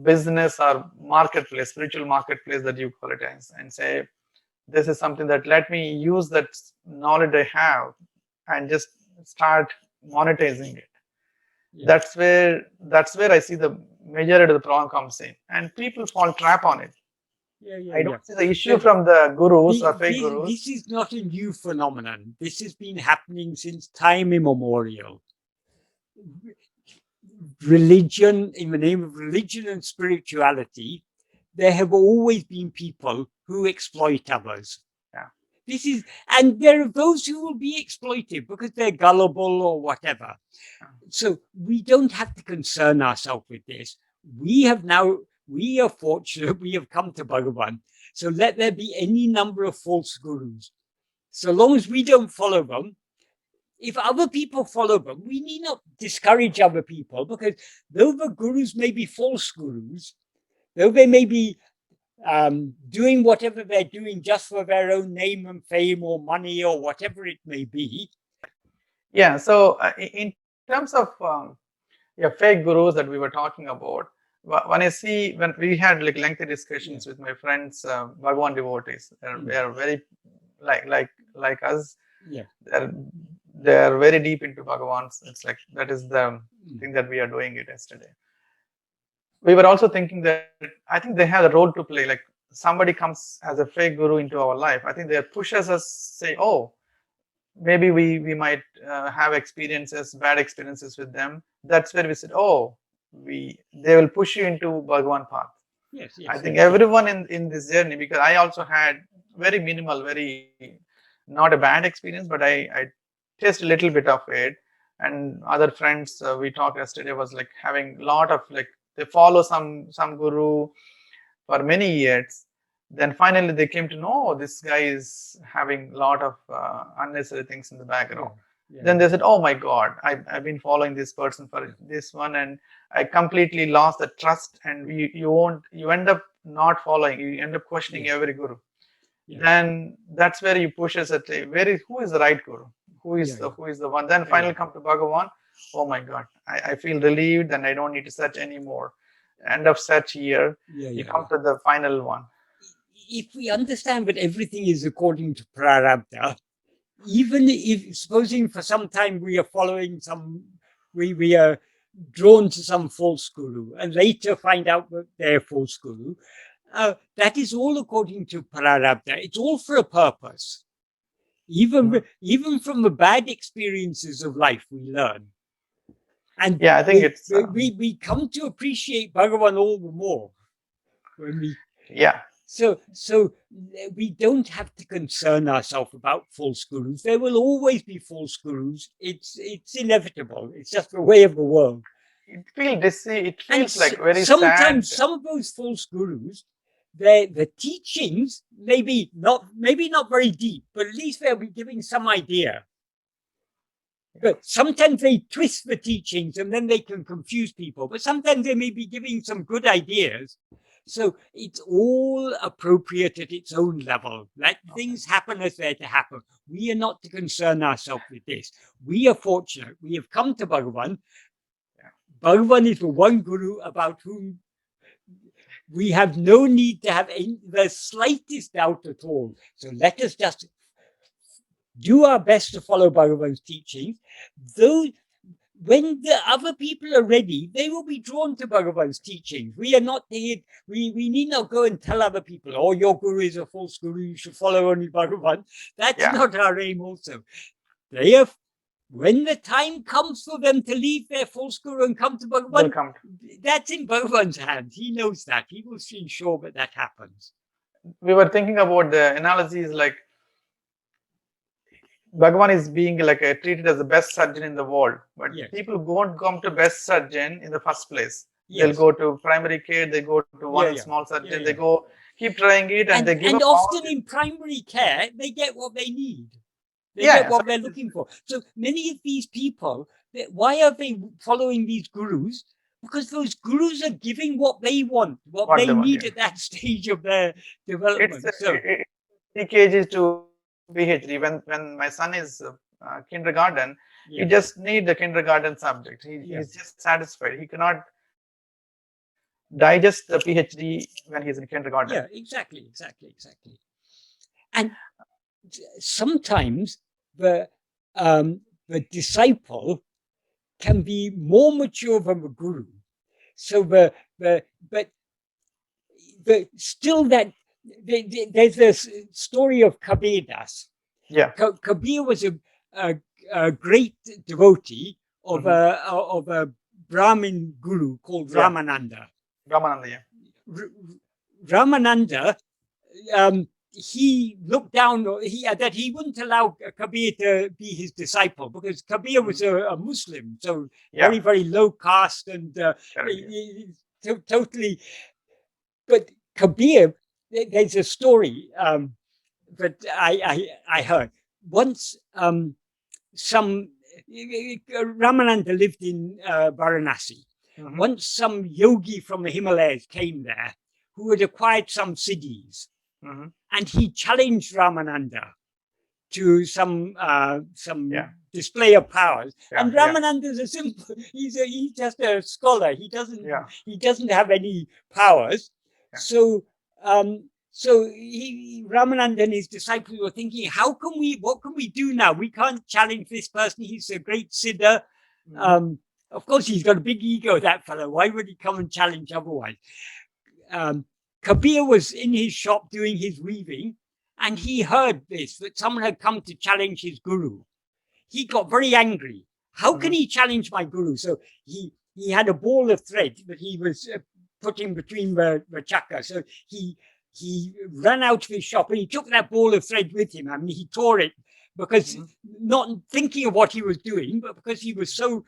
business or marketplace, spiritual marketplace that you call it as, and say, this is something that let me use that knowledge I have and just start monetizing it. Yeah. That's where I see the majority of the problem comes in, and people fall trap on it. I don't see the issue from the gurus or fake gurus. This is not a new phenomenon. This has been happening since time immemorial. Religion, in the name of religion and spirituality, there have always been people who exploit others. Yeah. And there are those who will be exploited because they're gullible or whatever. Yeah. So we don't have to concern ourselves with this. We are fortunate, we have come to Bhagavan. So let there be any number of false gurus. So long as we don't follow them, if other people follow them, we need not discourage other people, because though the gurus may be false gurus, though they may be doing whatever they're doing just for their own name and fame or money or whatever it may be. Yeah, so in terms of fake gurus that we were talking about, when I see, when we had like lengthy discussions with my friends, Bhagavan devotees, they are very like us. Yeah. They are very deep into Bhagavans. It's like that is the thing that we are doing it yesterday. We were also thinking that I think they have a role to play. Like somebody comes as a fake guru into our life, I think they pushes us, say, oh, maybe we might have bad experiences with them. That's where we said, oh, they will push you into Bhagavan path. Yes, I think everyone in this journey, because I also had very minimal, not a bad experience, but I tasted a little bit of it. And other friends we talked yesterday was like having a lot of they follow some guru for many years. Then finally they came to know this guy is having a lot of unnecessary things in the background. Yeah. Then they said, oh my God, I've been following this person for this one, and I completely lost the trust. And you end up not following, you end up questioning every guru. Yeah. Then that's where you push us at who is the right guru? Who is the one? Then finally come to Bhagavan. Oh my God, I feel relieved and I don't need to search anymore. End of search here. You come to the final one. If we understand that everything is according to prarabdha, even if, supposing for some time we are following we are drawn to some false guru and later find out that they're false guru, that is all according to prarabdha. It's all for a purpose. Even from the bad experiences of life, we learn. And I think we come to appreciate Bhagavan all the more when we. Yeah. So we don't have to concern ourselves about false gurus. There will always be false gurus. It's inevitable. It's just the way of the world. It feels like very sometimes sad. Some of those false gurus, the teachings maybe not very deep, but at least they'll be giving some idea. But sometimes they twist the teachings and then they can confuse people. But sometimes they may be giving some good ideas. So it's all appropriate at its own level. Let things happen as they're to happen. We are not to concern ourselves with this. We are fortunate. We have come to Bhagavan. Bhagavan is the one guru about whom we have no need to have the slightest doubt at all. So let us just do our best to follow Bhagavan's teachings. Though when the other people are ready, they will be drawn to Bhagavan's teachings. We are not here, we need not go and tell other people, oh, your guru is a false guru, you should follow only Bhagavan. That's not our aim also. When the time comes for them to leave their false guru and come to Bhagavan, that's in Bhagavan's hands. He knows that. He will ensure that happens. We were thinking about the analogies like Bhagavan is being treated as the best surgeon in the world, but people won't come to best surgeon in the first place. They'll go to primary care, they go to one small surgeon, they go keep trying it, and they give up. And often in primary care, they get what they need. They get what they're looking for. So many of these people, why are they following these gurus? Because those gurus are giving what they want, what they need at that stage of their development. kgs to PhD. When my son is kindergarten, Yeah. he just need the kindergarten subject. Yeah. He's just satisfied. He cannot digest the PhD when he's in kindergarten. Yeah, exactly. And sometimes the disciple can be more mature than the guru. So but still that there's this story of Kabir Das. Yeah. Kabir was a great devotee of a Brahmin guru called Ramananda. Ramananda, yeah. Ramananda, he looked down, that he wouldn't allow Kabir to be his disciple because Kabir was a Muslim, so very, very low caste and totally. But Kabir, there's a story that I heard once. Ramananda lived in Varanasi. Once some yogi from the Himalayas came there who had acquired some siddhis, and he challenged Ramananda to some display of powers. And Ramananda's a simple; he's just a scholar. He doesn't have any powers. So Ramananda and his disciples were thinking, what can we do now? We can't challenge this person. He's a great siddha. Of course, he's got a big ego, that fellow. Why would he come and challenge otherwise? Kabir was in his shop doing his weaving, and he heard that someone had come to challenge his guru. He got very angry. How can he challenge my guru? So he had a ball of thread that he was putting between the chakra. So he ran out of his shop and he took that ball of thread with him. I mean, he tore it because not thinking of what he was doing, but because he was so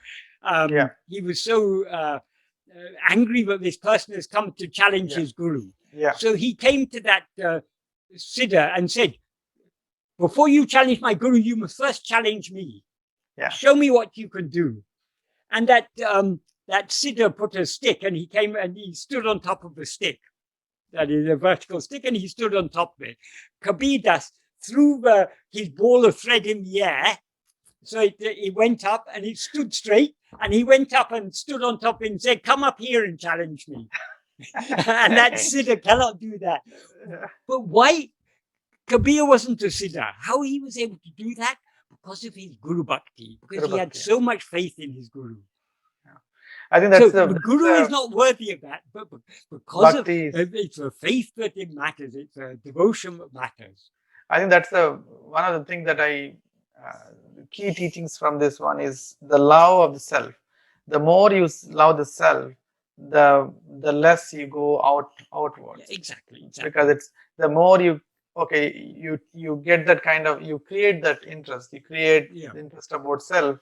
angry that this person has come to challenge his guru. So he came to that siddha and said, before you challenge my guru, you must first challenge me. Show me what you can do. And that siddha put a stick, and he came and he stood on top of the stick. That is a vertical stick, and he stood on top of it. Kabir Das threw his ball of thread in the air, so it went up and it stood straight, and he went up and stood on top and said, come up here and challenge me. And that siddha cannot do that. But why Kabir wasn't a siddha? How he was able to do that? Because of his guru bhakti, because he had so much faith in his guru. I think that's the guru is not worthy of that, but because it's a faith that it matters, it's a devotion that matters. I think that's one of the things that key teachings from this one is the love of the self. The more you love the self, the less you go outwards. Exactly. Because it's the more you get that kind of, you create that interest, you create the interest about self,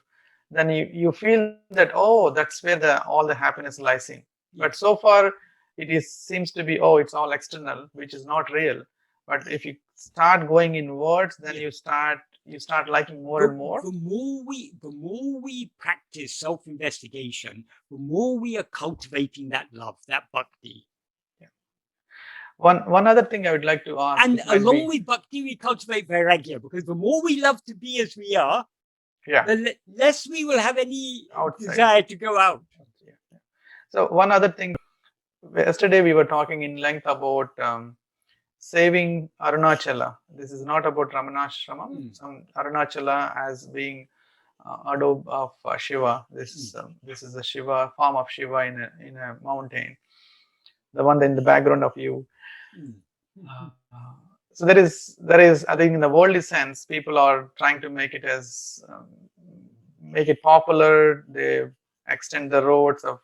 then you feel that, oh, that's where all the happiness lies in. But so far it seems to be, it's all external, which is not real. But if you start going inwards, then you start liking more and more. The more we practice self-investigation, the more we are cultivating that love, that bhakti. One other thing I would like to ask, and along with bhakti, we cultivate vairagya, because the more we love to be as we are, the less we will have any desire to go out. So one other thing, yesterday we were talking in length about saving Arunachala. This is not about Ramanashramam. Arunachala as being adobe of Shiva. This is a Shiva, form of Shiva in a mountain. The one in the background of you. So there is, I think, in the worldly sense, people are trying to make it as make it popular. They extend the roads of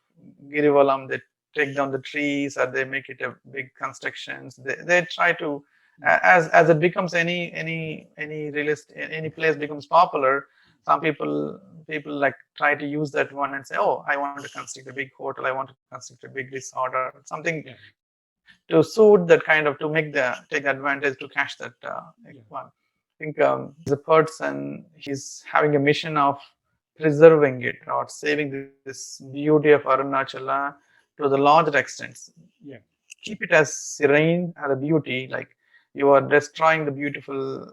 Girivalam. They take down the trees, or they make it a big constructions. They try to, as it becomes any place becomes popular. Some people like try to use that one and say, oh, I want to construct a big hotel. I want to construct a big resort or something. To suit that kind of, to take advantage, to catch that one. I think the person, he's having a mission of preserving it or saving this beauty of Arunachala to the larger extent. Keep it as serene, as a beauty, like you are destroying the beautiful,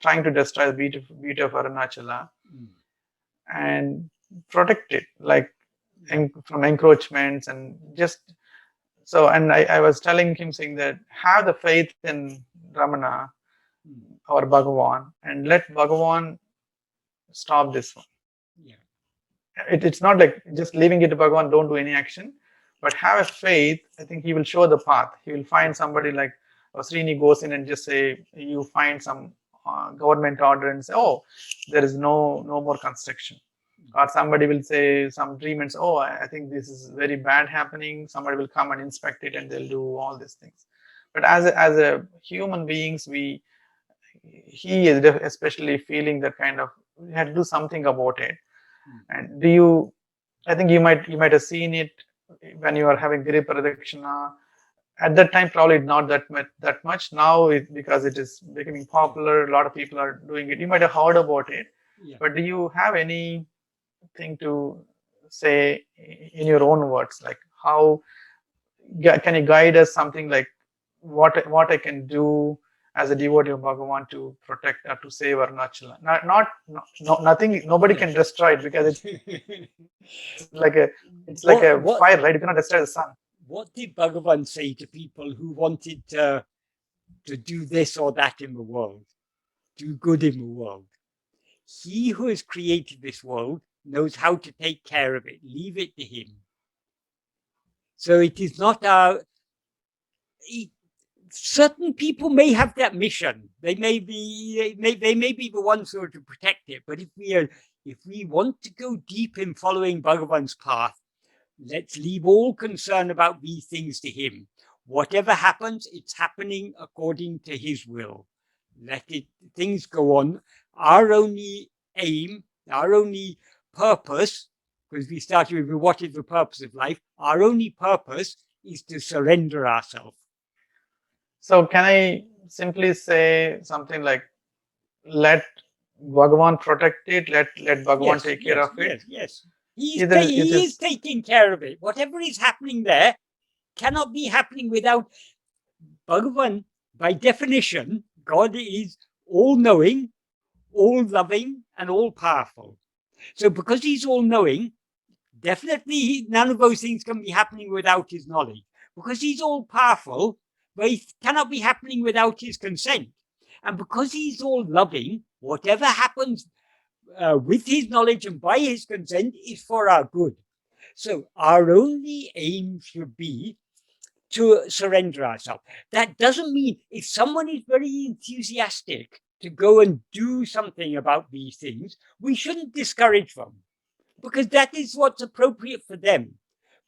trying to destroy the beauty of Arunachala and protect it, like from encroachments and just so. And I was telling him, saying that have the faith in Ramana or Bhagavan and let Bhagavan stop this one. It's not like just leaving it to Bhagavan, don't do any action, but have a faith. I think he will show the path. He will find somebody like Srini goes in and just say, you find some government order and say, oh, there is no more construction. Or somebody will say some dream and say, oh, I think this is very bad happening. Somebody will come and inspect it and they'll do all these things. But as a human beings, he is especially feeling that kind of, we had to do something about it. And I think you might have seen it when you are having Giri Pradakshina. At that time, probably not that much. Now, because it is becoming popular, a lot of people are doing it. You might have heard about it. But do you have anything to say in your own words, like how can you guide us something like what I can do as a devotee of Bhagavan to protect or to save Arunachala? Nothing. Nobody can destroy it because it's like a fire, right? You cannot destroy the sun. What did Bhagavan say to people who wanted to do this or that in the world, do good in the world? He who has created this world knows how to take care of it. Leave it to him. So it is not certain people may have that mission. They may be the ones who are to protect it. But if we want to go deep in following Bhagavan's path, let's leave all concern about these things to him. Whatever happens, it's happening according to his will. Things go on. Our only aim, our only purpose, because we started with what is the purpose of life, our only purpose is to surrender ourselves. So can I simply say something like, let Bhagavan protect it, let Bhagavan take care of it? Yes. He is taking care of it. Whatever is happening there cannot be happening without Bhagavan. By definition, God is all-knowing, all-loving, and all-powerful. So because he's all-knowing, definitely none of those things can be happening without his knowledge. Because he's all-powerful, they cannot be happening without his consent. And because he's all-loving, whatever happens with his knowledge and by his consent is for our good. So our only aim should be to surrender ourselves. That doesn't mean if someone is very enthusiastic to go and do something about these things, we shouldn't discourage them, because that is what's appropriate for them.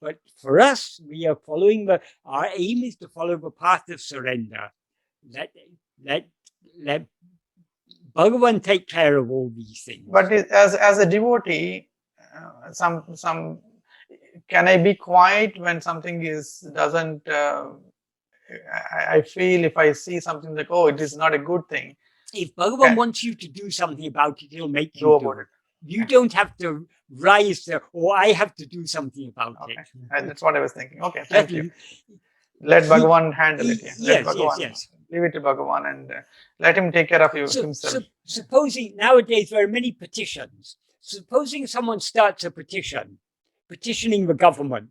But for us, we are following our aim is to follow the path of surrender. Let Bhagavan take care of all these things. But as a devotee, some can I be quiet when something doesn't? I feel if I see something like, oh, it is not a good thing. If Bhagavan wants you to do something about it, he'll make you do it. You don't have to rise or I have to do something about it. That's what I was thinking. Okay, thank you. Let Bhagavan handle it. Yes. Leave it to Bhagavan and let him take care of you himself. Supposing nowadays there are many petitions. Supposing someone starts a petition, petitioning the government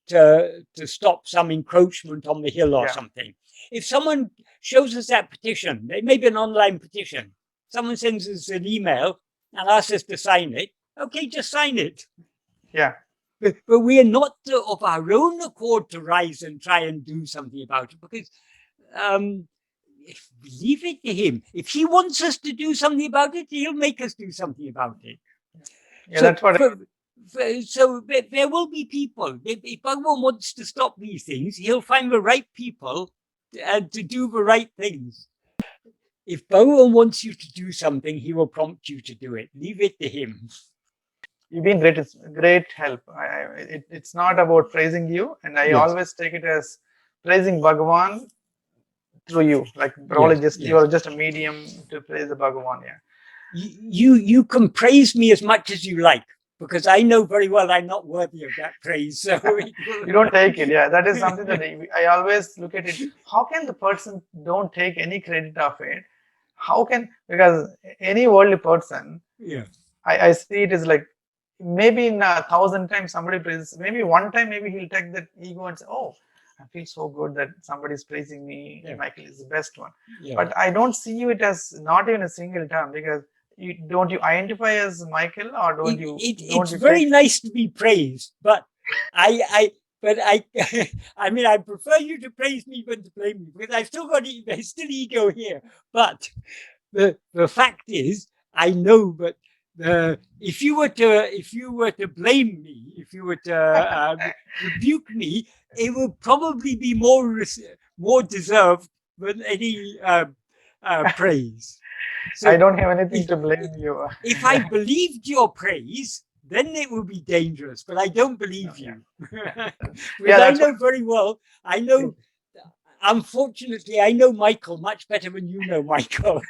to stop some encroachment on the hill or something. If someone shows us that petition, it may be an online petition. Someone sends us an email and asks us to sign it. Okay, just sign it. Yeah. But we are not of our own accord to rise and try and do something about it, because leave it to him. If he wants us to do something about it, he'll make us do something about it. Yeah, so that's what. So there will be people. If Bhagavan wants to stop these things, he'll find the right people to do the right things. If Bhagavan wants you to do something, he will prompt you to do it. Leave it to him. You've been great help. It's not about praising you, and I always take it as praising Bhagavan through you. Like probably you are just a medium to praise the Bhagavan. Yeah. You can praise me as much as you like. because I know very well I'm not worthy of that praise. So you don't take it. Yeah, that is something that I always look at it. How can the person don't take any credit of it? How can, because any worldly person, yeah, I see it as like, maybe in 1,000 times somebody praises, maybe one time maybe he'll take that ego and say, oh, I feel so good that somebody is praising me. Yeah. Michael is the best one. yeah. But I don't see it as not even a single term, because don't you identify as Michael, or don't you? It's very nice to be praised, but I mean, I prefer you to praise me than to blame me, because I've still got there's still ego here. But the fact is, I know that if you were to blame me, if you were to rebuke me, it would probably be more deserved than any praise. So I don't have anything to blame you. If I believed your praise, then it would be dangerous. But I don't believe you. Yeah, I know very well. I know. Unfortunately, I know Michael much better than you know Michael.